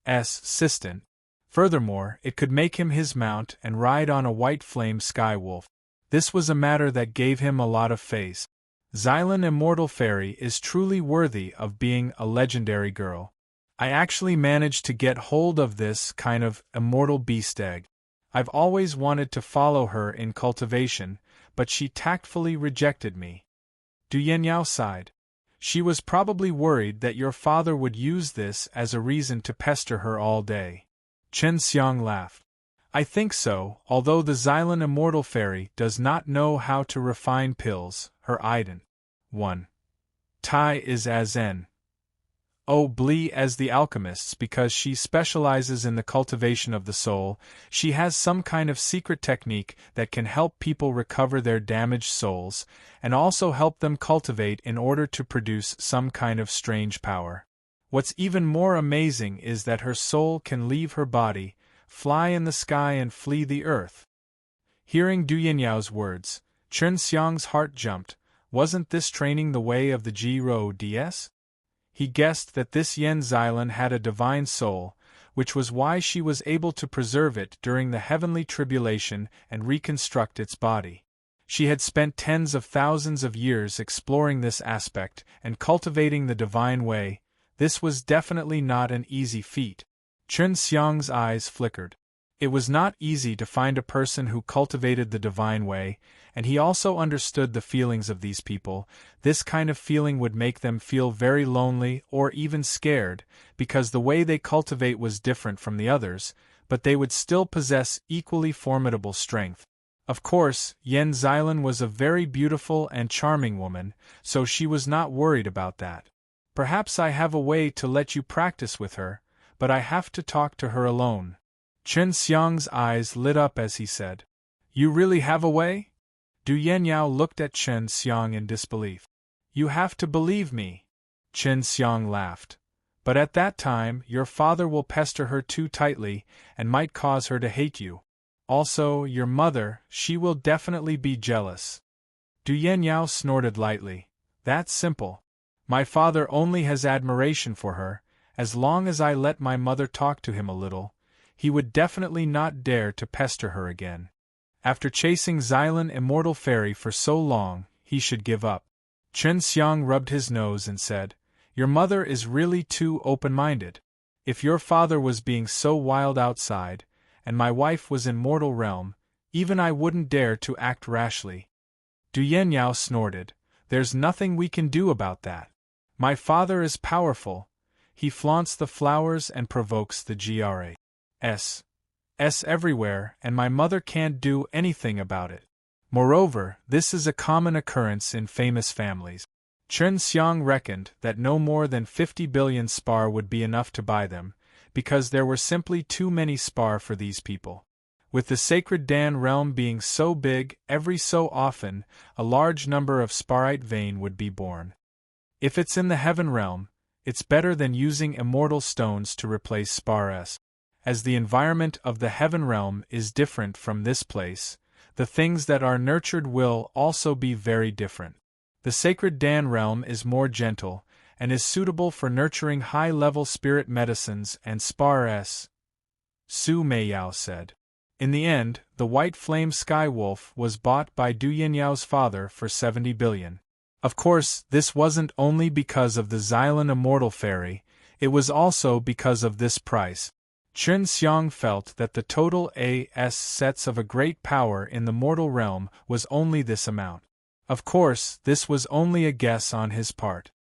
assistant. Furthermore, it could make him his mount and ride on a white flame skywolf. This was a matter that gave him a lot of face. Xylan Immortal Fairy is truly worthy of being a legendary girl. I actually managed to get hold of this kind of immortal beast egg. I've always wanted to follow her in cultivation, but she tactfully rejected me. Du Yenyao sighed. She was probably worried that your father would use this as a reason to pester her all day. Qin Xiang laughed. I think so, although the Xylan Immortal Fairy does not know how to refine pills, her ident. 1. Tai is as Blee as the alchemists because she specializes in the cultivation of the soul. She has some kind of secret technique that can help people recover their damaged souls, and also help them cultivate in order to produce some kind of strange power. What's even more amazing is that her soul can leave her body, fly in the sky and flee the earth. Hearing Du Yenyao's words, Qin Xiang's heart jumped. Wasn't this training the way of the Ji-Ro DS? He guessed that this Yen Xylan had a divine soul, which was why she was able to preserve it during the heavenly tribulation and reconstruct its body. She had spent tens of thousands of years exploring this aspect and cultivating the divine way. This was definitely not an easy feat. Chen Xiang's eyes flickered. It was not easy to find a person who cultivated the divine way, and he also understood the feelings of these people. This kind of feeling would make them feel very lonely or even scared, because the way they cultivate was different from the others, but they would still possess equally formidable strength. Of course, Yen Xylan was a very beautiful and charming woman, so she was not worried about that. Perhaps I have a way to let you practice with her, but I have to talk to her alone. Chen Xiang's eyes lit up as he said, "You really have a way?" Du Yenyao looked at Chen Xiang in disbelief. "You have to believe me." Chen Xiang laughed. "But at that time, your father will pester her too tightly and might cause her to hate you. Also, your mother, she will definitely be jealous." Du Yenyao snorted lightly. "That's simple. My father only has admiration for her. As long as I let my mother talk to him a little, he would definitely not dare to pester her again. After chasing Xylan Immortal Fairy for so long, he should give up." Chen Xiang rubbed his nose and said, "Your mother is really too open-minded. If your father was being so wild outside, and my wife was in mortal realm, even I wouldn't dare to act rashly." Du Yenyao snorted, "There's nothing we can do about that. My father is powerful. He flaunts the flowers and provokes the GRAs everywhere, and my mother can't do anything about it. Moreover, this is a common occurrence in famous families." Chen Xiang reckoned that no more than 50 billion spar would be enough to buy them, because there were simply too many spar for these people. With the sacred Dan realm being so big, every so often, a large number of sparite vein would be born. If it's in the heaven realm, it's better than using immortal stones to replace spars. As the environment of the heaven realm is different from this place, the things that are nurtured will also be very different. The sacred Dan realm is more gentle, and is suitable for nurturing high-level spirit medicines and spars, Su Meiyao said. In the end, the white flame sky wolf was bought by Du Yenyao's father for 70 billion. Of course, this wasn't only because of the Xylan Immortal Fairy, it was also because of this price. Chen Xiang felt that the total AS sets of a great power in the mortal realm was only this amount. Of course, this was only a guess on his part.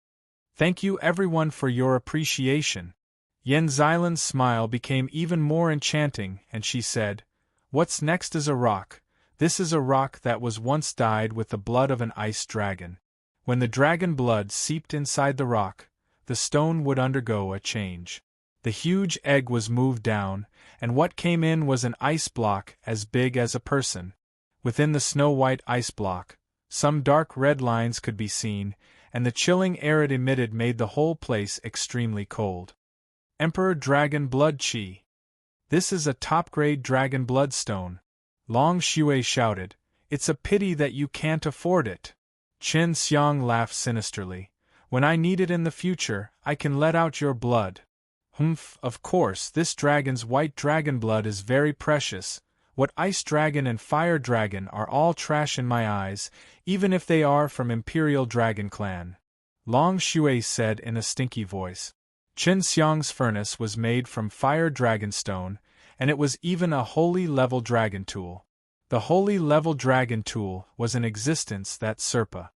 "Thank you everyone for your appreciation." Yen Xylan's smile became even more enchanting, and she said, "What's next is a rock. This is a rock that was once dyed with the blood of an ice dragon. When the dragon blood seeped inside the rock, the stone would undergo a change. The huge egg was moved down, and what came in was an ice block as big as a person. Within the snow-white ice block, some dark red lines could be seen, and the chilling air it emitted made the whole place extremely cold. Emperor Dragon Blood Chi. This is a top-grade dragon bloodstone." Long Xue shouted, "It's a pity that you can't afford it." Chen Xiang laughed sinisterly. "When I need it in the future, I can let out your blood." "Humph, of course, this dragon's white dragon blood is very precious. What ice dragon and fire dragon are all trash in my eyes, even if they are from Imperial Dragon Clan," Long Xue said in a stinky voice. Chen Xiang's furnace was made from fire dragonstone, and it was even a holy level dragon tool. The holy level dragon tool was in existence that Serpa's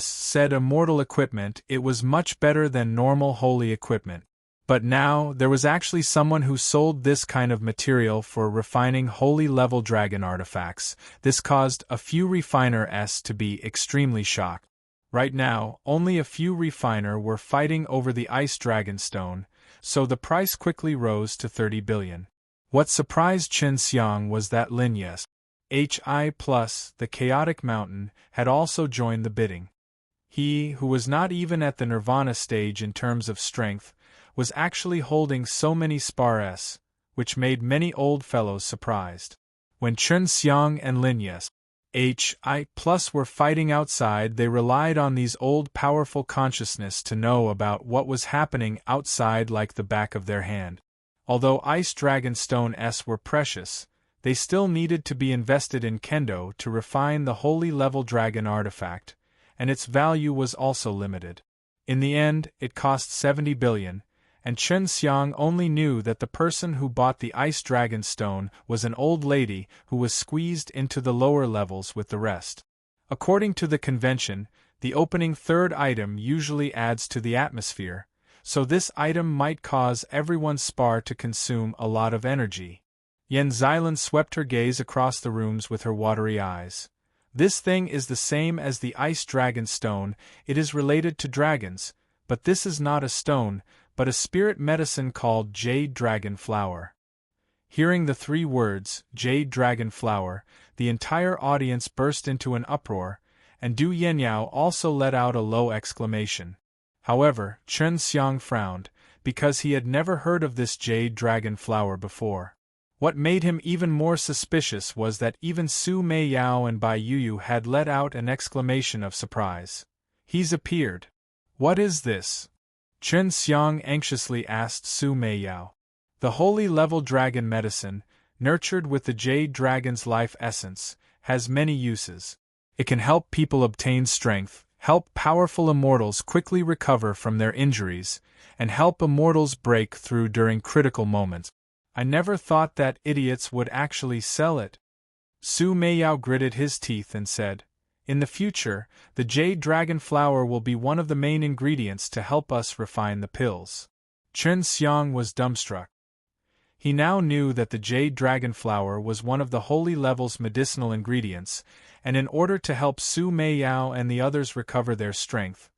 said immortal equipment. It was much better than normal holy equipment. But now, there was actually someone who sold this kind of material for refining holy-level dragon artifacts. This caused a few refiners to be extremely shocked. Right now, only a few refiner were fighting over the ice dragon stone, so the price quickly rose to 30 billion. What surprised Chen Xiang was that Linya's HI plus the Chaotic Mountain had also joined the bidding. He, who was not even at the Nirvana stage in terms of strength, was actually holding so many spars, which made many old fellows surprised. When Chen Xiang and Linya's HI plus were fighting outside. They relied on these old powerful consciousness to know about what was happening outside like the back of their hand. Although Ice Dragon Stone S were precious, they still needed to be invested in Kendo to refine the holy level dragon artifact, and its value was also limited. In the end, it cost 70 billion, and Chen Xiang only knew that the person who bought the Ice Dragon Stone was an old lady who was squeezed into the lower levels with the rest. According to the convention, the opening third item usually adds to the atmosphere, so this item might cause everyone's spar to consume a lot of energy. Yan Xilan swept her gaze across the rooms with her watery eyes. This thing is the same as the Ice Dragon Stone. It is related to dragons, but this is not a stone, but a spirit medicine called Jade Dragon Flower. Hearing the 3 words, Jade Dragon Flower, the entire audience burst into an uproar, and Du Yenyao also let out a low exclamation. However, Chen Xiang frowned, because he had never heard of this Jade Dragon Flower before. What made him even more suspicious was that even Su Meiyao and Bai Yuyu had let out an exclamation of surprise. He's appeared. What is this? Chen Xiang anxiously asked Su Meiyao. The holy level dragon medicine, nurtured with the Jade Dragon's life essence, has many uses. It can help people obtain strength, help powerful immortals quickly recover from their injuries, and help immortals break through during critical moments. I never thought that idiots would actually sell it. Su Meiyao gritted his teeth and said, in the future, the Jade Dragon Flower will be one of the main ingredients to help us refine the pills. Chen Xiang was dumbstruck. He now knew that the Jade Dragon Flower was one of the holy level's medicinal ingredients, and in order to help Su Meiyao and the others recover their strength,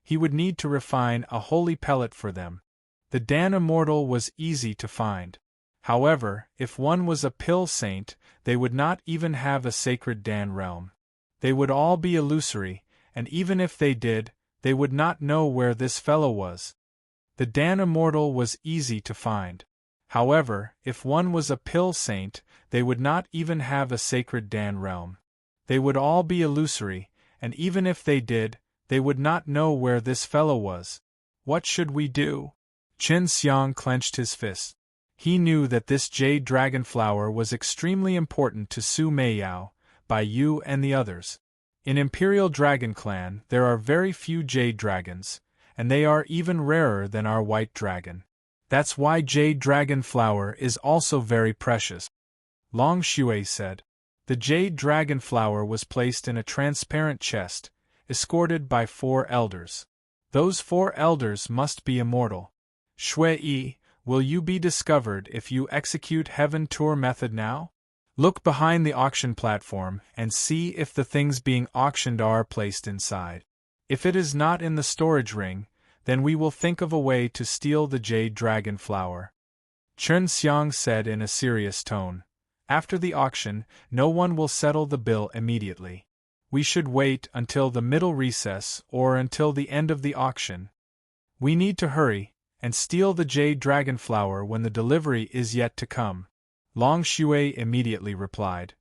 he would need to refine a holy pellet for them. The Dan Immortal was easy to find. However, if one was a pill saint, they would not even have a sacred Dan realm. They would all be illusory, and even if they did, they would not know where this fellow was. The Dan Immortal was easy to find. However, if one was a pill saint, they would not even have a sacred Dan realm. They would all be illusory, and even if they did, they would not know where this fellow was. What should we do? Chen Xiang clenched his fist. He knew that this Jade Dragon Flower was extremely important to Su Meiyao, Bai Yu and the others. In Imperial Dragon Clan there are very few Jade Dragons, and they are even rarer than our White Dragon. That's why Jade Dragon Flower is also very precious. Long Shui said. The Jade Dragon Flower was placed in a transparent chest, escorted by 4 elders. Those 4 elders must be immortal. Shui, will you be discovered if you execute Heaven Tour method now? Look behind the auction platform and see if the things being auctioned are placed inside. If it is not in the storage ring, then we will think of a way to steal the Jade Dragon Flower. Chen Xiang said in a serious tone. After the auction, no one will settle the bill immediately. We should wait until the middle recess or until the end of the auction. We need to hurry and steal the Jade Dragon Flower when the delivery is yet to come. Long Shui immediately replied.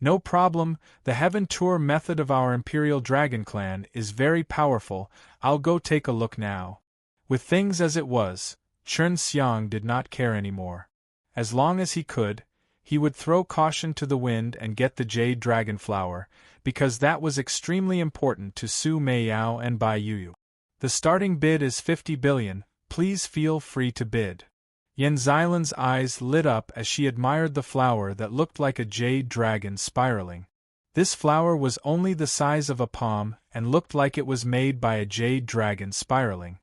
No problem, the Heaven Tour method of our Imperial Dragon Clan is very powerful. I'll go take a look now. With things as it was, Chen Xiang did not care anymore. As long as he could, he would throw caution to the wind and get the Jade Dragon Flower, because that was extremely important to Su Meiyao and Bai Yuyu. The starting bid is 50 billion, please feel free to bid. Yan Xilan's eyes lit up as she admired the flower that looked like a jade dragon spiraling. This flower was only the size of a palm and looked like it was made by a jade dragon spiraling.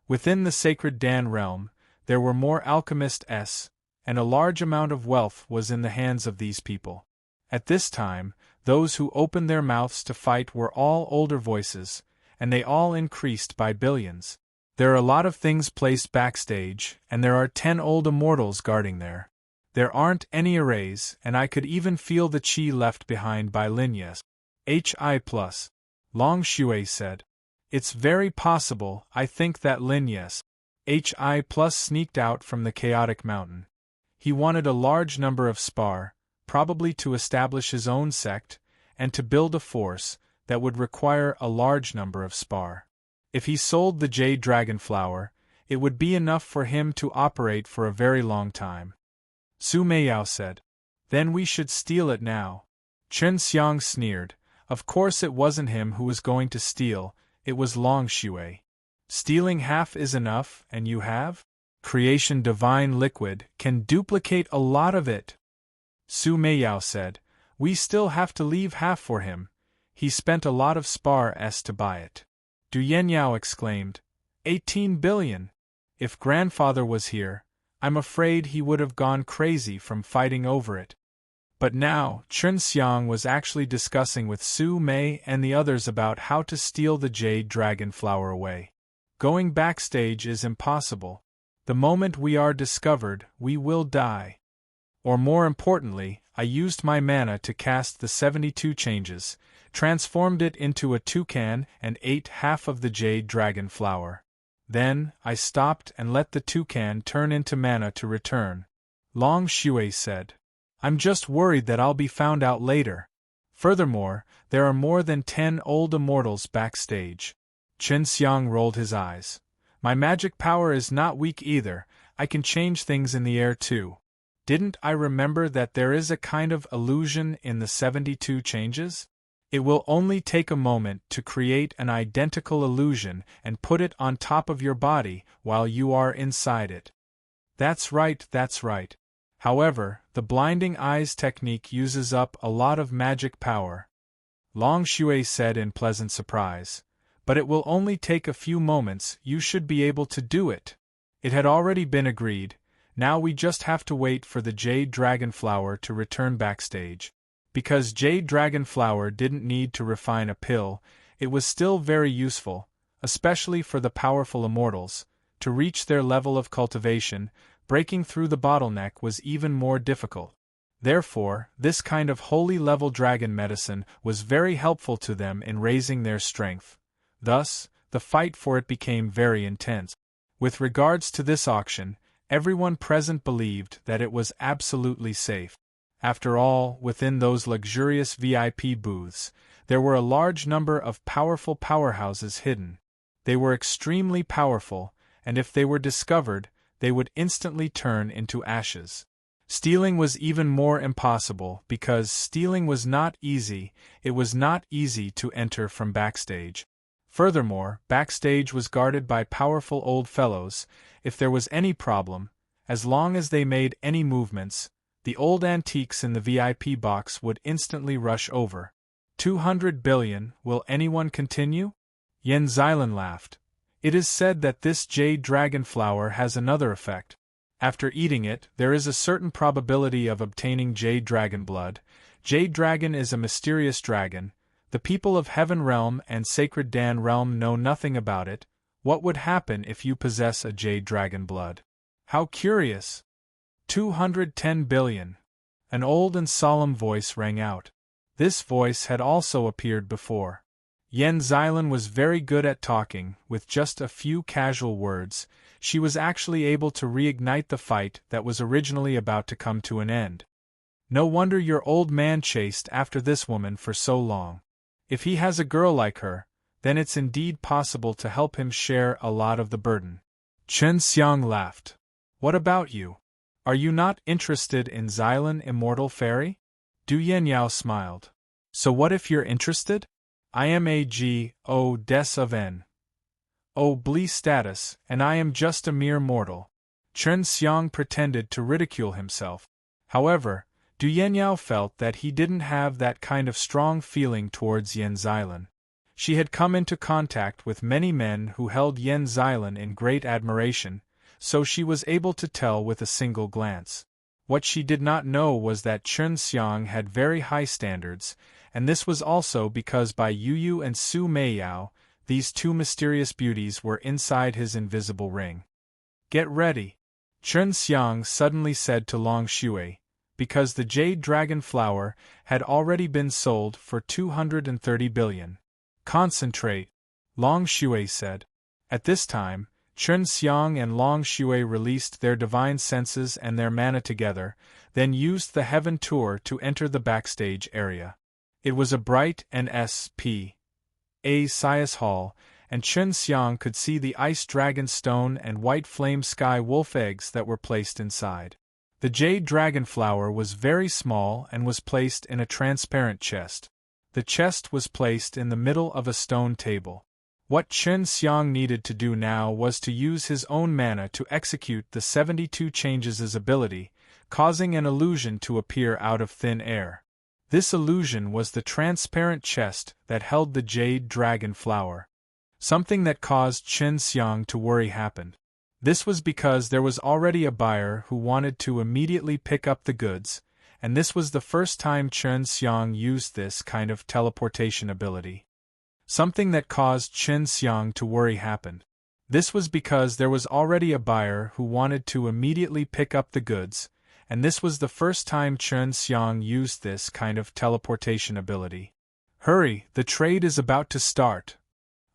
Within the sacred Dan realm, there were more alchemists, and a large amount of wealth was in the hands of these people. At this time, those who opened their mouths to fight were all older voices, and they all increased by billions. There are a lot of things placed backstage, and there are 10 old immortals guarding there. There aren't any arrays, and I could even feel the chi left behind by Linyes. HI+. Long Shui said. It's very possible, I think that Linyes. HI+ sneaked out from the chaotic mountain. He wanted a large number of spar, probably to establish his own sect, and to build a force that would require a large number of spar. If he sold the jade dragon flower, it would be enough for him to operate for a very long time. Su Meiyao said. Then we should steal it now. Chen Xiang sneered. Of course it wasn't him who was going to steal, it was Long Shui. Stealing half is enough, and you have? Creation divine liquid can duplicate a lot of it. Su Meiyao said. We still have to leave half for him. He spent a lot of spar to buy it. Du Yenyao exclaimed. 18 billion! If grandfather was here, I'm afraid he would have gone crazy from fighting over it. But now, Chen Xiang was actually discussing with Su Mei and the others about how to steal the jade dragon flower away. Going backstage is impossible. The moment we are discovered, we will die. Or more importantly, I used my mana to cast the 72 changes, transformed it into a toucan and ate half of the jade dragon flower. Then, I stopped and let the toucan turn into mana to return. Long Shui said. I'm just worried that I'll be found out later. Furthermore, there are more than 10 old immortals backstage. Chen Xiang rolled his eyes. My magic power is not weak either, I can change things in the air too. Didn't I remember that there is a kind of illusion in the 72 changes? It will only take a moment to create an identical illusion and put it on top of your body while you are inside it. That's right, that's right. However, the blinding eyes technique uses up a lot of magic power. Long Shui said in pleasant surprise. But it will only take a few moments, you should be able to do it. It had already been agreed, now we just have to wait for the Jade Dragon Flower to return backstage. Because Jade Dragon Flower didn't need to refine a pill, it was still very useful, especially for the powerful immortals. To reach their level of cultivation, breaking through the bottleneck was even more difficult. Therefore, this kind of holy level dragon medicine was very helpful to them in raising their strength. Thus, the fight for it became very intense. With regards to this auction, everyone present believed that it was absolutely safe. After all, within those luxurious VIP booths, there were a large number of powerful powerhouses hidden. They were extremely powerful, and if they were discovered, they would instantly turn into ashes. Stealing was even more impossible because stealing was not easy, it was not easy to enter from backstage. Furthermore, backstage was guarded by powerful old fellows. If there was any problem, as long as they made any movements, the old antiques in the VIP box would instantly rush over. 200 billion, will anyone continue? Yen Xilan laughed. It is said that this jade dragon flower has another effect. After eating it, there is a certain probability of obtaining jade dragon blood. Jade dragon is a mysterious dragon. The people of Heaven Realm and Sacred Dan Realm know nothing about it. What would happen if you possess a jade dragon blood? How curious! 210 billion. An old and solemn voice rang out. This voice had also appeared before. Yen Xilan was very good at talking. With just a few casual words, she was actually able to reignite the fight that was originally about to come to an end. No wonder your old man chased after this woman for so long. If he has a girl like her, then it's indeed possible to help him share a lot of the burden. Chen Xiang laughed. What about you? Are you not interested in Xilan Immortal Fairy? Du Yenyao smiled. So what if you're interested? I am a G.O. des of N. O. Blee status, and I am just a mere mortal. Chen Xiang pretended to ridicule himself. However, Du Yenyao felt that he didn't have that kind of strong feeling towards Yen Xilan. She had come into contact with many men who held Yen Xilan in great admiration, so she was able to tell with a single glance. What she did not know was that Chen Xiang had very high standards, and this was also because by Yu and Su Meiyao, these two mysterious beauties were inside his invisible ring. Get ready, Chen Xiang suddenly said to Long Shui, because the jade dragon flower had already been sold for 230 billion. Concentrate, Long Shui said. At this time, Chen Xiang and Long Shui released their divine senses and their mana together, then used the heaven tour to enter the backstage area. It was a bright and spacious hall, and Chen Xiang could see the ice dragon stone and white flame sky wolf eggs that were placed inside. The jade dragon flower was very small and was placed in a transparent chest. The chest was placed in the middle of a stone table. What Chen Xiang needed to do now was to use his own mana to execute the 72 changes' ability, causing an illusion to appear out of thin air. This illusion was the transparent chest that held the jade dragon flower. Something that caused Chen Xiang to worry happened. This was because there was already a buyer who wanted to immediately pick up the goods, and this was the first time Chen Xiang used this kind of teleportation ability. Something that caused Chen Xiang to worry happened. This was because there was already a buyer who wanted to immediately pick up the goods, and this was the first time Chen Xiang used this kind of teleportation ability. Hurry, the trade is about to start.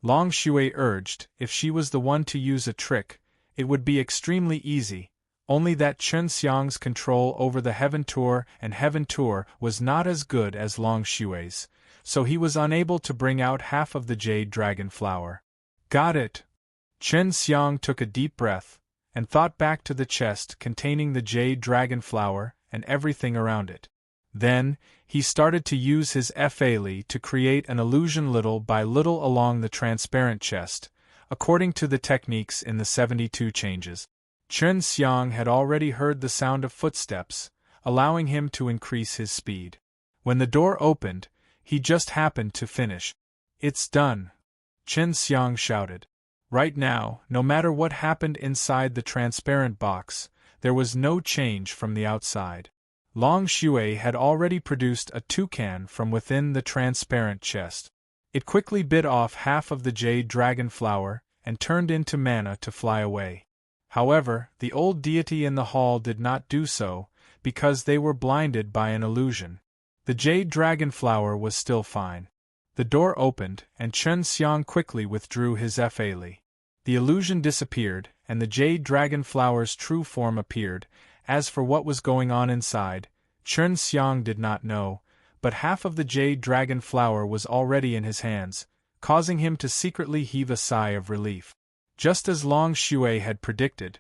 Long Shui urged. If she was the one to use a trick, it would be extremely easy, only that Chen Xiang's control over the Heaven Tour and Heaven Tour was not as good as Long Shui's, so he was unable to bring out half of the jade dragon flower. Got it! Chen Xiang took a deep breath, and thought back to the chest containing the jade dragon flower and everything around it. Then, he started to use his Li to create an illusion little by little along the transparent chest, according to the techniques in the 72 changes. Chen Xiang had already heard the sound of footsteps, allowing him to increase his speed. When the door opened, he just happened to finish. It's done! Chen Xiang shouted. Right now, no matter what happened inside the transparent box, there was no change from the outside. Long Shui had already produced a toucan from within the transparent chest. It quickly bit off half of the jade dragon flower and turned into mana to fly away. However, the old deity in the hall did not do so, because they were blinded by an illusion. The jade dragon flower was still fine. The door opened, and Chen Xiang quickly withdrew his Li. The illusion disappeared, and the jade dragon flower's true form appeared. As for what was going on inside, Chen Xiang did not know, but half of the jade dragon flower was already in his hands, causing him to secretly heave a sigh of relief. Just as Long Shui had predicted,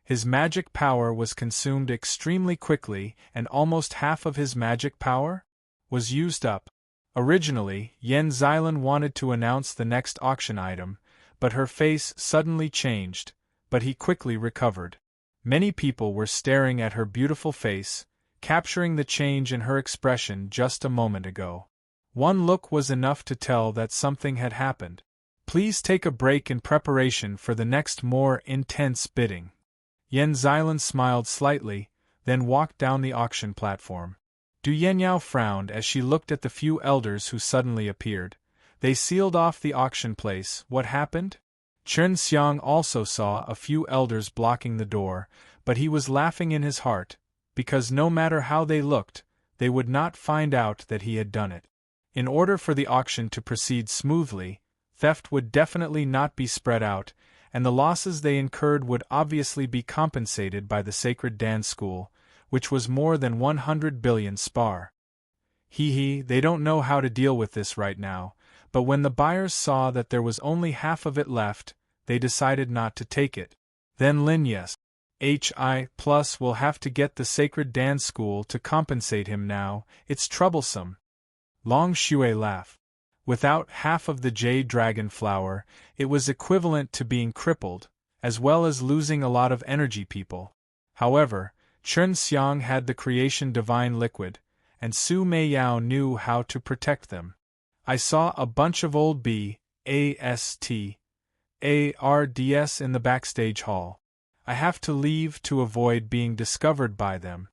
his magic power was consumed extremely quickly, and almost half of his magic power was used up. Originally, Yan Xilan wanted to announce the next auction item, but her face suddenly changed, but he quickly recovered. Many people were staring at her beautiful face, capturing the change in her expression just a moment ago. One look was enough to tell that something had happened. Please take a break in preparation for the next more intense bidding. Yan Xilan smiled slightly, then walked down the auction platform. Du Yenyao frowned as she looked at the few elders who suddenly appeared. They sealed off the auction place. What happened? Chen Xiang also saw a few elders blocking the door, but he was laughing in his heart, because no matter how they looked, they would not find out that he had done it. In order for the auction to proceed smoothly, theft would definitely not be spread out, and the losses they incurred would obviously be compensated by the Sacred Dance School, which was more than 100 billion spar. They don't know how to deal with this right now, but when the buyers saw that there was only half of it left, they decided not to take it. Then Lin Yes. Plus will have to get the Sacred Dance School to compensate him now. It's troublesome. Long Shui laughed. Without half of the jade dragon flower, it was equivalent to being crippled, as well as losing a lot of energy people. However, Chen Xiang had the creation divine liquid, and Su Meiyao knew how to protect them. I saw a bunch of old BASTARDS in the backstage hall. I have to leave to avoid being discovered by them.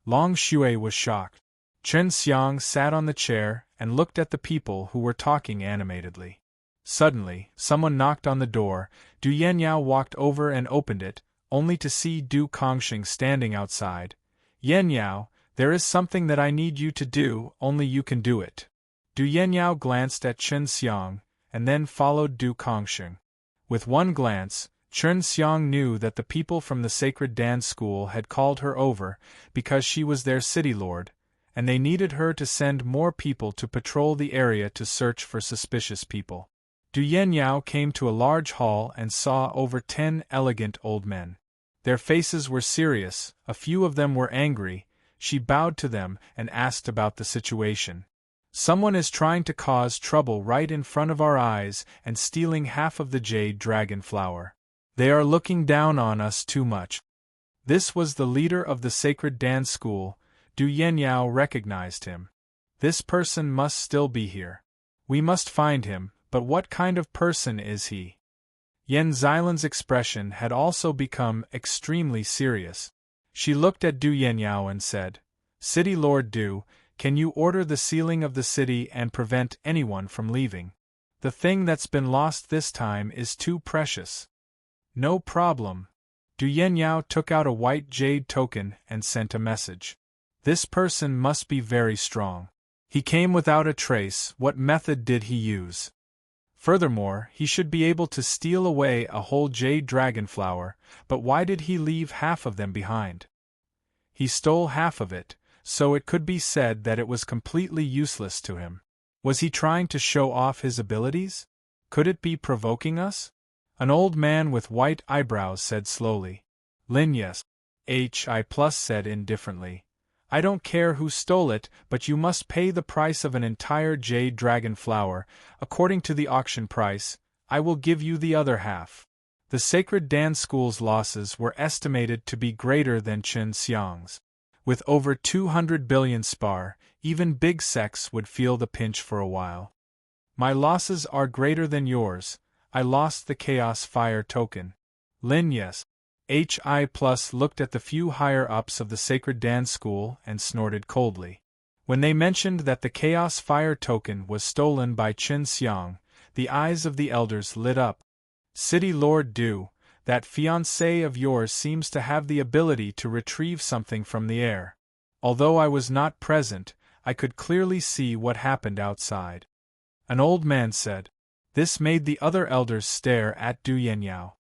Long Shui was shocked. Chen Xiang sat on the chair and looked at the people who were talking animatedly. Suddenly, someone knocked on the door. Du Yenyao walked over and opened it, only to see Du Kongxing standing outside. Yenyao, there is something that I need you to do, only you can do it. Du Yenyao glanced at Chen Xiang, and then followed Du Kongxing. With one glance, Chen Xiang knew that the people from the Sacred Dance School had called her over, because she was their city lord, and they needed her to send more people to patrol the area to search for suspicious people. Du Yanyao came to a large hall and saw over 10 elegant old men. Their faces were serious, a few of them were angry. She bowed to them and asked about the situation. Someone is trying to cause trouble right in front of our eyes and stealing half of the jade dragon flower. They are looking down on us too much. This was the leader of the sacred dance school. Du Yanyao recognized him. This person must still be here. We must find him, but what kind of person is he? Yan Xilan's expression had also become extremely serious. She looked at Du Yanyao and said, "City Lord Du, can you order the sealing of the city and prevent anyone from leaving? The thing that's been lost this time is too precious." "No problem." Du Yanyao took out a white jade token and sent a message. This person must be very strong. He came without a trace. What method did he use? Furthermore, he should be able to steal away a whole jade dragon flower, but why did he leave half of them behind? He stole half of it, so it could be said that it was completely useless to him. Was he trying to show off his abilities? Could it be provoking us? An old man with white eyebrows said slowly. Lin yes. Hi+ said indifferently. I don't care who stole it, but you must pay the price of an entire jade dragon flower. According to the auction price, I will give you the other half. The sacred dance school's losses were estimated to be greater than Chen Xiang's. With over 200 billion spar, even big sects would feel the pinch for a while. My losses are greater than yours. I lost the Chaos Fire token. Lin yes. Hi+ looked at the few higher-ups of the sacred dance school and snorted coldly. When they mentioned that the Chaos Fire token was stolen by Chen Xiang, the eyes of the elders lit up. City Lord Du, that fiancé of yours seems to have the ability to retrieve something from the air. Although I was not present, I could clearly see what happened outside. An old man said. This made the other elders stare at Du Yanyao.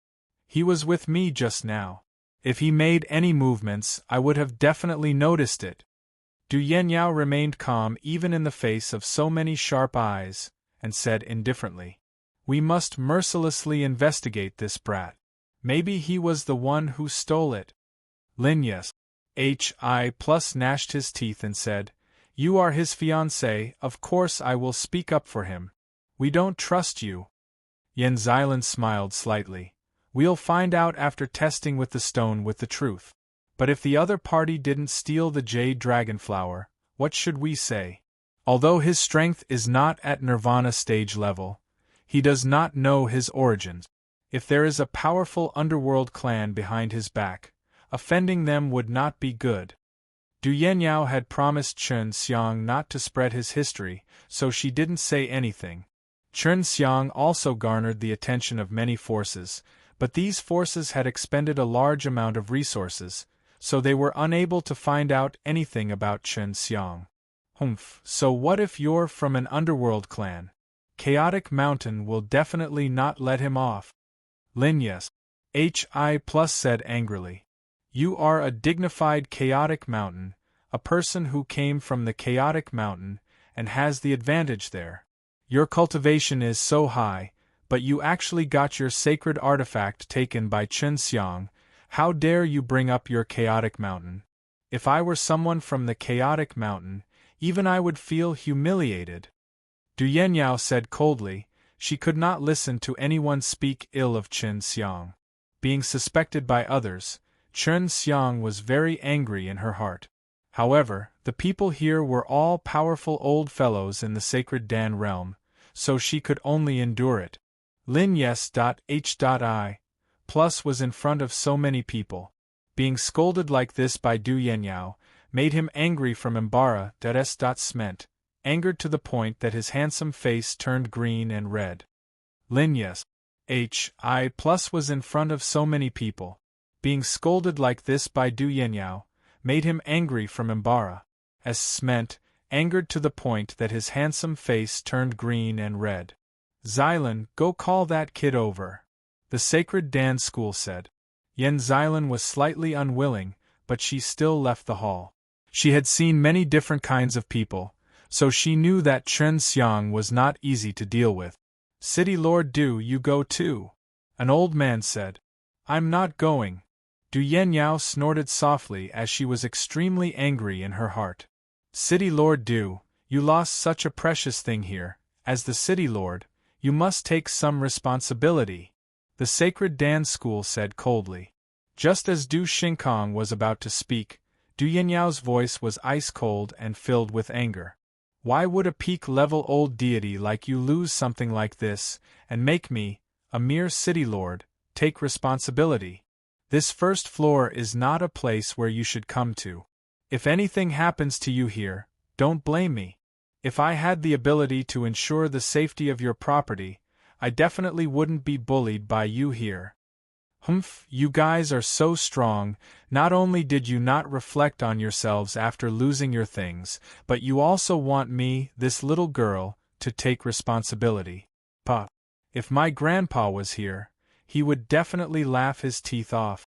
He was with me just now. If he made any movements, I would have definitely noticed it. Du Yanyao remained calm even in the face of so many sharp eyes, and said indifferently, We must mercilessly investigate this brat. Maybe he was the one who stole it. Lin yes. Hi+ gnashed his teeth and said, You are his fiancé, of course I will speak up for him. We don't trust you. Yan Xilan smiled slightly. We'll find out after testing with the stone with the truth. But if the other party didn't steal the jade dragon flower, what should we say? Although his strength is not at nirvana stage level, he does not know his origins. If there is a powerful underworld clan behind his back, offending them would not be good. Du Yanyao had promised Chen Xiang not to spread his history, so she didn't say anything. Chen Xiang also garnered the attention of many forces, but these forces had expended a large amount of resources, so they were unable to find out anything about Chen Xiang. So what if you're from an underworld clan? Chaotic Mountain will definitely not let him off. Lin yes. Hi+ said angrily. You are a dignified Chaotic Mountain, a person who came from the Chaotic Mountain, and has the advantage there. Your cultivation is so high, but you actually got your sacred artifact taken by Chen Xiang. How dare you bring up your Chaotic Mountain? If I were someone from the Chaotic Mountain, even I would feel humiliated. Du Yanyao said coldly. She could not listen to anyone speak ill of Chen Xiang. Being suspected by others, Chen Xiang was very angry in her heart. However, the people here were all powerful old fellows in the sacred Dan realm, so she could only endure it. Lin yes.Hi+ was in front of so many people. Being scolded like this by Du Yanyao made him angry from Embark.S.Sment, angered to the point that his handsome face turned green and red. Lin yes.Hi+ was in front of so many people. Being scolded like this by Du Yanyao made him angry from Embark.S.Sment, angered to the point that his handsome face turned green and red. Xilan, go call that kid over. The sacred dance school said. Yan Xilan was slightly unwilling, but she still left the hall. She had seen many different kinds of people, so she knew that Chen Xiang was not easy to deal with. City Lord, do you go too? An old man said. I'm not going. Du Yenyao snorted softly as she was extremely angry in her heart. City Lord Du, you lost such a precious thing here. As the City Lord, you must take some responsibility. The Sacred Dance School said coldly. Just as Du Shinkong was about to speak, Du Yanyao's voice was ice-cold and filled with anger. Why would a peak-level old deity like you lose something like this, and make me, a mere city lord, take responsibility? This first floor is not a place where you should come to. If anything happens to you here, don't blame me. If I had the ability to ensure the safety of your property, I definitely wouldn't be bullied by you here. Humph, you guys are so strong. Not only did you not reflect on yourselves after losing your things, but you also want me, this little girl, to take responsibility. Pa. If my grandpa was here, he would definitely laugh his teeth off.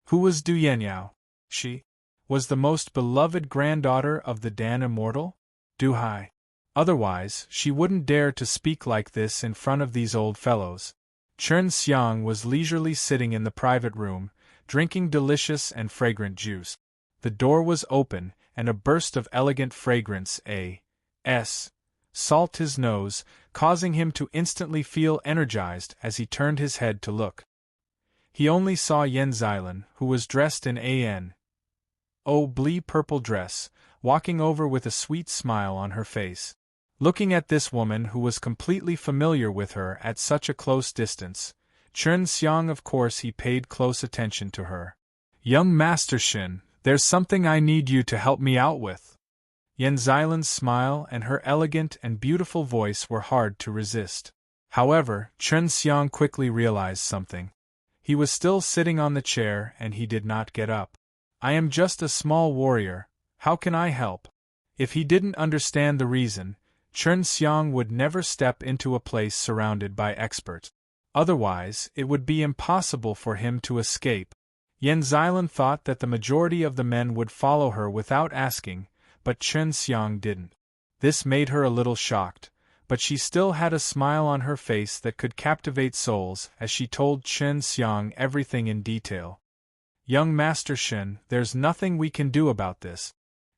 Who was Du Yenyao? She was the most beloved granddaughter of the Dan Immortal? Du Hai. Otherwise, she wouldn't dare to speak like this in front of these old fellows. Chen Xiang was leisurely sitting in the private room, drinking delicious and fragrant juice. The door was open, and a burst of elegant fragrance salted his nose, causing him to instantly feel energized as he turned his head to look. He only saw Yan Xilan, who was dressed in blee purple dress, walking over with a sweet smile on her face. Looking at this woman who was completely familiar with her at such a close distance, Chen Xiang, of course, he paid close attention to her. Young Master Shin, there's something I need you to help me out with. Yan Xilan's smile and her elegant and beautiful voice were hard to resist. However, Chen Xiang quickly realized something. He was still sitting on the chair and he did not get up. I am just a small warrior, how can I help? If he didn't understand the reason, Chen Xiang would never step into a place surrounded by experts. Otherwise, it would be impossible for him to escape. Yan Xilan thought that the majority of the men would follow her without asking, but Chen Xiang didn't. This made her a little shocked, but she still had a smile on her face that could captivate souls as she told Chen Xiang everything in detail. Young Master Shin, there's nothing we can do about this.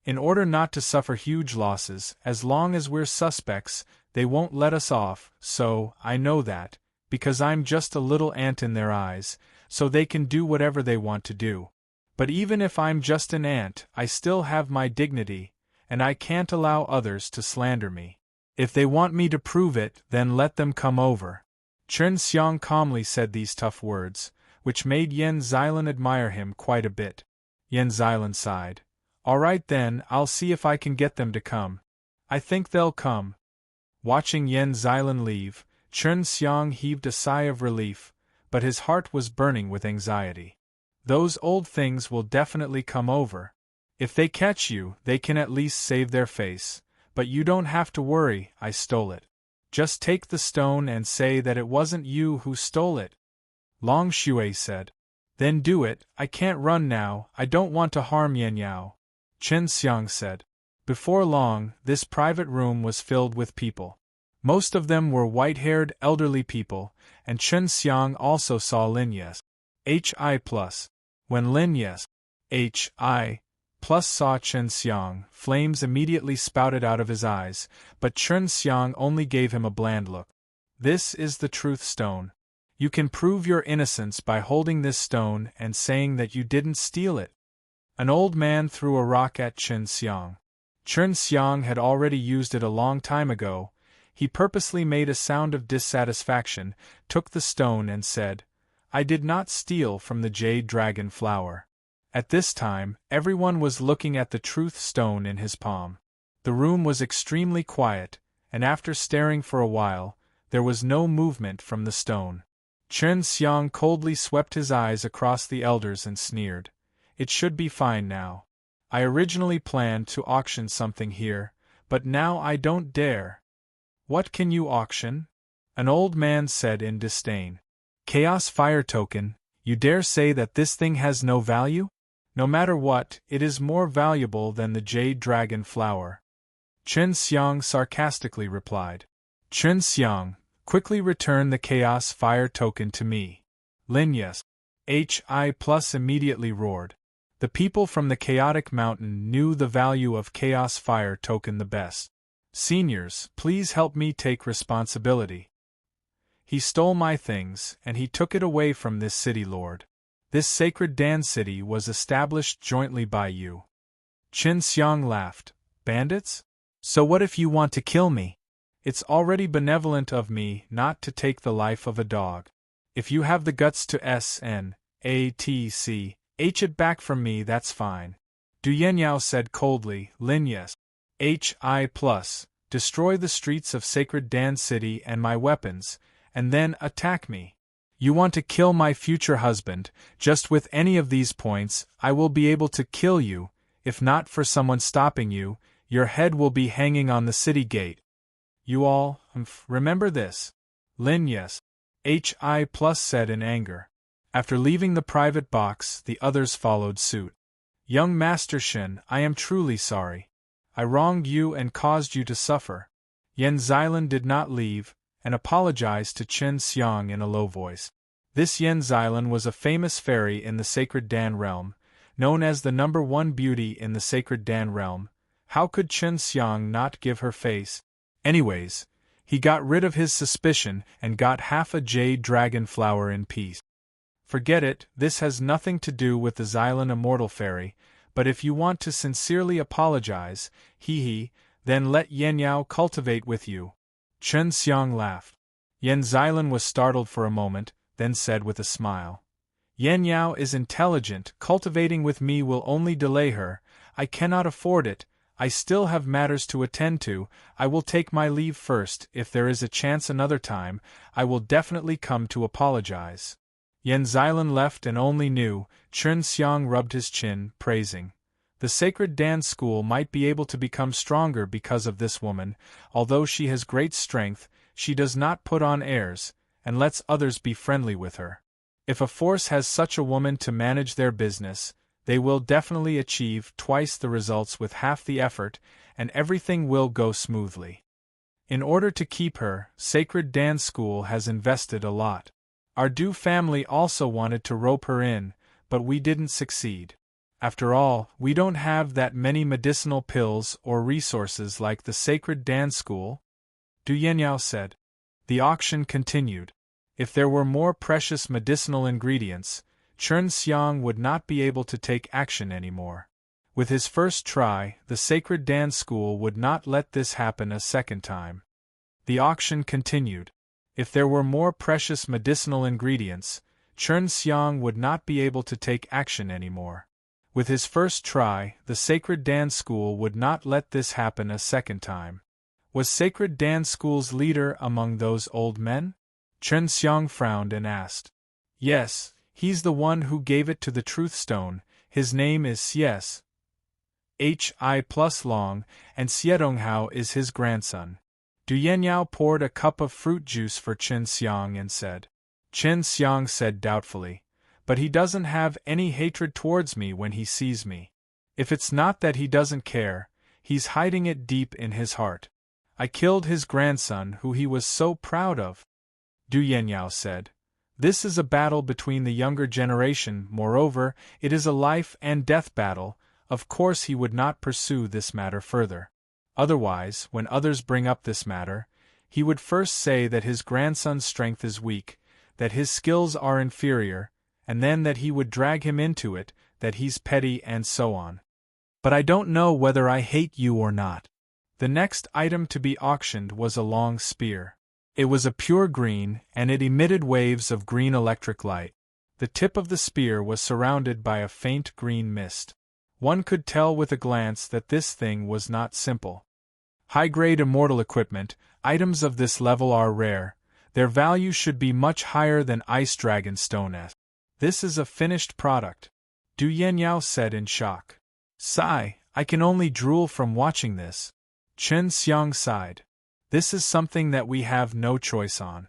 In order not to suffer huge losses, as long as we're suspects, they won't let us off, so, I know that, because I'm just a little ant in their eyes, so they can do whatever they want to do. But even if I'm just an ant, I still have my dignity, and I can't allow others to slander me. If they want me to prove it, then let them come over. Chen Xiang calmly said these tough words, which made Yan Xilan admire him quite a bit. Yan Xilan sighed. All right then, I'll see if I can get them to come. I think they'll come. Watching Yan Xilan leave, Chen Xiang heaved a sigh of relief, but his heart was burning with anxiety. Those old things will definitely come over. If they catch you, they can at least save their face, but you don't have to worry, I stole it. Just take the stone and say that it wasn't you who stole it. Long Shui said. Then do it, I can't run now, I don't want to harm Yenyao. Chen Xiang said. Before long, this private room was filled with people. Most of them were white-haired elderly people, and Chen Xiang also saw Lin Yes. Hi+. When Lin Yes. Hi+ saw Chen Xiang, flames immediately spouted out of his eyes, but Chen Xiang only gave him a bland look. This is the truth stone. You can prove your innocence by holding this stone and saying that you didn't steal it. An old man threw a rock at Chen Xiang. Chen Xiang had already used it a long time ago. He purposely made a sound of dissatisfaction, took the stone and said, I did not steal from the jade dragon flower. At this time, everyone was looking at the truth stone in his palm. The room was extremely quiet, and after staring for a while, there was no movement from the stone. Chen Xiang coldly swept his eyes across the elders and sneered. It should be fine now. I originally planned to auction something here, but now I don't dare. What can you auction? An old man said in disdain. Chaos Fire Token, you dare say that this thing has no value? No matter what, it is more valuable than the jade dragon flower. Chen Xiang sarcastically replied. Chen Xiang, quickly return the Chaos Fire token to me. Lin Yes. HI Plus immediately roared. The people from the Chaotic Mountain knew the value of Chaos Fire token the best. Seniors, please help me take responsibility. He stole my things, and he took it away from this city lord. This sacred Dan city was established jointly by you. Qin Xiang laughed. Bandits? So what if you want to kill me? It's already benevolent of me not to take the life of a dog. If you have the guts to SNATCH it back from me, that's fine. Du Yenyao said coldly. Lin Yes. HI Plus, destroy the streets of sacred Dan city and my weapons, and then attack me. You want to kill my future husband, just with any of these points, I will be able to kill you. If not for someone stopping you, your head will be hanging on the city gate. You all, remember this. Lin Yes. HI Plus said in anger. After leaving the private box, the others followed suit. Young Master Shen, I am truly sorry. I wronged you and caused you to suffer. Yen Xilan did not leave, and apologized to Chen Xiang in a low voice. This Yen Xilan was a famous fairy in the Sacred Dan realm, known as the #1 beauty in the Sacred Dan realm. How could Chen Xiang not give her face? Anyways, he got rid of his suspicion and got half a jade dragon flower in peace. Forget it, this has nothing to do with the Xilan immortal fairy, but if you want to sincerely apologize, then let Yenyao cultivate with you. Chen Xiang laughed. Yen Xilan was startled for a moment, then said with a smile. Yenyao is intelligent, cultivating with me will only delay her, I cannot afford it, I still have matters to attend to, I will take my leave first, if there is a chance another time, I will definitely come to apologize. Yen Xilan left and only knew, Chen Xiang rubbed his chin, praising. The sacred dance school might be able to become stronger because of this woman, although she has great strength, she does not put on airs, and lets others be friendly with her. If a force has such a woman to manage their business, they will definitely achieve twice the results with half the effort, and everything will go smoothly. In order to keep her, Sacred Dance School has invested a lot. Our Du family also wanted to rope her in, but we didn't succeed. After all, we don't have that many medicinal pills or resources like the Sacred Dance School. Du Yenyao said. The auction continued. If there were more precious medicinal ingredients, Chen Xiang would not be able to take action anymore. With his first try, the Sacred Dance School would not let this happen a second time. The auction continued. If there were more precious medicinal ingredients, Chen Xiang would not be able to take action anymore. With his first try, the Sacred Dance School would not let this happen a second time. Was Sacred Dance School's leader among those old men? Chen Xiang frowned and asked. Yes, he's the one who gave it to the Truth Stone, his name is Sies. Hi plus Long, and Xiedonghao is his grandson. Du Yenyao poured a cup of fruit juice for Chen Xiang and said. Chen Xiang said doubtfully, but he doesn't have any hatred towards me when he sees me. If it's not that he doesn't care, he's hiding it deep in his heart. I killed his grandson who he was so proud of. Du Yenyao said. This is a battle between the younger generation, moreover, it is a life and death battle, of course he would not pursue this matter further. Otherwise, when others bring up this matter, he would first say that his grandson's strength is weak, that his skills are inferior, and then that he would drag him into it, that he's petty and so on. But I don't know whether I hate you or not. The next item to be auctioned was a long spear. It was a pure green, and it emitted waves of green electric light. The tip of the spear was surrounded by a faint green mist. One could tell with a glance that this thing was not simple. High-grade immortal equipment, items of this level are rare, their value should be much higher than Ice Dragon Stone S. This is a finished product. Du Yenyao said in shock. Sigh, I can only drool from watching this. Chen Xiang sighed. This is something that we have no choice on.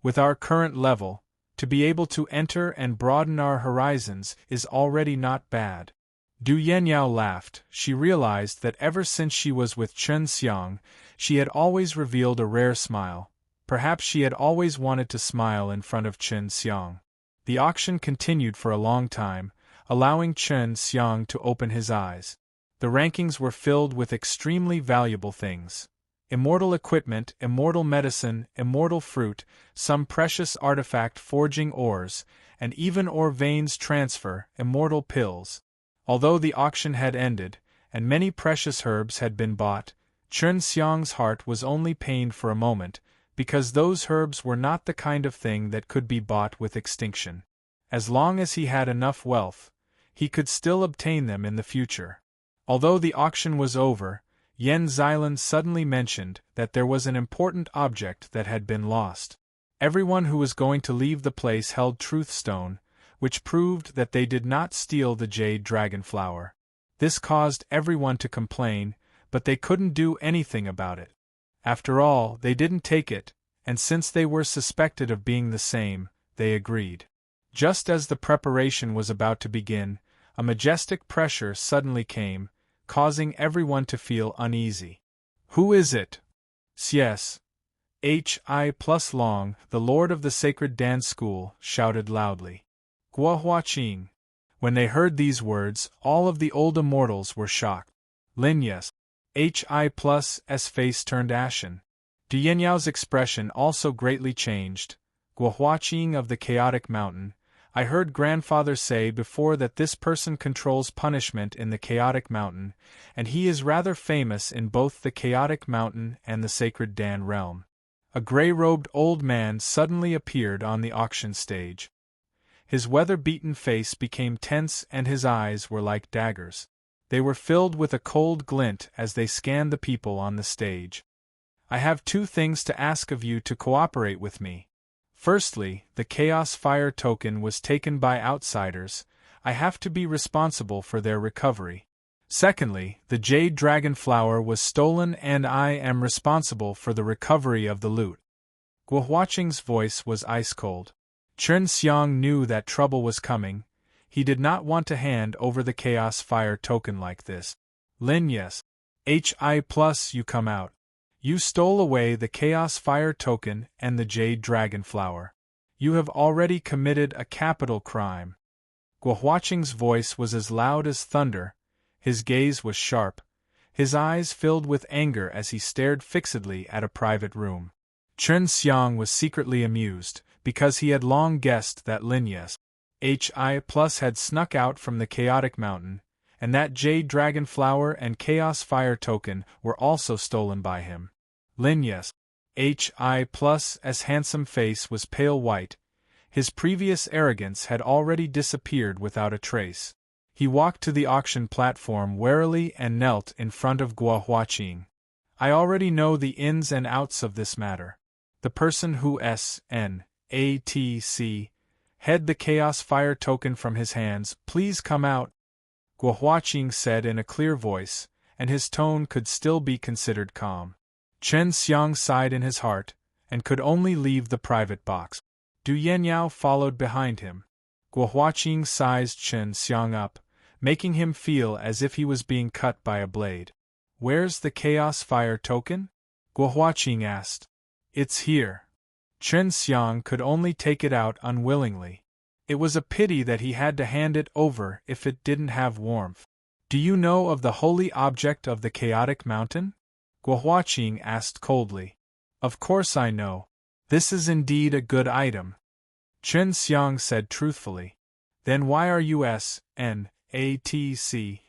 With our current level, to be able to enter and broaden our horizons is already not bad. Du Yenyao laughed. She realized that ever since she was with Chen Xiang, she had always revealed a rare smile. Perhaps she had always wanted to smile in front of Chen Xiang. The auction continued for a long time, allowing Chen Xiang to open his eyes. The rankings were filled with extremely valuable things. Immortal equipment, immortal medicine, immortal fruit, some precious artifact forging ores, and even ore veins transfer, immortal pills. Although the auction had ended, and many precious herbs had been bought, Chen Xiang's heart was only pained for a moment, because those herbs were not the kind of thing that could be bought with extinction. As long as he had enough wealth, he could still obtain them in the future. Although the auction was over, Yen Xilan suddenly mentioned that there was an important object that had been lost. Everyone who was going to leave the place held Truth Stone, which proved that they did not steal the jade dragon flower. This caused everyone to complain, but they couldn't do anything about it. After all, they didn't take it, and since they were suspected of being the same, they agreed. Just as the preparation was about to begin, a majestic pressure suddenly came, causing everyone to feel uneasy. Who is it? Yes. H.I. plus Long, the lord of the sacred dance school, shouted loudly. Guo Huaqing. When they heard these words, all of the old immortals were shocked. Lin Yes. H.I. plus S face turned ashen. Du Yenyao's expression also greatly changed. Guo Huaqing of the Chaotic Mountain. I heard grandfather say before that this person controls punishment in the Chaotic Mountain, and he is rather famous in both the Chaotic Mountain and the Sacred Dan realm. A gray-robed old man suddenly appeared on the auction stage. His weather-beaten face became tense and his eyes were like daggers. They were filled with a cold glint as they scanned the people on the stage. I have 2 things to ask of you to cooperate with me. Firstly, the Chaos Fire token was taken by outsiders. I have to be responsible for their recovery. Secondly, the Jade Dragon Flower was stolen and I am responsible for the recovery of the loot. Guo Huaqing's voice was ice-cold. Chen Xiang knew that trouble was coming. He did not want to hand over the Chaos Fire token like this. Lin Yes. H.I. plus you come out. You stole away the Chaos Fire token and the Jade Dragon Flower. You have already committed a capital crime. Guo Huaqing's voice was as loud as thunder. His gaze was sharp. His eyes filled with anger as he stared fixedly at a private room. Chen Xiang was secretly amused, because he had long guessed that Lin Yes. H.I. plus had snuck out from the Chaotic Mountain, and that Jade Dragon Flower and Chaos Fire token were also stolen by him. Lin Yes. H.I. plus S handsome face was pale white. His previous arrogance had already disappeared without a trace. He walked to the auction platform warily and knelt in front of Guo Huaqing. I already know the ins and outs of this matter. The person who S.N.A.T.C. had the Chaos Fire token from his hands, please come out, Guo Huaqing said in a clear voice, and his tone could still be considered calm. Chen Xiang sighed in his heart, and could only leave the private box. Du Yenyao followed behind him. Guo Huaqing sized Chen Xiang up, making him feel as if he was being cut by a blade. Where's the Chaos Fire token? Guo Huaqing asked. It's here. Chen Xiang could only take it out unwillingly. It was a pity that he had to hand it over if it didn't have warmth. Do you know of the holy object of the Chaotic Mountain? Guo Huaqing asked coldly. Of course I know. This is indeed a good item. Chen Xiang said truthfully. Then why are you S.N.A.T.C.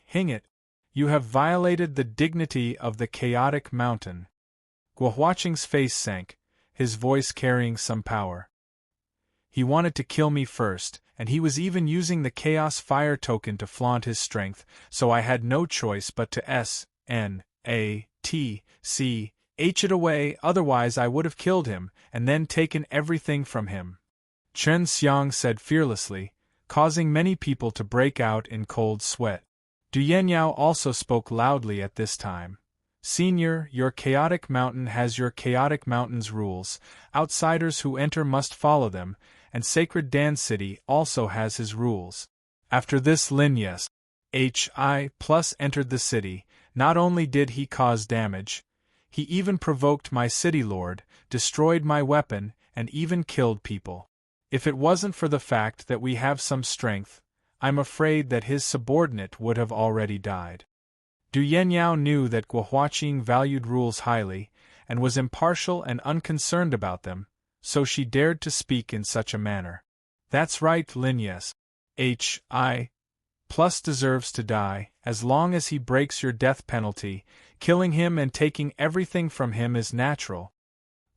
hing it? You have violated the dignity of the Chaotic Mountain. Guo Huaqing's face sank, his voice carrying some power. He wanted to kill me first, and he was even using the Chaos Fire token to flaunt his strength, so I had no choice but to S.N.A.T.C. H it away, otherwise I would have killed him, and then taken everything from him. Chen Xiang said fearlessly, causing many people to break out in cold sweat. Du Yenyao also spoke loudly at this time. Senior, your Chaotic Mountain has your Chaotic Mountain's rules, outsiders who enter must follow them, and Sacred Dan City also has his rules. After this Lin Yes. Hi plus entered the city. Not only did he cause damage, he even provoked my city lord, destroyed my weapon, and even killed people. If it wasn't for the fact that we have some strength, I'm afraid that his subordinate would have already died. Du Yenyao knew that Guohuaqing valued rules highly, and was impartial and unconcerned about them, so she dared to speak in such a manner. That's right, Lin. Yes. Hi plus deserves to die, as long as he breaks your death penalty. Killing him and taking everything from him is natural.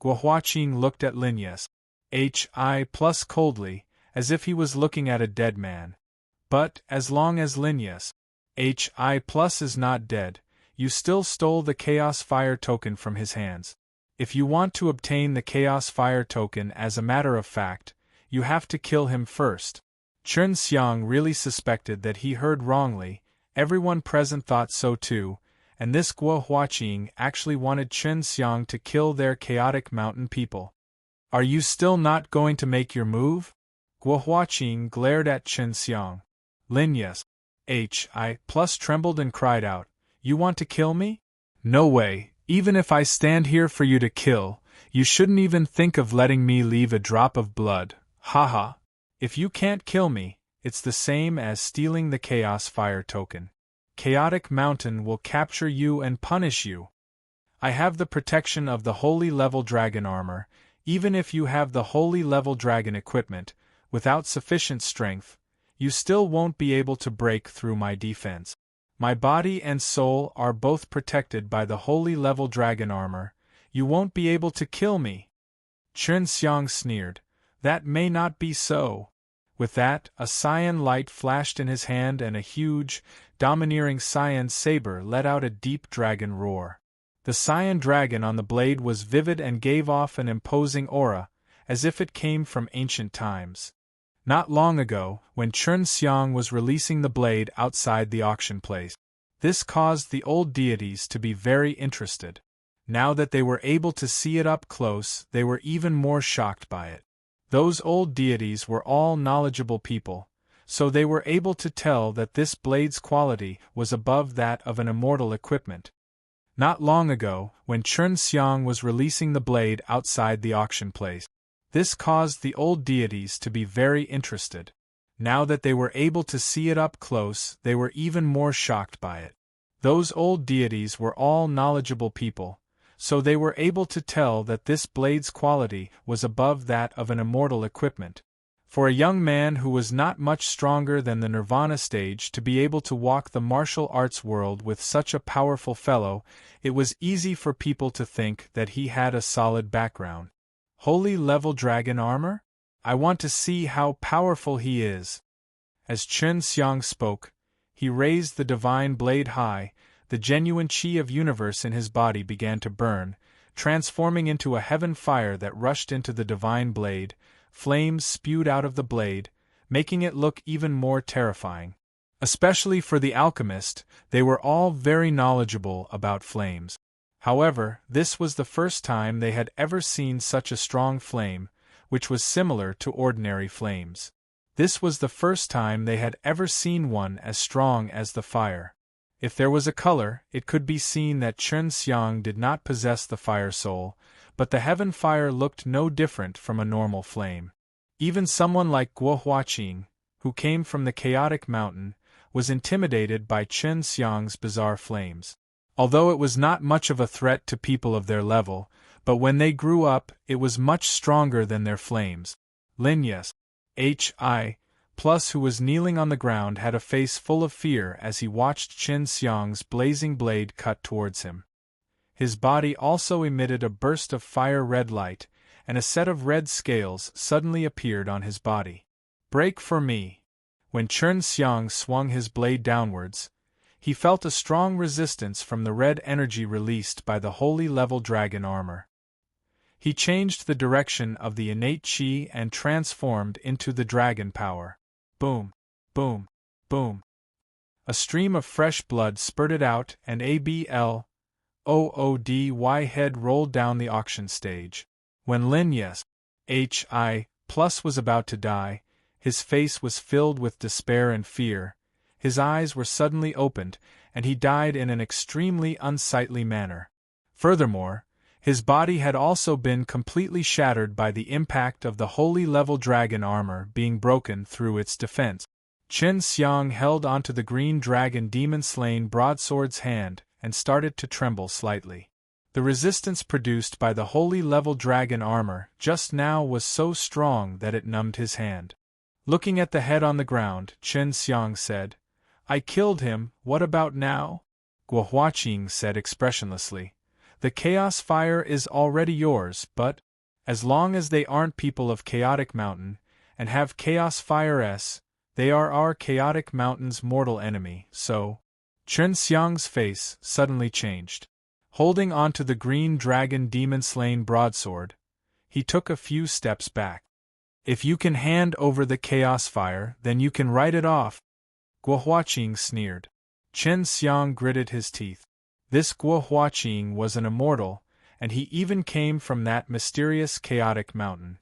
Guohuaqing looked at Lin. Yes. Hi plus coldly, as if he was looking at a dead man. But, as long as Lin. Yes. Hi plus is not dead, you still stole the Chaos Fire token from his hands. If you want to obtain the Chaos Fire token, as a matter of fact, you have to kill him first. Chen Xiang really suspected that he heard wrongly. Everyone present thought so too, and this Guohuaqing actually wanted Chen Xiang to kill their chaotic mountain people. Are you still not going to make your move? Guohuaqing glared at Chen Xiang. Lin. Yes. Hi plus trembled and cried out, You want to kill me? No way, even if I stand here for you to kill, you shouldn't even think of letting me leave a drop of blood, haha. If you can't kill me, it's the same as stealing the Chaos Fire token. Chaotic Mountain will capture you and punish you. I have the protection of the Holy Level Dragon armor. Even if you have the Holy Level Dragon equipment, without sufficient strength, you still won't be able to break through my defense. My body and soul are both protected by the Holy Level Dragon armor. You won't be able to kill me. Chen Xiang sneered. That may not be so. With that, a cyan light flashed in his hand and a huge, domineering cyan saber let out a deep dragon roar. The cyan dragon on the blade was vivid and gave off an imposing aura, as if it came from ancient times. Not long ago, when Chen Xiang was releasing the blade outside the auction place, this caused the old deities to be very interested. Now that they were able to see it up close, they were even more shocked by it. Those old deities were all knowledgeable people, so they were able to tell that this blade's quality was above that of an immortal equipment. Not long ago, when Chen Xiang was releasing the blade outside the auction place, this caused the old deities to be very interested. Now that they were able to see it up close, they were even more shocked by it. Those old deities were all knowledgeable people, so they were able to tell that this blade's quality was above that of an immortal equipment. For a young man who was not much stronger than the Nirvana stage to be able to walk the martial arts world with such a powerful fellow, it was easy for people to think that he had a solid background. Holy Level Dragon armor? I want to see how powerful he is. As Chen Xiang spoke, he raised the divine blade high. The genuine chi of universe in his body began to burn, transforming into a heaven fire that rushed into the divine blade. Flames spewed out of the blade, making it look even more terrifying. Especially for the alchemist, they were all very knowledgeable about flames. However, this was the first time they had ever seen such a strong flame, which was similar to ordinary flames. This was the first time they had ever seen one as strong as the fire. If there was a color, it could be seen that Chen Xiang did not possess the fire soul, but the heaven fire looked no different from a normal flame. Even someone like Guohuaqing, who came from the chaotic mountain, was intimidated by Chen Xiang's bizarre flames. Although it was not much of a threat to people of their level, but when they grew up, it was much stronger than their flames. Lin. Yes. Hi plus, who was kneeling on the ground, had a face full of fear as he watched Chen Xiang's blazing blade cut towards him. His body also emitted a burst of fire-red light, and a set of red scales suddenly appeared on his body. Break for me. When Chen Xiang swung his blade downwards, he felt a strong resistance from the red energy released by the Holy Level Dragon armor. He changed the direction of the innate chi and transformed into the dragon power. Boom, boom, boom. A stream of fresh blood spurted out and ABLOODY head rolled down the auction stage. When Lin. Yes. Hi plus was about to die, his face was filled with despair and fear. his eyes were suddenly opened, and he died in an extremely unsightly manner. Furthermore, his body had also been completely shattered by the impact of the holy level dragon armor being broken through its defense. Chen Xiang held onto the green dragon demon-slain broadsword's hand and started to tremble slightly. The resistance produced by the holy level dragon armor just now was so strong that it numbed his hand. Looking at the head on the ground, Chen Xiang said, "I killed him, what about now?" Guo Huaqing said expressionlessly, "The chaos fire is already yours, but as long as they aren't people of Chaotic Mountain and have chaos fire they are our Chaotic Mountain's mortal enemy, so." Chen Xiang's face suddenly changed. Holding onto the green dragon demon-slain broadsword, he took a few steps back. "If you can hand over the chaos fire, then you can write it off," Guo Huaqing sneered. Chen Xiang gritted his teeth. This Guo Huaqing was an immortal, and he even came from that mysterious Chaotic Mountain.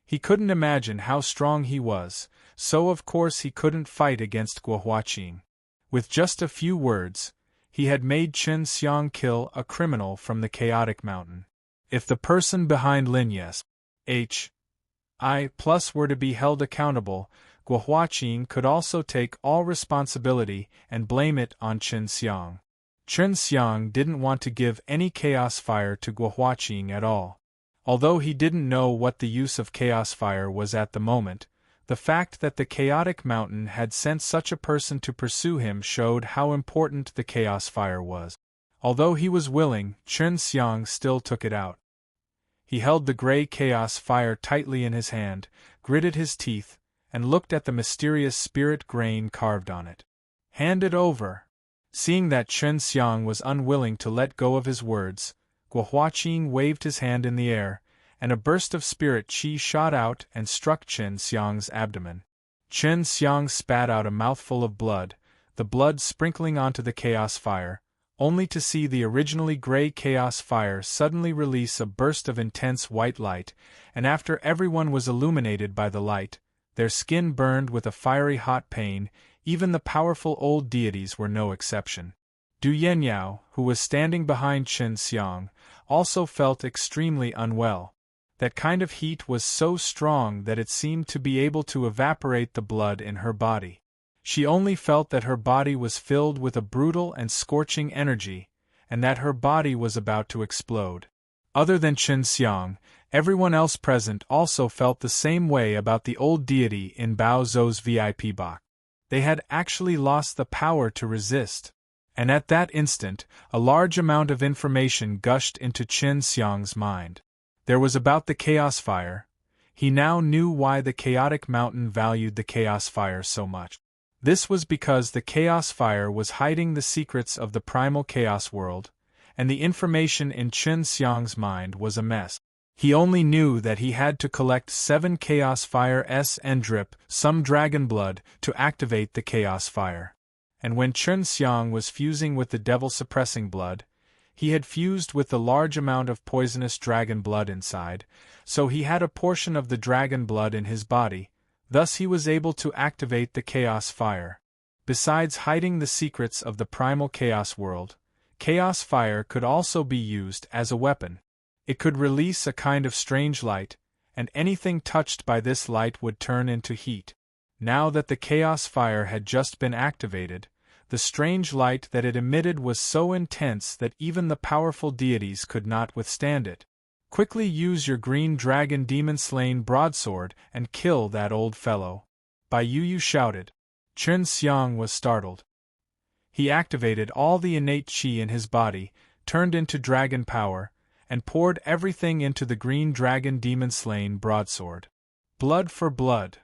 He couldn't imagine how strong he was, so of course he couldn't fight against Guo Huaqing. With just a few words, he had made Chen Xiang kill a criminal from the Chaotic Mountain. If the person behind Lin Yes H.I. Plus were to be held accountable, Guo Huaqing could also take all responsibility and blame it on Chen Xiang. Chen Xiang didn't want to give any chaos fire to Guo Huaqing at all. Although he didn't know what the use of chaos fire was at the moment, the fact that the Chaotic Mountain had sent such a person to pursue him showed how important the chaos fire was. Although he was willing, Chen Xiang still took it out. He held the gray chaos fire tightly in his hand, gritted his teeth, and looked at the mysterious spirit grain carved on it. "Hand it over." Seeing that Chen Xiang was unwilling to let go of his words, Guo Huaqing waved his hand in the air, and a burst of spirit chi shot out and struck Chen Xiang's abdomen. Chen Xiang spat out a mouthful of blood, the blood sprinkling onto the chaos fire, only to see the originally gray chaos fire suddenly release a burst of intense white light, and after everyone was illuminated by the light, their skin burned with a fiery hot pain. Even the powerful old deities were no exception. Du Yenyao, who was standing behind Chen Xiang, also felt extremely unwell. That kind of heat was so strong that it seemed to be able to evaporate the blood in her body. She only felt that her body was filled with a brutal and scorching energy, and that her body was about to explode. Other than Chen Xiang, everyone else present also felt the same way about the old deity in Bao Zhou's VIP box. They had actually lost the power to resist. And at that instant, a large amount of information gushed into Chen Xiang's mind. There was about the chaos fire. He now knew why the Chaotic Mountain valued the chaos fire so much. This was because the chaos fire was hiding the secrets of the primal chaos world, and the information in Chen Xiang's mind was a mess. He only knew that he had to collect 7 Chaos Fire and drip some dragon blood to activate the Chaos Fire. And when Chen Xiang was fusing with the devil-suppressing blood, he had fused with the large amount of poisonous dragon blood inside, so he had a portion of the dragon blood in his body, thus he was able to activate the Chaos Fire. Besides hiding the secrets of the primal chaos world, Chaos Fire could also be used as a weapon. It could release a kind of strange light, and anything touched by this light would turn into heat. Now that the Chaos Fire had just been activated, the strange light that it emitted was so intense that even the powerful deities could not withstand it. "Quickly use your green dragon demon-slain broadsword and kill that old fellow," Bai Yu shouted. Chen Xiang was startled. He activated all the innate qi in his body, turned into dragon power, and poured everything into the green dragon demon-slain broadsword. "Blood for blood!"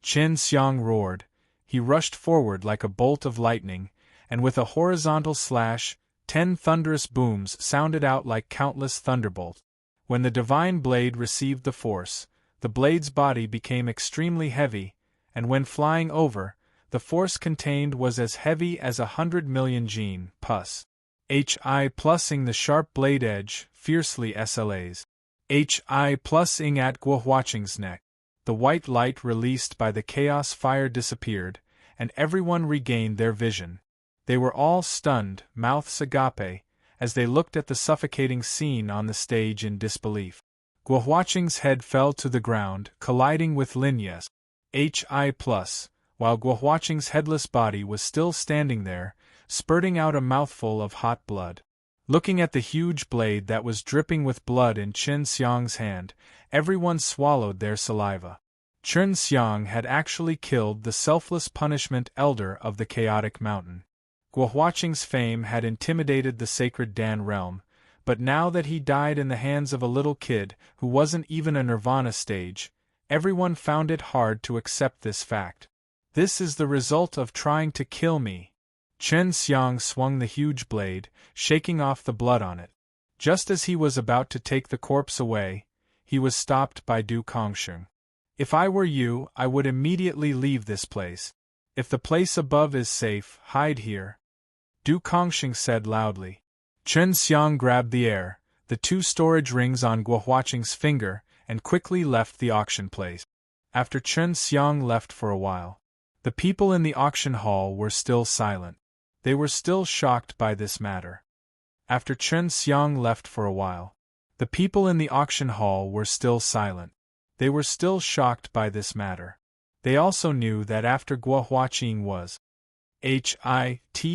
Chen Xiang roared. He rushed forward like a bolt of lightning, and with a horizontal slash, 10 thunderous booms sounded out like countless thunderbolts. When the divine blade received the force, the blade's body became extremely heavy, and when flying over, the force contained was as heavy as 100 million Jin pus. Hi plusing the sharp blade edge, fiercely SLAs. Hi plusing at Guo Huaqing's neck. The white light released by the chaos fire disappeared, and everyone regained their vision. They were all stunned, mouths agape, as they looked at the suffocating scene on the stage in disbelief. Guohuaqing's head fell to the ground, colliding with Linya's HI+, while Guohuaqing's headless body was still standing there, spurting out a mouthful of hot blood. Looking at the huge blade that was dripping with blood in Chen Xiang's hand, everyone swallowed their saliva. Chen Xiang had actually killed the selfless punishment elder of the chaotic mountain. Guohuaqing's fame had intimidated the sacred Dan realm, but now that he died in the hands of a little kid who wasn't even a nirvana stage, everyone found it hard to accept this fact. This is the result of trying to kill me. Chen Xiang swung the huge blade, shaking off the blood on it. Just as he was about to take the corpse away, he was stopped by Du Kongsheng. If I were you, I would immediately leave this place. If the place above is safe, hide here. Du Kongsheng said loudly. Chen Xiang grabbed the air, the 2 storage rings on Guohuaqing's finger, and quickly left the auction place. After Chen Xiang left for a while, the people in the auction hall were still silent. They were still shocked by this matter. After Chen Xiang left for a while, the people in the auction hall were still silent. They were still shocked by this matter. They also knew that after Guohuaqing was hit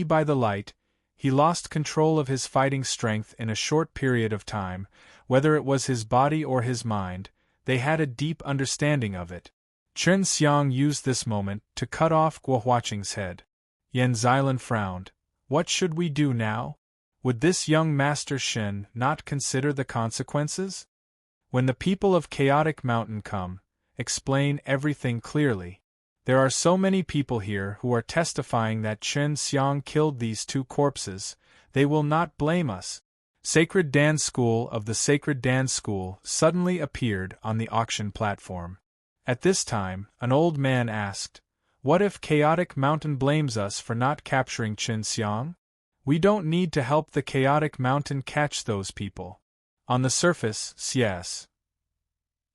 by the light, he lost control of his fighting strength in a short period of time, whether it was his body or his mind. They had a deep understanding of it. Chen Xiang used this moment to cut off Guohuaqing's head. Yan Xilan frowned. What should we do now? Would this young Master Shen not consider the consequences? When the people of Chaotic Mountain come, explain everything clearly. There are so many people here who are testifying that Chen Xiang killed these 2 corpses, they will not blame us. Sacred Dan School of the Sacred Dan School suddenly appeared on the auction platform. At this time, an old man asked, "What if Chaotic Mountain blames us for not capturing Chen Xiang? We don't need to help the Chaotic Mountain catch those people." On the surface, yes.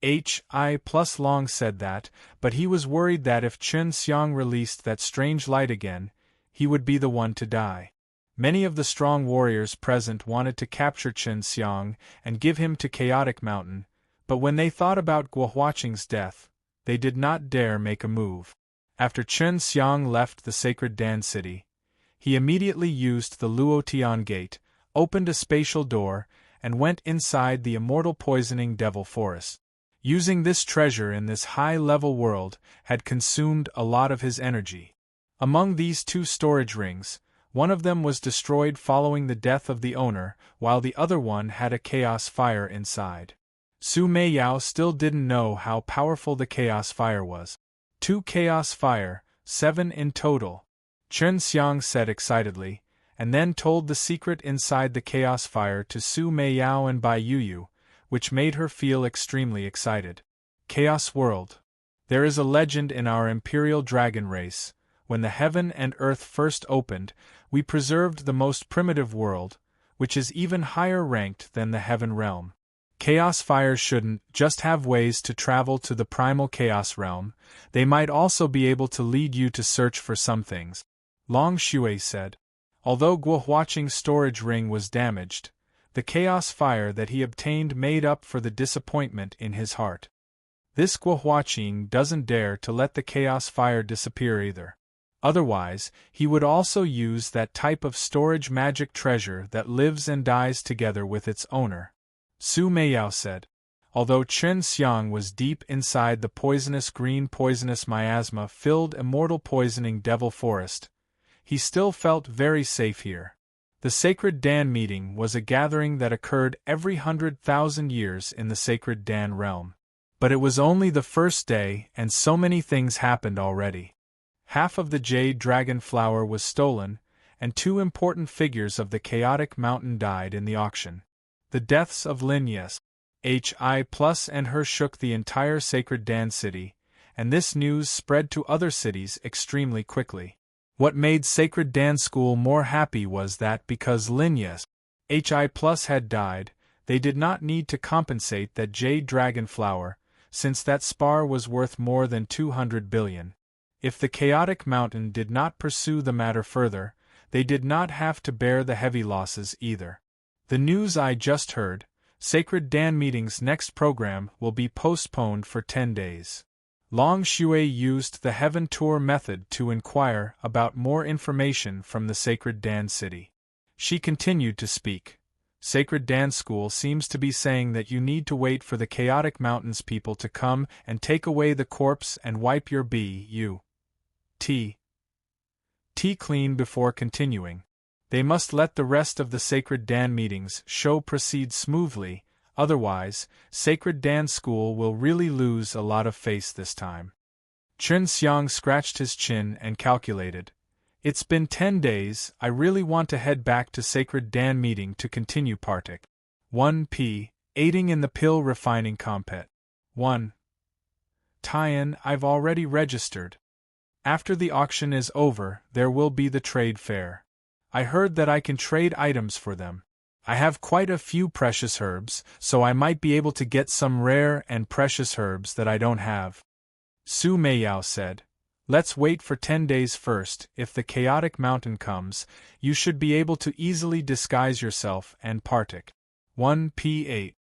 HI+ Long said that, but he was worried that if Chen Xiang released that strange light again, he would be the one to die. Many of the strong warriors present wanted to capture Chen Xiang and give him to Chaotic Mountain, but when they thought about Guohuaqing's death, they did not dare make a move. After Chen Xiang left the sacred Dan city, he immediately used the Luotian gate, opened a spatial door, and went inside the immortal poisoning devil forest. Using this treasure in this high-level world had consumed a lot of his energy. Among these 2 storage rings, one of them was destroyed following the death of the owner, while the other one had a chaos fire inside. Su Meiyao still didn't know how powerful the chaos fire was. 2 chaos fire, 7 in total, Chen Xiang said excitedly, and then told the secret inside the chaos fire to Su Meiyao and Bai Yuyu, which made her feel extremely excited. Chaos World. There is a legend in our imperial dragon race. When the heaven and earth first opened, we preserved the most primitive world, which is even higher ranked than the heaven realm. Chaos fires shouldn't just have ways to travel to the primal chaos realm, they might also be able to lead you to search for some things. Long Shui said. Although Guohuaqing's storage ring was damaged, the chaos fire that he obtained made up for the disappointment in his heart. This Guohuaqing doesn't dare to let the chaos fire disappear either. Otherwise, he would also use that type of storage magic treasure that lives and dies together with its owner. Su Meiyao said. Although Chen Xiang was deep inside the poisonous green poisonous miasma-filled immortal poisoning devil forest, he still felt very safe here. The Sacred Dan meeting was a gathering that occurred every 100,000 years in the Sacred Dan realm. But it was only the first day and so many things happened already. Half of the jade dragon flower was stolen, and 2 important figures of the chaotic mountain died in the auction. The deaths of Lin Yes, HI+ and her shook the entire Sacred Dan city, and this news spread to other cities extremely quickly. What made Sacred Dan School more happy was that because Lin Yes, HI+ had died, they did not need to compensate that jade dragon flower, since that spar was worth more than 200 billion. If the chaotic mountain did not pursue the matter further, they did not have to bear the heavy losses either. The news I just heard: Sacred Dan Meeting's next program will be postponed for 10 days. Long Shui used the Heaven Tour method to inquire about more information from the Sacred Dan City. She continued to speak. Sacred Dan School seems to be saying that you need to wait for the Chaotic Mountains people to come and take away the corpse and wipe your B.U.T. clean before continuing. They must let the rest of the Sacred Dan Meetings show proceed smoothly, otherwise, Sacred Dan School will really lose a lot of face this time. Chen Xiang scratched his chin and calculated. It's been 10 days, I really want to head back to Sacred Dan Meeting to continue Partic. 1p. Aiding in the pill refining compet. 1. Tie-in, I've already registered. After the auction is over, there will be the trade fair. I heard that I can trade items for them. I have quite a few precious herbs, so I might be able to get some rare and precious herbs that I don't have. Su Meiyao said, let's wait for 10 days first. If the chaotic mountain comes, you should be able to easily disguise yourself and Partic. 1p8.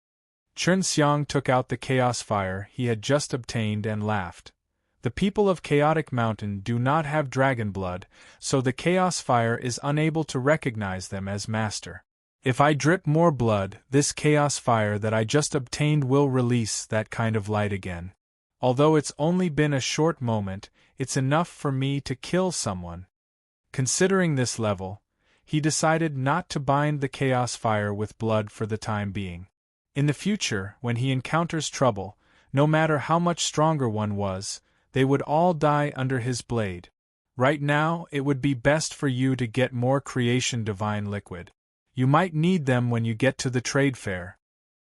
Chen Xiang took out the chaos fire he had just obtained and laughed. The people of Chaotic Mountain do not have dragon blood, so the chaos fire is unable to recognize them as master. If I drip more blood, this chaos fire that I just obtained will release that kind of light again. Although it's only been a short moment, it's enough for me to kill someone. Considering this level, he decided not to bind the chaos fire with blood for the time being. In the future, when he encounters trouble, no matter how much stronger one was, they would all die under his blade. Right now, it would be best for you to get more creation divine liquid. You might need them when you get to the trade fair.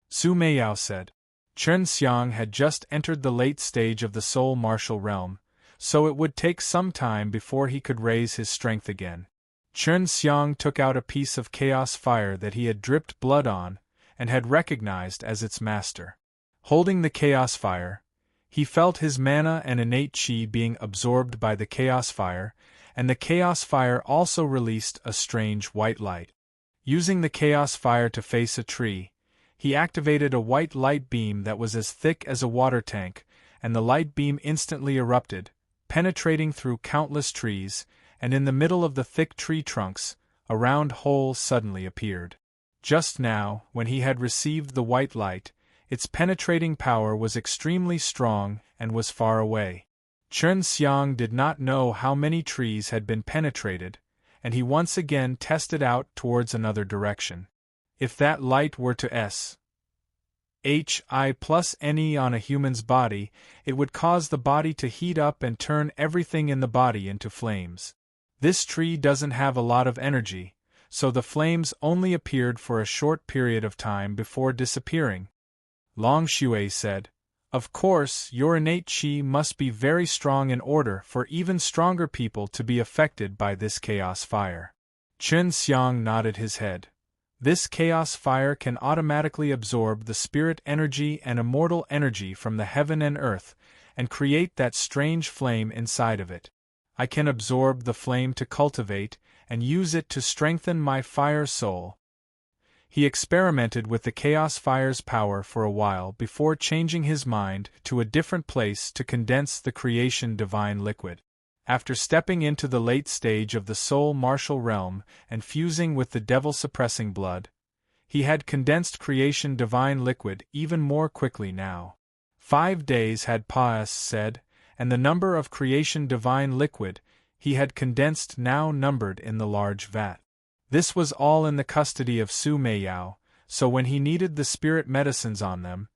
Su Meiyao said. Chen Xiang had just entered the late stage of the soul martial realm, so it would take some time before he could raise his strength again. Chen Xiang took out a piece of chaos fire that he had dripped blood on, and had recognized as its master. Holding the chaos fire, he felt his mana and innate chi being absorbed by the chaos fire, and the chaos fire also released a strange white light. Using the chaos fire to face a tree, he activated a white light beam that was as thick as a water tank, and the light beam instantly erupted, penetrating through countless trees, and in the middle of the thick tree trunks, a round hole suddenly appeared. Just now, when he had received the white light, its penetrating power was extremely strong and was far away. Chen Xiang did not know how many trees had been penetrated, and he once again tested out towards another direction. If that light were to Hi plus Ne on a human's body, it would cause the body to heat up and turn everything in the body into flames. This tree doesn't have a lot of energy, so the flames only appeared for a short period of time before disappearing. Long Shui said, of course, your innate chi must be very strong in order for even stronger people to be affected by this chaos fire. Chen Xiang nodded his head. This chaos fire can automatically absorb the spirit energy and immortal energy from the heaven and earth, and create that strange flame inside of it. I can absorb the flame to cultivate, and use it to strengthen my fire soul. He experimented with the chaos fire's power for a while before changing his mind to a different place to condense the creation divine liquid. After stepping into the late stage of the soul martial realm and fusing with the devil-suppressing blood, he had condensed creation divine liquid even more quickly now. 5 days had said, and the number of creation divine liquid he had condensed now numbered in the large vat. This was all in the custody of Su Meiyao, so when he needed the spirit medicines on them,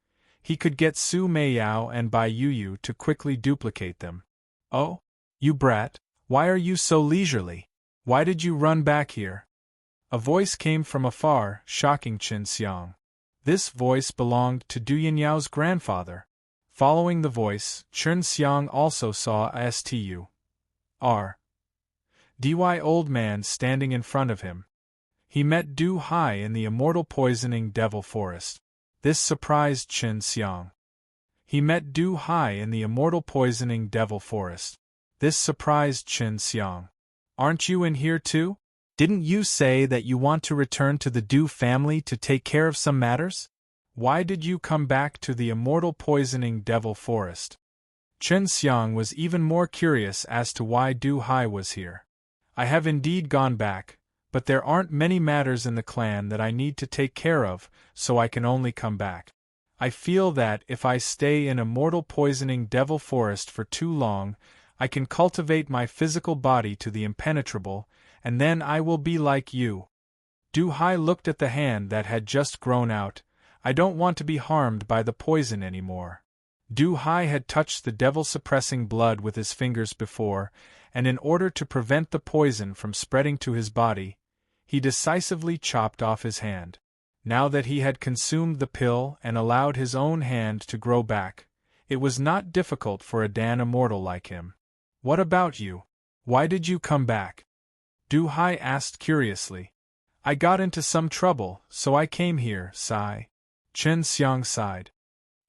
he could get Su Meiyao and Bai Yuyu to quickly duplicate them. Oh, you brat, why are you so leisurely? Why did you run back here? A voice came from afar, shocking Chen Xiang. This voice belonged to Du Yinyao's grandfather. Following the voice, Chen Xiang also saw a dy old man standing in front of him. He met Du Hai in the immortal poisoning devil forest. This surprised Chen Xiang. He met Du Hai in the immortal poisoning devil forest. This surprised Qin Xiang. Aren't you in here too? Didn't you say that you want to return to the Du family to take care of some matters? Why did you come back to the immortal poisoning devil forest? Qin Xiang was even more curious as to why Du Hai was here. I have indeed gone back, but there aren't many matters in the clan that I need to take care of, so I can only come back. I feel that if I stay in immortal poisoning devil forest for too long, I can cultivate my physical body to the impenetrable, and then I will be like you. Du Hai looked at the hand that had just grown out. I don't want to be harmed by the poison anymore. Du Hai had touched the devil-suppressing blood with his fingers before, and in order to prevent the poison from spreading to his body, he decisively chopped off his hand. Now that he had consumed the pill and allowed his own hand to grow back, it was not difficult for a Dan immortal like him. What about you? Why did you come back? Du Hai asked curiously. I got into some trouble, so I came here, sigh. Qin Xiang sighed.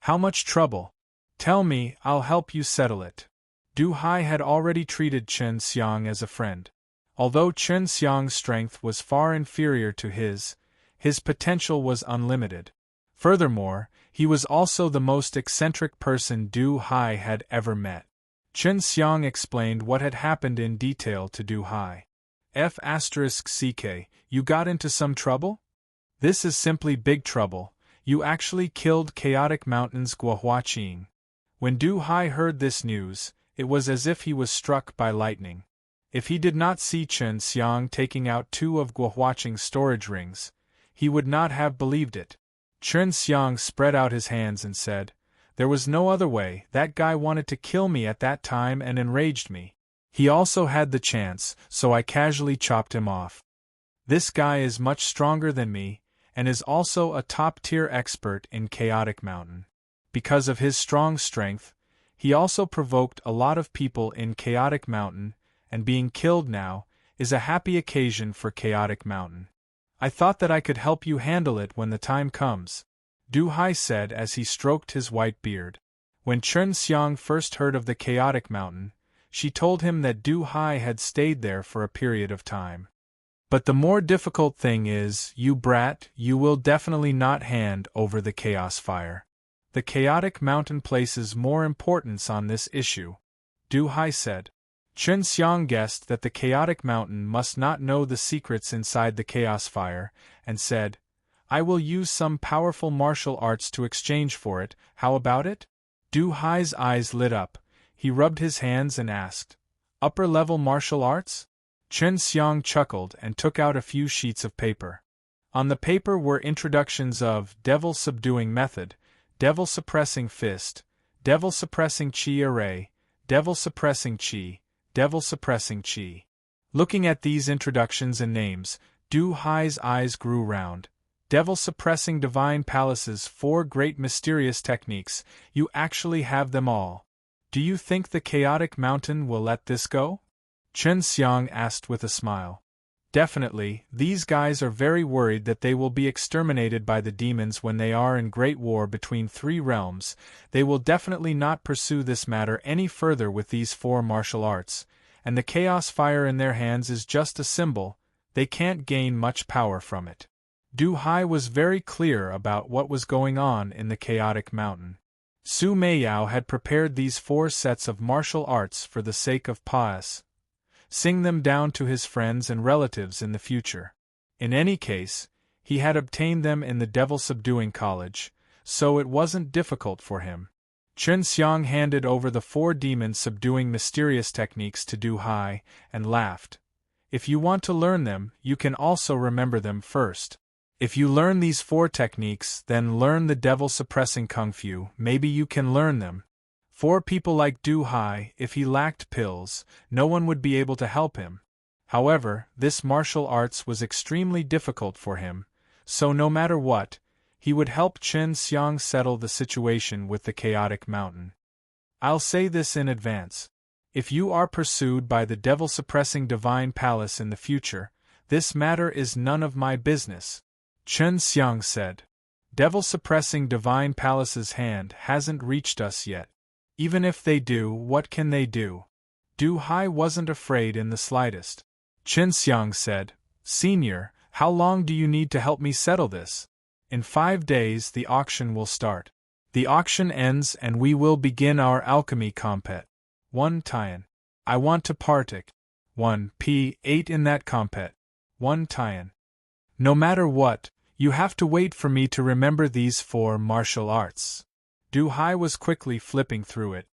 How much trouble? Tell me, I'll help you settle it. Du Hai had already treated Qin Xiang as a friend. Although Qin Xiang's strength was far inferior to his potential was unlimited. Furthermore, he was also the most eccentric person Du Hai had ever met. Qin Xiang explained what had happened in detail to Du Hai. F***ck, you got into some trouble? This is simply big trouble. You actually killed Chaotic Mountain's Guohuaqing. When Du Hai heard this news, it was as if he was struck by lightning. If he did not see Qin Xiang taking out 2 of Guohuaqing's storage rings, he would not have believed it. Qin Xiang spread out his hands and said, There was no other way. That guy wanted to kill me at that time and enraged me. He also had the chance, so I casually chopped him off. This guy is much stronger than me, and is also a top-tier expert in Chaotic Mountain. Because of his strong strength, he also provoked a lot of people in Chaotic Mountain, and being killed now is a happy occasion for Chaotic Mountain. I thought that I could help you handle it when the time comes, Du Hai said as he stroked his white beard. When Qin Xiang first heard of the Chaotic Mountain, she told him that Du Hai had stayed there for a period of time. But the more difficult thing is, you brat, you will definitely not hand over the Chaos Fire. The Chaotic Mountain places more importance on this issue, Du Hai said. Qin Xiang guessed that the Chaotic Mountain must not know the secrets inside the Chaos Fire, and said, I will use some powerful martial arts to exchange for it, how about it? Du Hai's eyes lit up. He rubbed his hands and asked, Upper-level martial arts? Qin Xiang chuckled and took out a few sheets of paper. On the paper were introductions of Devil-Subduing Method, Devil-Suppressing Fist, Devil-Suppressing Qi Array, Devil-Suppressing Qi, Devil-Suppressing Qi. Looking at these introductions and names, Du Hai's eyes grew round. Devil-Suppressing Divine Palace's 4 great mysterious techniques, you actually have them all. Do you think the Chaotic Mountain will let this go? Qin Xiang asked with a smile. Definitely, these guys are very worried that they will be exterminated by the demons when they are in great war between 3 realms. They will definitely not pursue this matter any further with these 4 martial arts, and the Chaos Fire in their hands is just a symbol. They can't gain much power from it. Du Hai was very clear about what was going on in the Chaotic Mountain. Su Meiyao had prepared these 4 sets of martial arts for the sake of passing them down to his friends and relatives in the future. In any case, he had obtained them in the Devil-Subduing College, so it wasn't difficult for him. Qin Xiang handed over the 4 demon-subduing mysterious techniques to Du Hai, and laughed. If you want to learn them, you can also remember them first. If you learn these 4 techniques, then learn the devil-suppressing Kung Fu, maybe you can learn them. For people like Du Hai, if he lacked pills, no one would be able to help him. However, this martial arts was extremely difficult for him, so no matter what, he would help Qin Xiang settle the situation with the Chaotic Mountain. I'll say this in advance. If you are pursued by the devil-suppressing Divine Palace in the future, this matter is none of my business, Qin Xiang said. Devil-suppressing Divine Palace's hand hasn't reached us yet. Even if they do, what can they do? Du Hai wasn't afraid in the slightest. Chen Xiang said, "Senior, how long do you need to help me settle this? In 5 days the auction will start. The auction ends and we will begin our alchemy compet. 1 Tian. I want to partake. 1 P8 in that compet. 1 Tian. No matter what, you have to wait for me to remember these 4 martial arts." Du Hai was quickly flipping through it.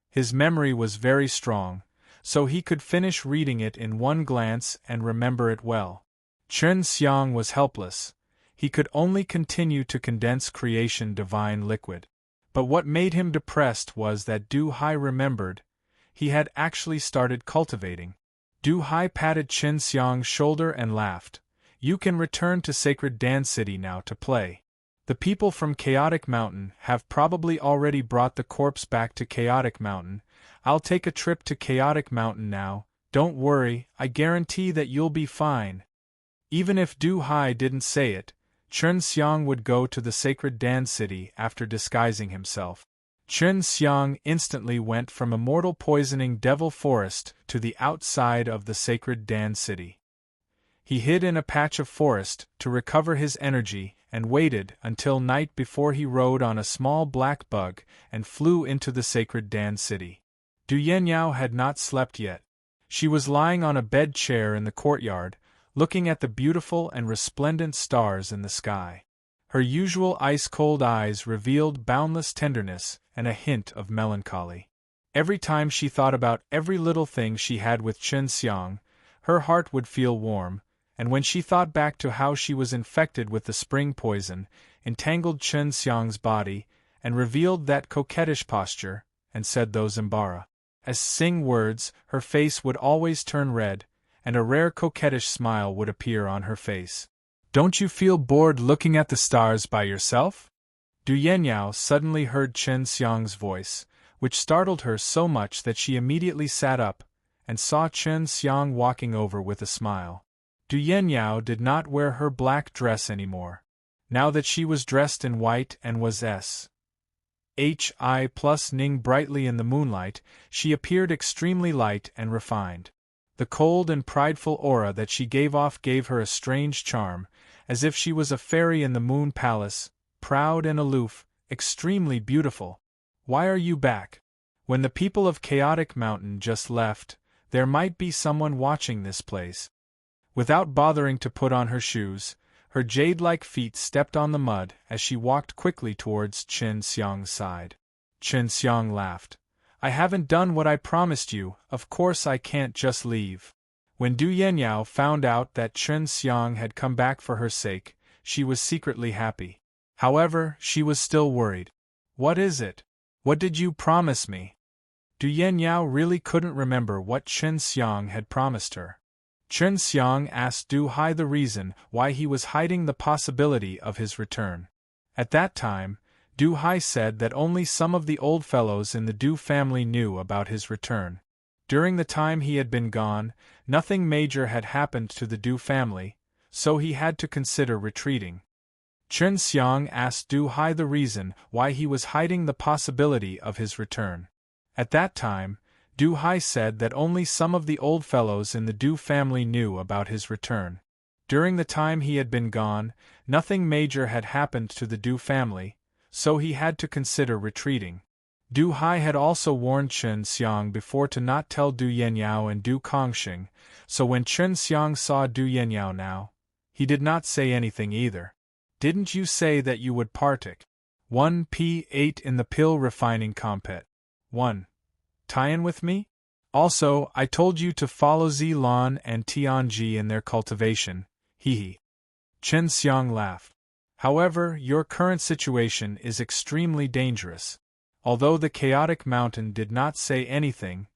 His memory was very strong, so he could finish reading it in one glance and remember it well. Chen Xiang was helpless. He could only continue to condense creation divine liquid. But what made him depressed was that Du Hai remembered he had actually started cultivating. Du Hai patted Chen Xiang's shoulder and laughed. "You can return to Sacred Dan City now to play. The people from Chaotic Mountain have probably already brought the corpse back to Chaotic Mountain. I'll take a trip to Chaotic Mountain now. Don't worry, I guarantee that you'll be fine." Even if Du Hai didn't say it, Chen Xiang would go to the Sacred Dan City after disguising himself. Chen Xiang instantly went from Immortal Poisoning Devil Forest to the outside of the Sacred Dan City. He hid in a patch of forest to recover his energy and waited until night before he rode on a small black bug and flew into the Sacred Dan City. Du Yenyao had not slept yet. She was lying on a bed chair in the courtyard, looking at the beautiful and resplendent stars in the sky. Her usual ice-cold eyes revealed boundless tenderness and a hint of melancholy. Every time she thought about every little thing she had with Chen Xiang, her heart would feel warm, and when she thought back to how she was infected with the spring poison, entangled Chen Xiang's body, and revealed that coquettish posture, and said those embarrassing words, her face would always turn red, and a rare coquettish smile would appear on her face. "Don't you feel bored looking at the stars by yourself?" Du Yenyao suddenly heard Chen Xiang's voice, which startled her so much that she immediately sat up, and saw Chen Xiang walking over with a smile. Du Yenyao did not wear her black dress anymore. Now that she was dressed in white and was Ning brightly in the moonlight, she appeared extremely light and refined. The cold and prideful aura that she gave off gave her a strange charm, as if she was a fairy in the moon palace, proud and aloof, extremely beautiful. "Why are you back? When the people of Chaotic Mountain just left, there might be someone watching this place." Without bothering to put on her shoes, her jade-like feet stepped on the mud as she walked quickly towards Chen Xiang's side. Chen Xiang laughed. "I haven't done what I promised you, of course I can't just leave." When Du Yenyao found out that Chen Xiang had come back for her sake, she was secretly happy. However, she was still worried. "What is it? What did you promise me?" Du Yenyao really couldn't remember what Chen Xiang had promised her. Chen Xiang asked Du Hai the reason why he was hiding the possibility of his return. At that time, Du Hai said that only some of the old fellows in the Du family knew about his return. During the time he had been gone, nothing major had happened to the Du family, so he had to consider retreating. Chen Xiang asked Du Hai the reason why he was hiding the possibility of his return. At that time, Du Hai said that only some of the old fellows in the Du family knew about his return. During the time he had been gone, nothing major had happened to the Du family, so he had to consider retreating. Du Hai had also warned Chen Xiang before to not tell Du Yenyao and Du Kongxing, so when Chen Xiang saw Du Yenyao now, he did not say anything either. "Didn't you say that you would partake 1 P8 in the pill refining compet? 1 Tian with me? Also, I told you to follow Zilan and Tianji in their cultivation, hee. Chen Xiang laughed. "However, your current situation is extremely dangerous. Although the Chaotic Mountain did not say anything,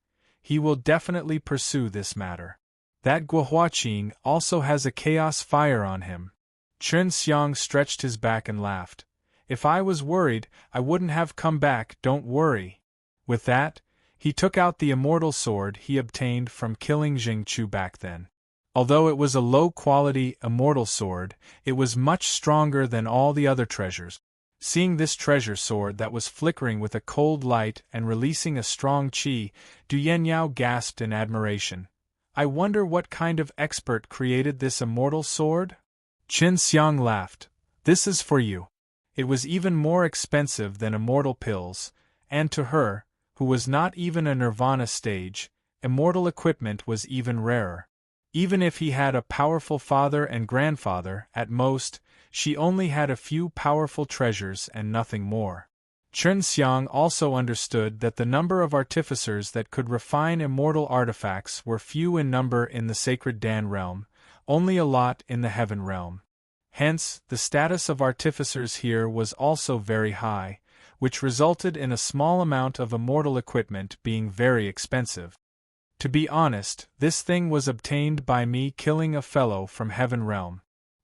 he will definitely pursue this matter. That Guohuaqing also has a chaos fire on him." Chen Xiang stretched his back and laughed. "If I was worried, I wouldn't have come back, don't worry." With that, he took out the immortal sword he obtained from killing Jingchu back then. Although it was a low-quality, immortal sword, it was much stronger than all the other treasures. Seeing this treasure sword that was flickering with a cold light and releasing a strong qi, Du Yanniao gasped in admiration. I wonder what kind of expert created this immortal sword? Qin Xiang laughed. This is for you. It was even more expensive than immortal pills, and to her, who was not even a nirvana stage, immortal equipment was even rarer. Even if he had a powerful father and grandfather, at most, she only had a few powerful treasures and nothing more. Chen Xiang also understood that the number of artificers that could refine immortal artifacts were few in number in the sacred Dan realm, only a lot in the heaven realm. Hence, the status of artificers here was also very high, which resulted in a small amount of immortal equipment being very expensive. To be honest, this thing was obtained by me killing a fellow from heaven realm.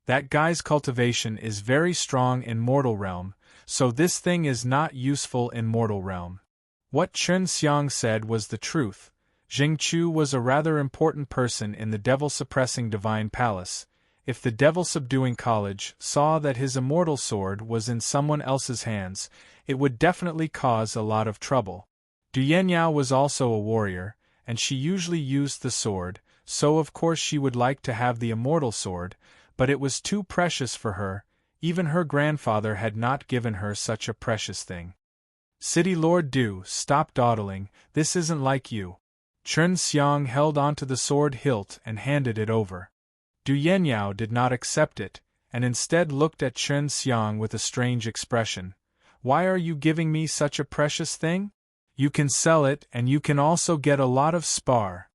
That guy's cultivation is very strong in mortal realm, so this thing is not useful in mortal realm. What Chen Xiang said was the truth. Jing Chu was a rather important person in the devil-suppressing divine palace. If the devil-subduing college saw that his immortal sword was in someone else's hands, it would definitely cause a lot of trouble. Du Yanniao was also a warrior, and she usually used the sword, so of course she would like to have the immortal sword, but it was too precious for her. Even her grandfather had not given her such a precious thing. City Lord Du, stop dawdling, this isn't like you. Chen Xiang held onto the sword hilt and handed it over. Du Yanniao did not accept it, and instead looked at Chen Xiang with a strange expression. Why are you giving me such a precious thing? You can sell it and you can also get a lot of spar.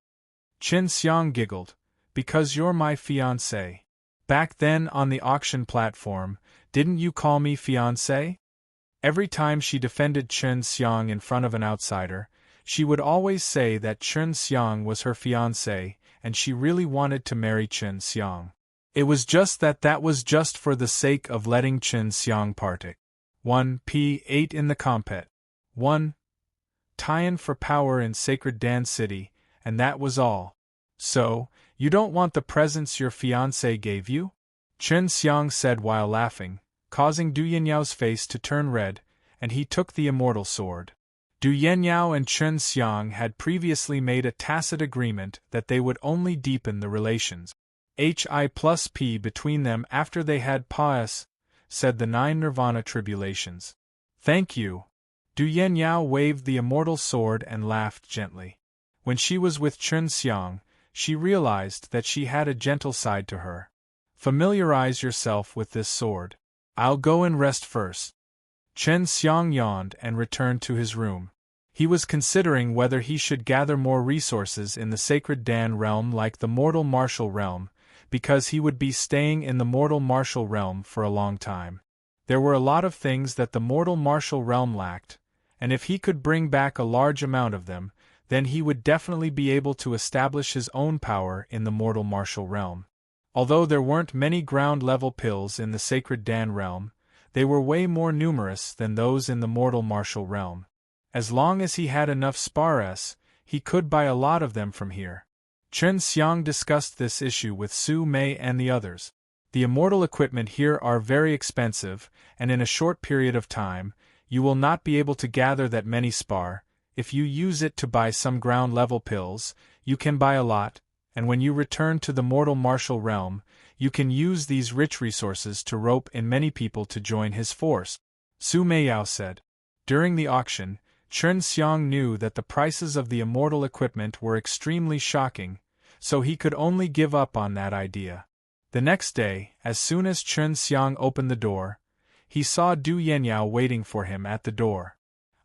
Chen Xiang giggled. Because you're my fiancé. Back then on the auction platform, didn't you call me fiancé? Every time she defended Chen Xiang in front of an outsider, she would always say that Chen Xiang was her fiancé, and she really wanted to marry Chen Xiang. It was just that was just for the sake of letting Chen Xiang partake. 1p8 in the compet. 1. Tian for power in Sacred Dan City, and that was all. So, you don't want the presents your fiancé gave you? Chen Xiang said while laughing, causing Du Yanniao's face to turn red, and he took the immortal sword. Du Yanniao and Chen Xiang had previously made a tacit agreement that they would only deepen the relations. Hi+P between them after they had pas, said the 9 nirvana tribulations. Thank you. Du Yanniao waved the immortal sword and laughed gently. When she was with Chen Xiang, she realized that she had a gentle side to her. Familiarize yourself with this sword. I'll go and rest first. Chen Xiang yawned and returned to his room. He was considering whether he should gather more resources in the sacred Dan realm like the mortal martial realm, because he would be staying in the mortal martial realm for a long time. There were a lot of things that the mortal martial realm lacked, and if he could bring back a large amount of them, then he would definitely be able to establish his own power in the mortal martial realm. Although there weren't many ground-level pills in the sacred Dan realm, they were way more numerous than those in the mortal martial realm. As long as he had enough spars, he could buy a lot of them from here. Chen Xiang discussed this issue with Su Mei and the others. The immortal equipment here are very expensive, and in a short period of time, you will not be able to gather that many spar. If you use it to buy some ground-level pills, you can buy a lot, and when you return to the mortal martial realm, you can use these rich resources to rope in many people to join his force. Su Meiyao said. During the auction, Chen Xiang knew that the prices of the immortal equipment were extremely shocking, so he could only give up on that idea. The next day, as soon as Chen Xiang opened the door, he saw Du Yanniao waiting for him at the door.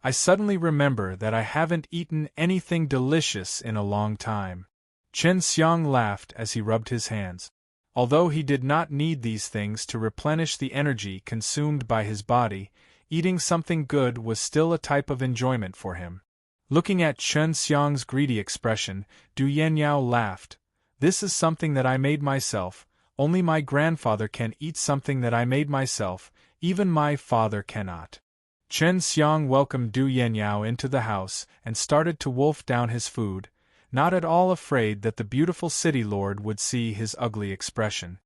I suddenly remember that I haven't eaten anything delicious in a long time. Chen Xiang laughed as he rubbed his hands. Although he did not need these things to replenish the energy consumed by his body, eating something good was still a type of enjoyment for him. Looking at Chen Xiang's greedy expression, Du Yanniao laughed. This is something that I made myself. Only my grandfather can eat something that I made myself, even my father cannot. Chen Xiang welcomed Du Yanniao into the house and started to wolf down his food, not at all afraid that the beautiful city lord would see his ugly expression.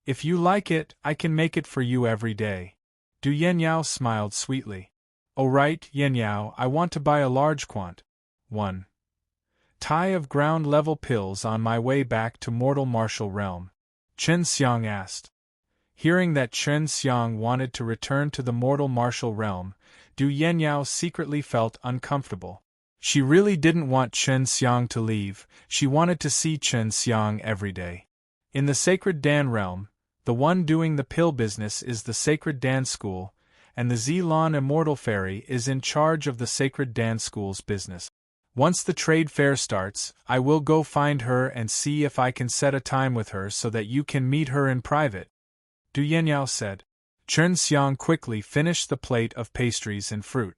If you like it, I can make it for you every day. Du Yenyao smiled sweetly. Oh right, Yenyao, I want to buy a large quant. 1. tie of ground-level pills on my way back to mortal martial realm. Chen Xiang asked. Hearing that Chen Xiang wanted to return to the mortal martial realm, Du Yenyao secretly felt uncomfortable. She really didn't want Chen Xiang to leave, she wanted to see Chen Xiang every day. In the Sacred Dan realm, the one doing the pill business is the Sacred Dan School, and the Zilon Immortal Fairy is in charge of the Sacred Dan School's business. Once the trade fair starts, I will go find her and see if I can set a time with her so that you can meet her in private, Du Yenyao said. Chen Xiang quickly finished the plate of pastries and fruit.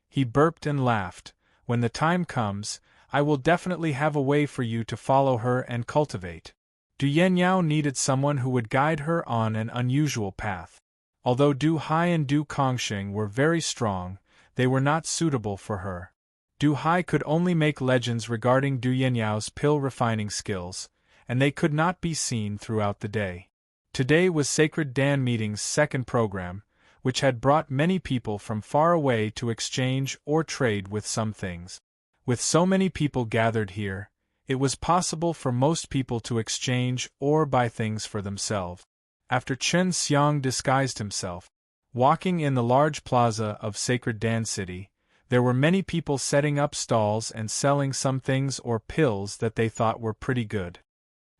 He burped and laughed. When the time comes, I will definitely have a way for you to follow her and cultivate. Du Yenyao needed someone who would guide her on an unusual path. Although Du Hai and Du Kongxing were very strong, they were not suitable for her. Du Hai could only make legends regarding Du Yenyao's pill refining skills, and they could not be seen throughout the day. Today was Sacred Dan Meeting's second program, which had brought many people from far away to exchange or trade with some things. With so many people gathered here, it was possible for most people to exchange or buy things for themselves. After Chen Xiang disguised himself, walking in the large plaza of Sacred Dan City, there were many people setting up stalls and selling some things or pills that they thought were pretty good.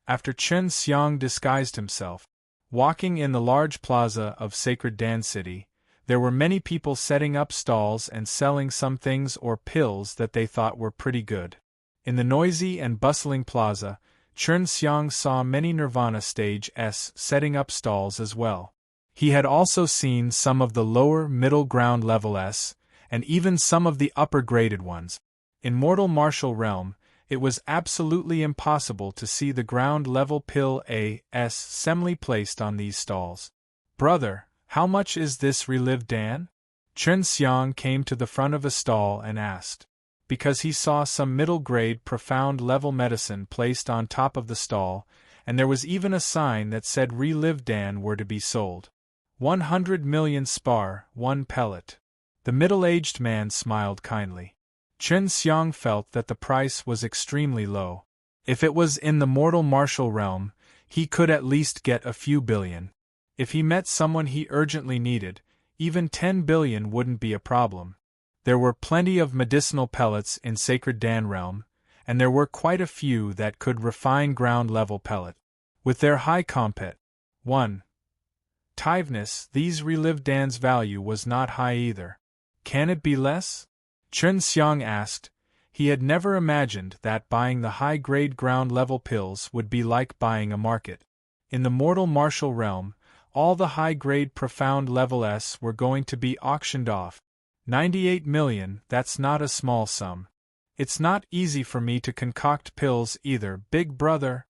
After Chen Xiang disguised himself, walking in the large plaza of Sacred Dan City, there were many people setting up stalls and selling some things or pills that they thought were pretty good. In the noisy and bustling plaza, Chen Xiang saw many Nirvana Stage S setting up stalls as well. He had also seen some of the lower middle ground level S, and even some of the upper-graded ones. In mortal martial realm, it was absolutely impossible to see the ground-level pill A.S. semly placed on these stalls. Brother, how much is this Relive Dan? Chen Xiang came to the front of a stall and asked, because he saw some middle-grade profound-level medicine placed on top of the stall, and there was even a sign that said Relive Dan were to be sold. 100 million spar, 1 pellet. The middle-aged man smiled kindly. Chen Xiang felt that the price was extremely low. If it was in the mortal martial realm, he could at least get a few billion. If he met someone he urgently needed, even 10 billion wouldn't be a problem. There were plenty of medicinal pellets in Sacred Dan realm, and there were quite a few that could refine ground-level pellet. With their high compet 1. tiveness, these Relive Dan's value was not high either. Can it be less? Chen Xiang asked. He had never imagined that buying the high-grade ground-level pills would be like buying a market. In the mortal martial realm, all the high-grade profound level S were going to be auctioned off. 98 million, that's not a small sum. It's not easy for me to concoct pills either, big brother.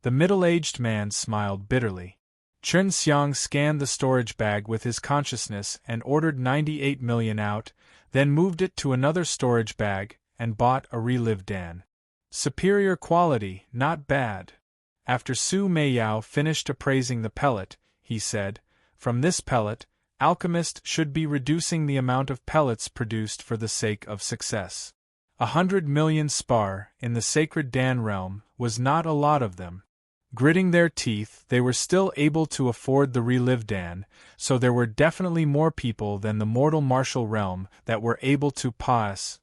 The middle-aged man smiled bitterly. Chen Xiang scanned the storage bag with his consciousness and ordered 98 million out, then moved it to another storage bag, and bought a Relive Dan. Superior quality, not bad. After Su Meiyao finished appraising the pellet, he said, from this pellet, alchemist should be reducing the amount of pellets produced for the sake of success. 100 million spar, in the Sacred Dan realm, was not a lot of them. Gritting their teeth, they were still able to afford the Relive Dan, so there were definitely more people than the mortal martial realm that were able to pass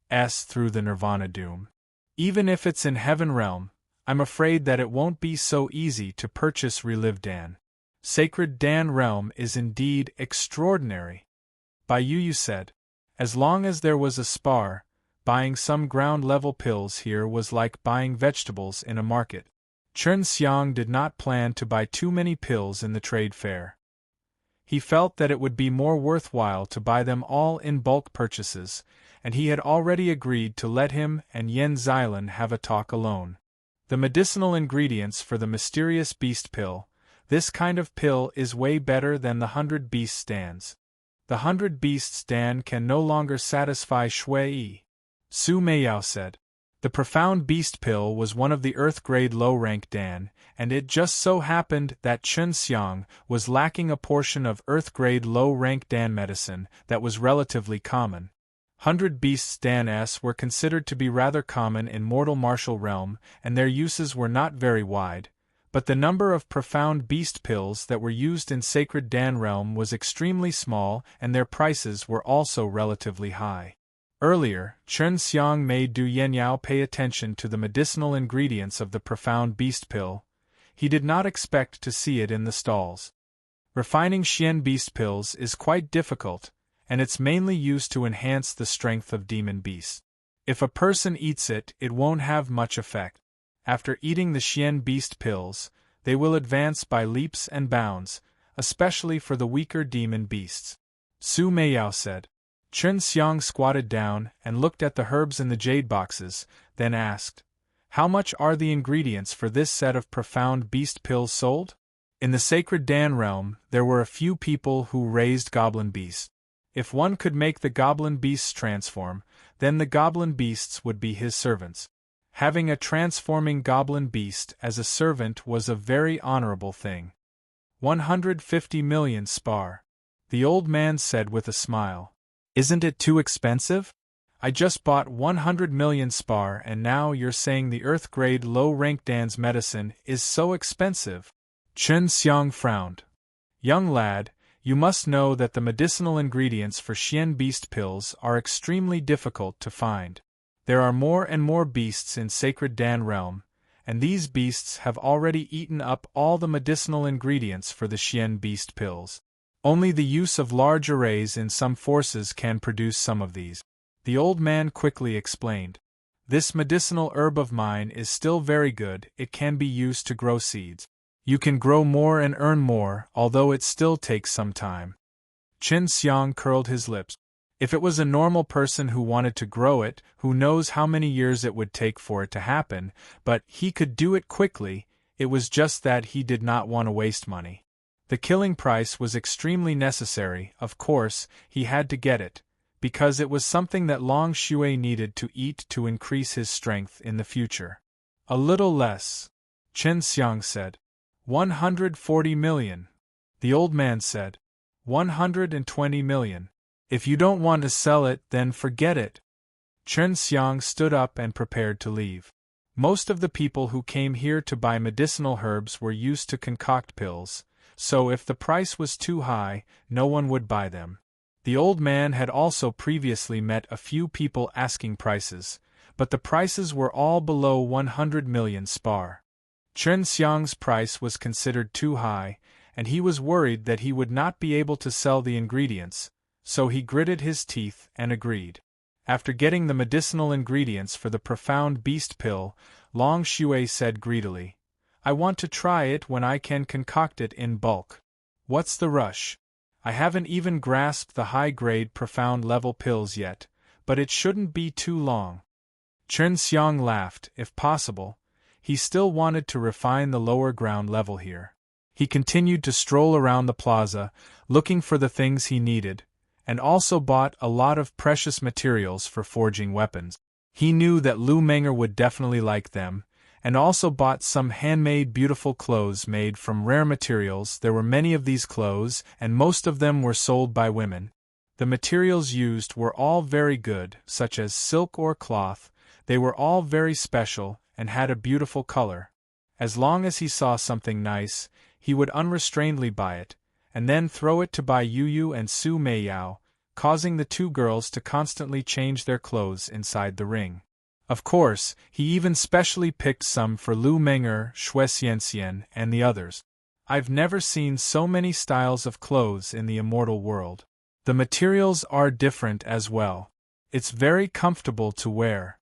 through the Nirvana Doom. Even if it's in Heaven realm, I'm afraid that it won't be so easy to purchase Relive Dan. Sacred Dan realm is indeed extraordinary. Bai Yu said, as long as there was a spar, buying some ground-level pills here was like buying vegetables in a market. Chen Xiang did not plan to buy too many pills in the trade fair. He felt that it would be more worthwhile to buy them all in bulk purchases, and he had already agreed to let him and Yen Xilan have a talk alone. The medicinal ingredients for the mysterious beast pill, this kind of pill is way better than the 100 beast stands. The 100 beast stand can no longer satisfy Shui Yi, Su Meiyao said. The profound beast pill was one of the earth-grade low-rank Dan, and it just so happened that Chen Xiang was lacking a portion of earth-grade low-rank Dan medicine that was relatively common. 100 beasts Dan S were considered to be rather common in mortal martial realm, and their uses were not very wide, but the number of profound beast pills that were used in sacred Dan realm was extremely small, and their prices were also relatively high. Earlier, Chen Xiang made Du Yenyao pay attention to the medicinal ingredients of the profound beast pill. He did not expect to see it in the stalls. Refining Xian beast pills is quite difficult, and it's mainly used to enhance the strength of demon beasts. If a person eats it, it won't have much effect. After eating the Xian beast pills, they will advance by leaps and bounds, especially for the weaker demon beasts. Su Meiyao said. Chen Xiang squatted down and looked at the herbs in the jade boxes, then asked, "How much are the ingredients for this set of profound beast pills sold?" In the sacred Dan realm, there were a few people who raised goblin beasts. If one could make the goblin beasts transform, then the goblin beasts would be his servants. Having a transforming goblin beast as a servant was a very honorable thing. 150 million spar. The old man said with a smile. Isn't it too expensive? I just bought 100 million spar and now you're saying the earth-grade low-rank Dan's medicine is so expensive? Chen Xiang frowned. Young lad, you must know that the medicinal ingredients for Xian beast pills are extremely difficult to find. There are more and more beasts in sacred Dan realm, and these beasts have already eaten up all the medicinal ingredients for the Xian beast pills. Only the use of large arrays in some forces can produce some of these. The old man quickly explained. This medicinal herb of mine is still very good, it can be used to grow seeds. You can grow more and earn more, although it still takes some time. Chen Xiang curled his lips. If it was a normal person who wanted to grow it, who knows how many years it would take for it to happen, but he could do it quickly, it was just that he did not want to waste money. The killing price was extremely necessary, of course, he had to get it, because it was something that Long Shui needed to eat to increase his strength in the future. A little less, Chen Xiang said. 140 million. The old man said. 120 million. If you don't want to sell it, then forget it. Chen Xiang stood up and prepared to leave. Most of the people who came here to buy medicinal herbs were used to concoct pills, so if the price was too high, no one would buy them. The old man had also previously met a few people asking prices, but the prices were all below 100 million spar. Chen Xiang's price was considered too high, and he was worried that he would not be able to sell the ingredients, so he gritted his teeth and agreed. After getting the medicinal ingredients for the profound beast pill, Long Shui said greedily, I want to try it when I can concoct it in bulk. What's the rush? I haven't even grasped the high-grade profound level pills yet, but it shouldn't be too long. Chen Xiang laughed. If possible, he still wanted to refine the lower ground level here. He continued to stroll around the plaza, looking for the things he needed, and also bought a lot of precious materials for forging weapons. He knew that Lu Menger would definitely like them, and also bought some handmade beautiful clothes made from rare materials. There were many of these clothes, and most of them were sold by women. The materials used were all very good, such as silk or cloth. They were all very special, and had a beautiful color. As long as he saw something nice, he would unrestrainedly buy it, and then throw it to Bai Yuyu and Su Meiyao, causing the two girls to constantly change their clothes inside the ring. Of course, he even specially picked some for Lu Menger, Xue Xianxian, and the others. I've never seen so many styles of clothes in the immortal world. The materials are different as well. It's very comfortable to wear.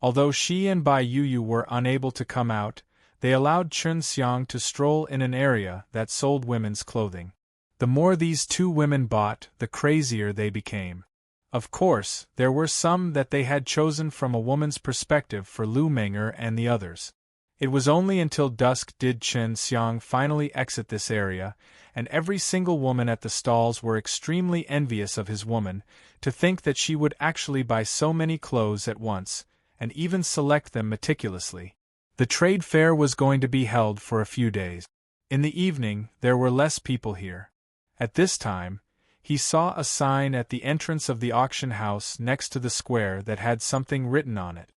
Although she and Bai Yuyu were unable to come out, they allowed Chen Xiang to stroll in an area that sold women's clothing. The more these two women bought, the crazier they became. Of course, there were some that they had chosen from a woman's perspective for Lu Menger and the others. It was only until dusk did Chen Xiang finally exit this area, and every single woman at the stalls were extremely envious of his woman, to think that she would actually buy so many clothes at once, and even select them meticulously. The trade fair was going to be held for a few days. In the evening, there were less people here. At this time, he saw a sign at the entrance of the auction house next to the square that had something written on it.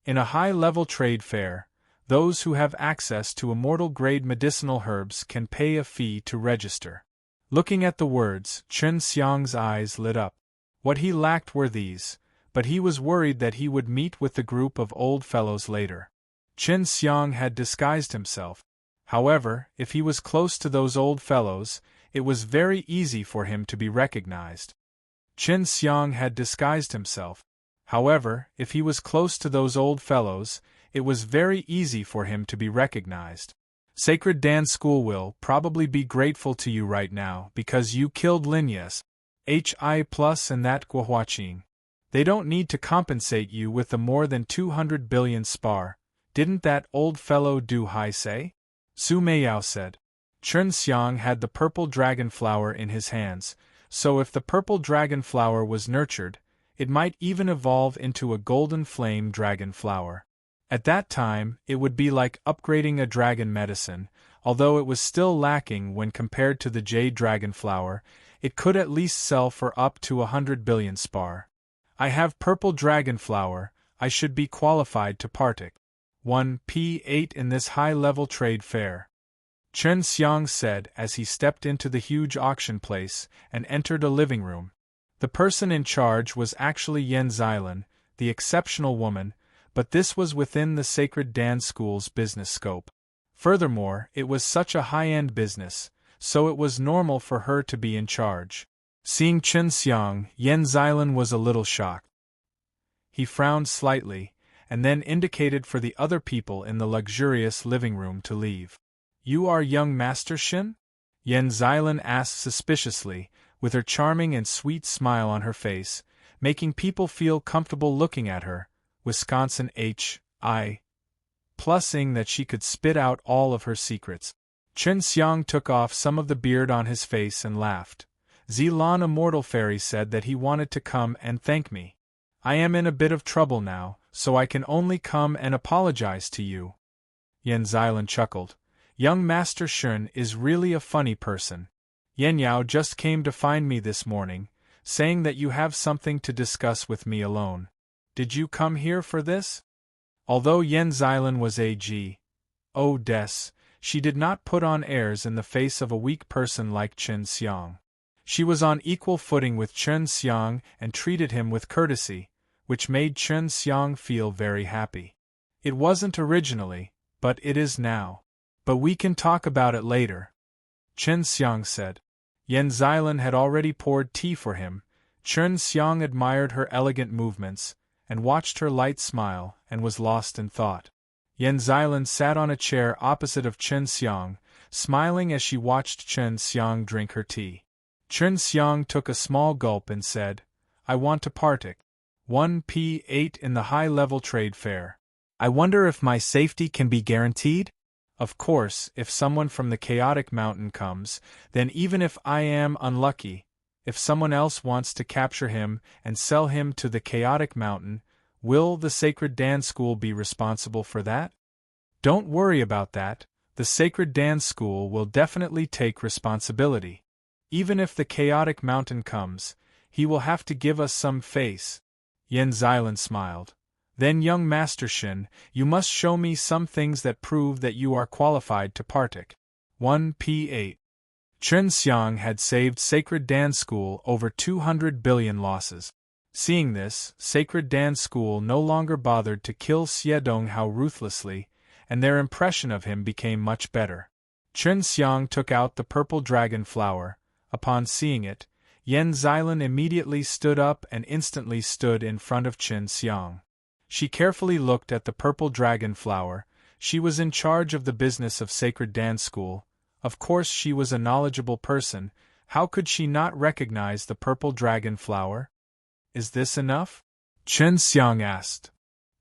In a high-level trade fair, those who have access to immortal-grade medicinal herbs can pay a fee to register. Looking at the words, Chen Xiang's eyes lit up. What he lacked were these, but he was worried that he would meet with the group of old fellows later. Chen Xiang had disguised himself. However, if he was close to those old fellows, it was very easy for him to be recognized. Chen Xiang had disguised himself. However, if he was close to those old fellows, it was very easy for him to be recognized. Sacred Dance School will probably be grateful to you right now because you killed Lin Yes, Hi Plus and that Guohuaqing. They don't need to compensate you with the more than 200 billion spar. Didn't that old fellow do Hai say? Su Meiyao said. Chen Xiang had the purple dragon flower in his hands, so if the purple dragon flower was nurtured, it might even evolve into a golden flame dragon flower. At that time, it would be like upgrading a dragon medicine, although it was still lacking when compared to the jade dragon flower. It could at least sell for up to 100 billion spar. I have purple dragon flower, I should be qualified to partake. 1p8 in this high-level trade fair. Chen Xiang said as he stepped into the huge auction place and entered a living room. The person in charge was actually Yan Xilan, the exceptional woman, but this was within the Sacred Dance School's business scope. Furthermore, it was such a high-end business, so it was normal for her to be in charge. Seeing Chen Xiang, Yan Xilan was a little shocked. He frowned slightly, and then indicated for the other people in the luxurious living room to leave. You are young Master Shin? Yan Xilan asked suspiciously, with her charming and sweet smile on her face, making people feel comfortable looking at her. Wisconsin Hi. Plusing that she could spit out all of her secrets. Chen Xiang took off some of the beard on his face and laughed. Zilan Immortal Fairy said that he wanted to come and thank me. I am in a bit of trouble now, so I can only come and apologize to you. Yan Xilan chuckled. Young Master Shun is really a funny person. Yan Yao just came to find me this morning, saying that you have something to discuss with me alone. Did you come here for this? Although Yan Xilan was a.g.o.des, she did not put on airs in the face of a weak person like Chen Xiang. She was on equal footing with Chen Xiang and treated him with courtesy, which made Chen Xiang feel very happy. It wasn't originally, but it is now. But we can talk about it later, Chen Xiang said. Yan Xilan had already poured tea for him. Chen Xiang admired her elegant movements, and watched her light smile, and was lost in thought. Yan Xilan sat on a chair opposite of Chen Xiang, smiling as she watched Chen Xiang drink her tea. Chen Xiang took a small gulp and said, I want to partake. 1p8 in the high-level trade fair. I wonder if my safety can be guaranteed? Of course, if someone from the Chaotic Mountain comes, then even if I am unlucky, if someone else wants to capture him and sell him to the Chaotic Mountain, will the Sacred Dance School be responsible for that? Don't worry about that, the Sacred Dance School will definitely take responsibility. Even if the Chaotic Mountain comes, he will have to give us some face. Yan Xilan smiled. Then young Master Shin, you must show me some things that prove that you are qualified to partake. 1p8. Chen Xiang had saved Sacred Dance School over 200 billion losses. Seeing this, Sacred Dance School no longer bothered to kill Xie Donghao ruthlessly, and their impression of him became much better. Chen Xiang took out the purple dragon flower. Upon seeing it, Yan Xilan immediately stood up and instantly stood in front of Chen Xiang. She carefully looked at the purple dragon flower. She was in charge of the business of Sacred Dance School. Of course she was a knowledgeable person. How could she not recognize the purple dragon flower? Is this enough? Chen Xiang asked.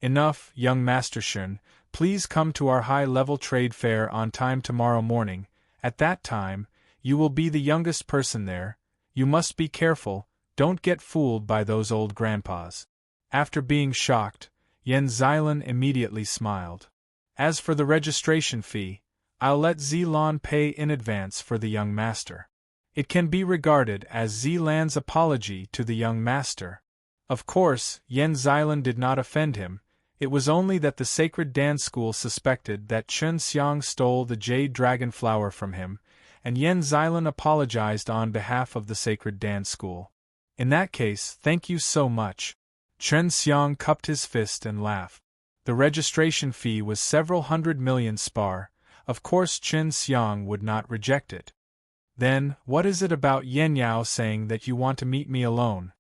Enough, young Master Shun. Please come to our high-level trade fair on time tomorrow morning. At that time, you will be the youngest person there. You must be careful, don't get fooled by those old grandpas. After being shocked, Yen Xilan immediately smiled. As for the registration fee, I'll let Zilan pay in advance for the young master. It can be regarded as Zilan's apology to the young master. Of course, Yen Xilan did not offend him. It was only that the sacred dance school suspected that Chen Xiang stole the jade dragon flower from him, and Yen Xilan apologized on behalf of the sacred dance school. In that case, thank you so much. Chen Xiang cupped his fist and laughed. The registration fee was several 100 million spar. Of course Chen Xiang would not reject it. Then, what is it about Yen Yao saying that you want to meet me alone?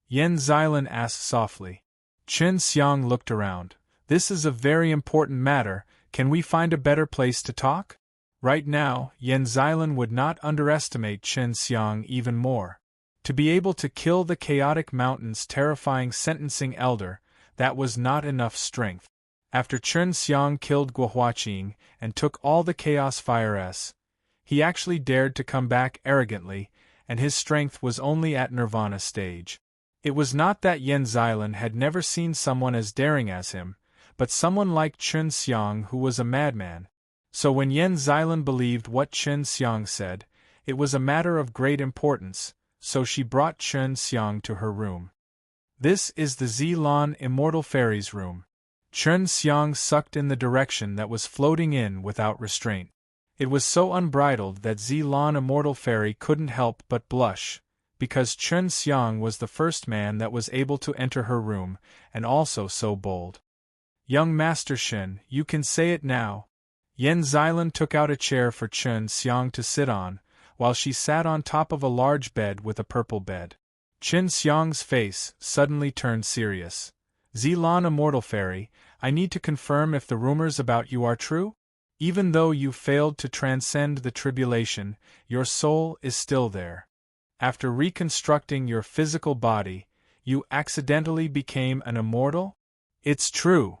Yen Xilan asked softly. Chen Xiang looked around. This is a very important matter. Can we find a better place to talk? Right now, Yen Xilan would not underestimate Chen Xiang even more. To be able to kill the Chaotic Mountain's terrifying sentencing elder, that was not enough strength. After Chen Xiang killed Guohuaqing and took all the Chaos Fires, he actually dared to come back arrogantly, and his strength was only at Nirvana stage. It was not that Yen Xilan had never seen someone as daring as him, but someone like Chen Xiang who was a madman. So when Yen Xilan believed what Chen Xiang said, it was a matter of great importance, so she brought Chen Xiang to her room. This is the Zilan Immortal Fairy's room. Chen Xiang sucked in the direction that was floating in without restraint. It was so unbridled that Zilan Immortal Fairy couldn't help but blush, because Chen Xiang was the first man that was able to enter her room, and also so bold. Young Master Shen, you can say it now. Yen Xilan took out a chair for Chen Xiang to sit on, while she sat on top of a large bed with a purple bed. Chen Xiang's face suddenly turned serious. Zilan Immortal Fairy, I need to confirm if the rumors about you are true? Even though you failed to transcend the tribulation, your soul is still there. After reconstructing your physical body, you accidentally became an immortal? It's true.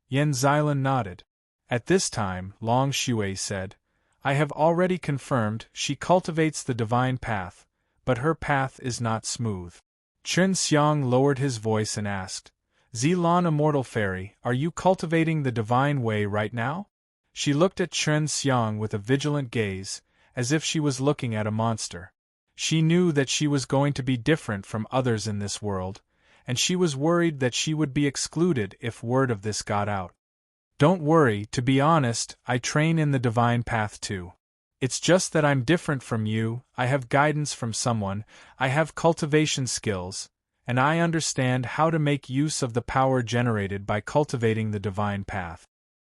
Yen Xilan nodded. At this time, Long Shui said, I have already confirmed she cultivates the divine path, but her path is not smooth. Chen Xiang lowered his voice and asked, Zilan Immortal Fairy, are you cultivating the divine way right now? She looked at Chen Xiang with a vigilant gaze, as if she was looking at a monster. She knew that she was going to be different from others in this world, and she was worried that she would be excluded if word of this got out. Don't worry, to be honest, I train in the divine path too. It's just that I'm different from you, I have guidance from someone, I have cultivation skills, and I understand how to make use of the power generated by cultivating the divine path.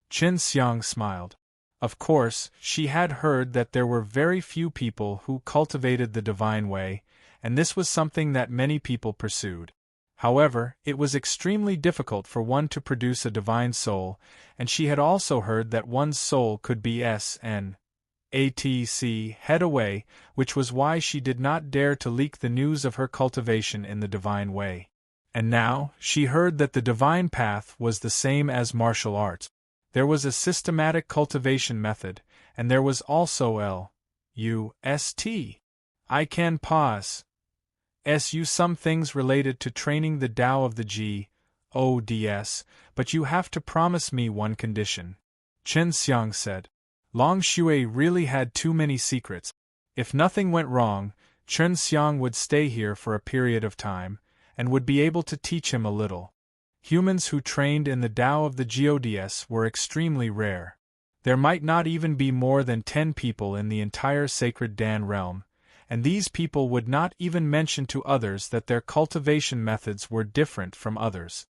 Chen Xiang smiled. Of course, she had heard that there were very few people who cultivated the divine way, and this was something that many people pursued. However, it was extremely difficult for one to produce a divine soul, and she had also heard that one's soul could be S.N. ATC head away, which was why she did not dare to leak the news of her cultivation in the divine way. And now, she heard that the divine path was the same as martial arts. There was a systematic cultivation method, and there was also L.U.S.T. I can pause. S.U. some things related to training the Tao of the G.O.D.S., but you have to promise me one condition. Chen Xiang said. Long Shui really had too many secrets. If nothing went wrong, Chen Xiang would stay here for a period of time, and would be able to teach him a little. Humans who trained in the Tao of the GODS were extremely rare. There might not even be more than 10 people in the entire Sacred Dan realm, and these people would not even mention to others that their cultivation methods were different from others.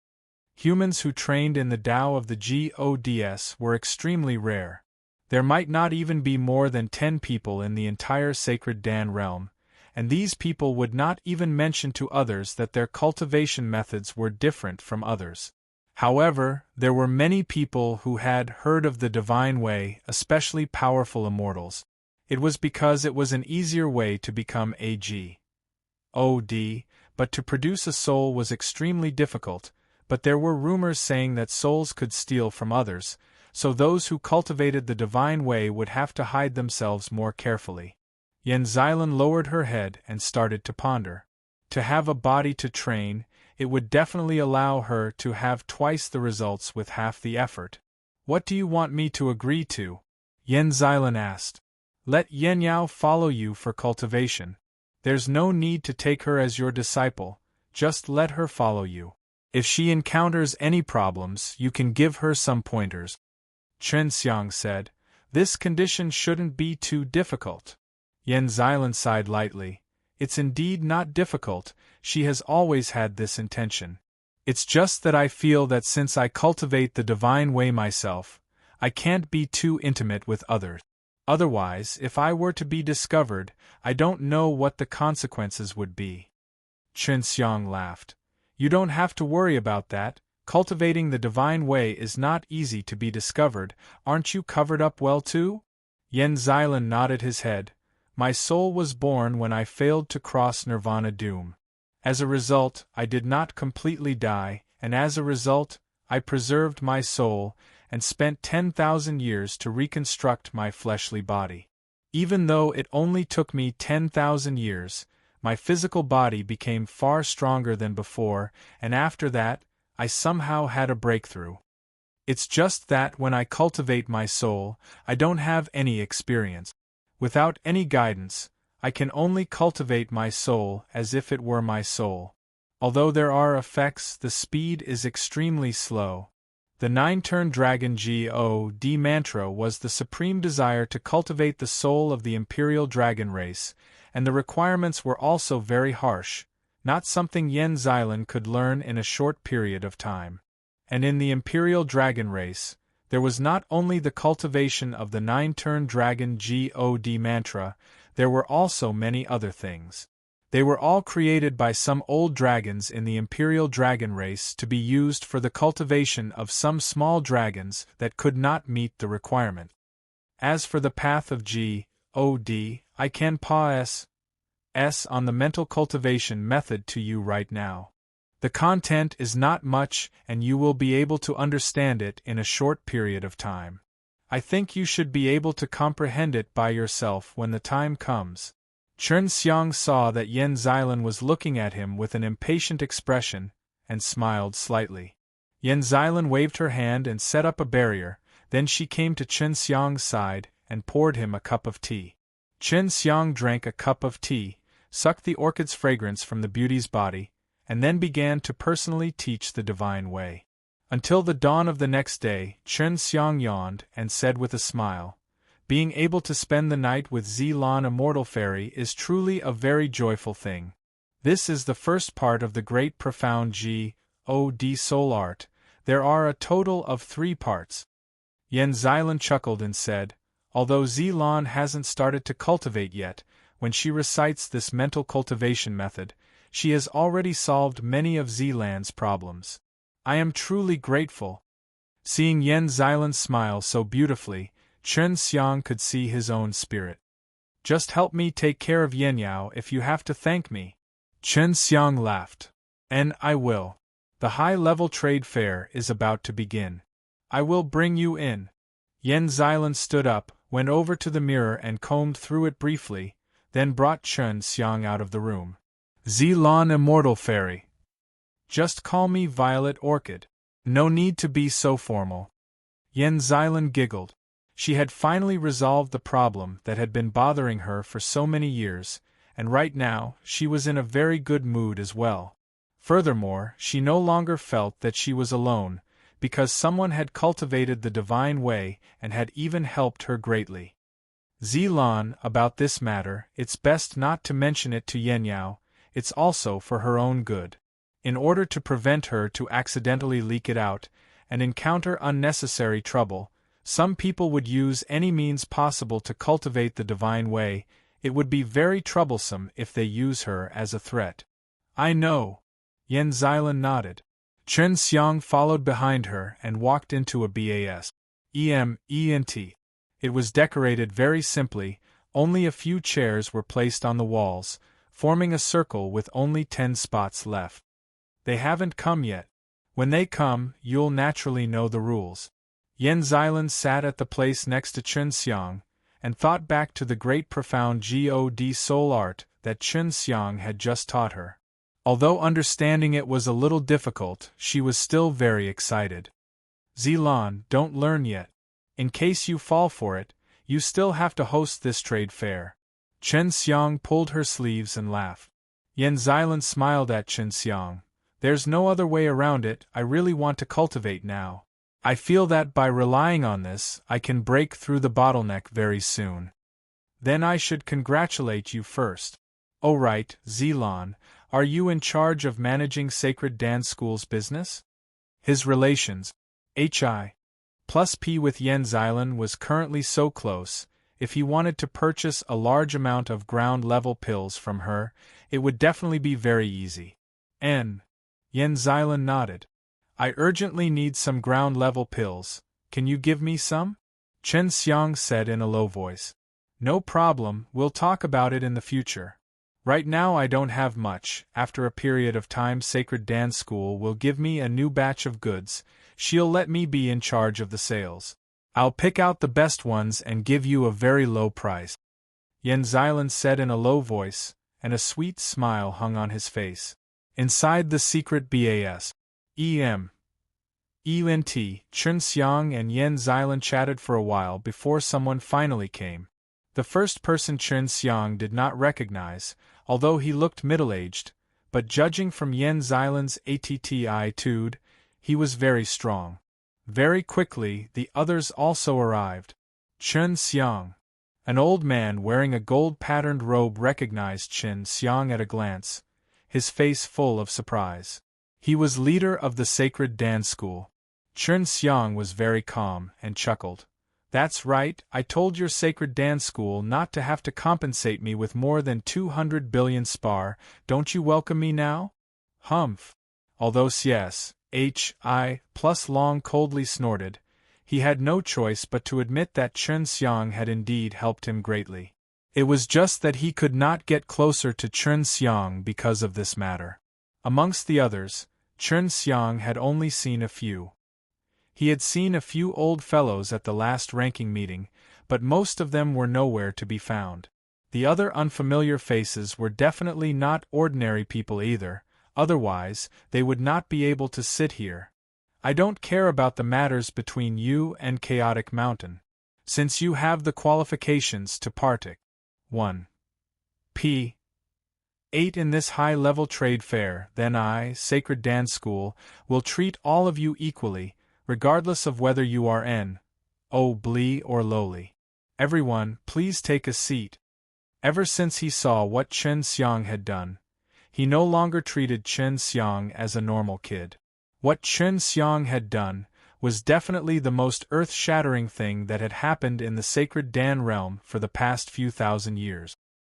Humans who trained in the Tao of the GODS were extremely rare. There might not even be more than 10 people in the entire Sacred Dan realm, and these people would not even mention to others that their cultivation methods were different from others. However, there were many people who had heard of the divine way, especially powerful immortals. It was because it was an easier way to become a G.O.D., but to produce a soul was extremely difficult, but there were rumors saying that souls could steal from others, so those who cultivated the divine way would have to hide themselves more carefully. Yen Xilan lowered her head and started to ponder. To have a body to train, it would definitely allow her to have twice the results with half the effort. What do you want me to agree to? Yan Xilan asked. Let Yenyao follow you for cultivation. There's no need to take her as your disciple, just let her follow you. If she encounters any problems, you can give her some pointers. Chen Xiang said, this condition shouldn't be too difficult. Yan Xilan sighed lightly. It's indeed not difficult, she has always had this intention. It's just that I feel that since I cultivate the divine way myself, I can't be too intimate with others. Otherwise, if I were to be discovered, I don't know what the consequences would be. Chen Xiang laughed. You don't have to worry about that. Cultivating the divine way is not easy to be discovered. Aren't you covered up well too? Yan Xilan nodded his head. My soul was born when I failed to cross nirvana doom. As a result, I did not completely die, and as a result, I preserved my soul, and spent 10,000 years to reconstruct my fleshly body. Even though it only took me 10,000 years, my physical body became far stronger than before, and after that, I somehow had a breakthrough. It's just that when I cultivate my soul, I don't have any experience. Without any guidance, I can only cultivate my soul as if it were my soul. Although there are effects, the speed is extremely slow. The 9-turn dragon God mantra was the supreme desire to cultivate the soul of the imperial dragon race, and the requirements were also very harsh, not something Yan Xilan could learn in a short period of time. And in the imperial dragon race, there was not only the cultivation of the 9-turn dragon God mantra, there were also many other things. They were all created by some old dragons in the imperial dragon race to be used for the cultivation of some small dragons that could not meet the requirement. As for the path of God, I can pass on the mental cultivation method to you right now. The content is not much and you will be able to understand it in a short period of time. I think you should be able to comprehend it by yourself when the time comes. Chen Xiang saw that Yan Xilan was looking at him with an impatient expression, and smiled slightly. Yan Xilan waved her hand and set up a barrier, then she came to Chen Xiang's side and poured him a cup of tea. Chen Xiang drank a cup of tea, sucked the orchid's fragrance from the beauty's body, and then began to personally teach the divine way. Until the dawn of the next day, Chen Xiang yawned and said with a smile, being able to spend the night with Xilan Immortal Fairy is truly a very joyful thing. This is the first part of the great profound God soul art. There are a total of 3 parts. Yan Xilan chuckled and said, although Xilan hasn't started to cultivate yet, when she recites this mental cultivation method, she has already solved many of Xilan's problems. I am truly grateful. Seeing Yan Xilan smile so beautifully, Chen Xiang could see his own spirit. Just help me take care of Yenyao if you have to thank me. Chen Xiang laughed. And I will. The high-level trade fair is about to begin. I will bring you in. Yan Xilan stood up, went over to the mirror and combed through it briefly, then brought Chen Xiang out of the room. Xilan Immortal Fairy. Just call me Violet Orchid. No need to be so formal. Yan Xilan giggled. She had finally resolved the problem that had been bothering her for so many years, and right now, she was in a very good mood as well. Furthermore, she no longer felt that she was alone, because someone had cultivated the divine way and had even helped her greatly. Xilan, about this matter, it's best not to mention it to Yenyao, it's also for her own good. In order to prevent her to accidentally leak it out, and encounter unnecessary trouble, some people would use any means possible to cultivate the divine way. It would be very troublesome if they use her as a threat. I know. Yan Xilan nodded. Chen Xiang followed behind her and walked into a BASEMENT. It was decorated very simply, only a few chairs were placed on the walls, forming a circle with only 10 spots left. They haven't come yet. When they come, you'll naturally know the rules. Yan Xilan sat at the place next to Chen Xiang, and thought back to the great profound God soul art that Chen Xiang had just taught her. Although understanding it was a little difficult, she was still very excited. Zilan, don't learn yet. In case you fall for it, you still have to host this trade fair. Chen Xiang pulled her sleeves and laughed. Yan Zilan smiled at Chen Xiang. There's no other way around it. I really want to cultivate now. I feel that by relying on this, I can break through the bottleneck very soon. Then I should congratulate you first. Oh right, Zilan, are you in charge of managing Sacred Dance School's business? His relations, Hi. Plus P with Yan Zilan was currently so close, if he wanted to purchase a large amount of ground-level pills from her, it would definitely be very easy. Yan Zilan nodded. I urgently need some ground-level pills. Can you give me some? Chen Xiang said in a low voice. No problem, we'll talk about it in the future. Right now I don't have much. After a period of time Sacred Dance School will give me a new batch of goods. She'll let me be in charge of the sales. I'll pick out the best ones and give you a very low price. Yan Zilan said in a low voice, and a sweet smile hung on his face. Inside the secret BAS. ENT, Chen Xiang and Yan Zilan chatted for a while before someone finally came. The first person Chen Xiang did not recognize, although he looked middle-aged, but judging from Yan Zilan's attitude, he was very strong. Very quickly, the others also arrived. Chen Xiang. An old man wearing a gold-patterned robe recognized Chen Xiang at a glance, his face full of surprise. He was leader of the Sacred Dance School. Chen Xiang was very calm and chuckled. That's right, I told your Sacred Dance School not to have to compensate me with more than 200 billion spar, don't you welcome me now? Humph. Although yes, plus Long coldly snorted, he had no choice but to admit that Chen Xiang had indeed helped him greatly. It was just that he could not get closer to Chen Xiang because of this matter. Amongst the others, Chen Xiang had only seen a few. He had seen a few old fellows at the last ranking meeting, but most of them were nowhere to be found. The other unfamiliar faces were definitely not ordinary people either, otherwise, they would not be able to sit here. I don't care about the matters between you and Chaotic Mountain, since you have the qualifications to partake. 1. P. 8 in this high-level trade fair, then I, Sacred Dance School, will treat all of you equally, regardless of whether you are Blee or lowly. Everyone, please take a seat. Ever since he saw what Chen Xiang had done, he no longer treated Chen Xiang as a normal kid. What Chen Xiang had done was definitely the most earth-shattering thing that had happened in the Sacred Dan realm for the past few thousand years.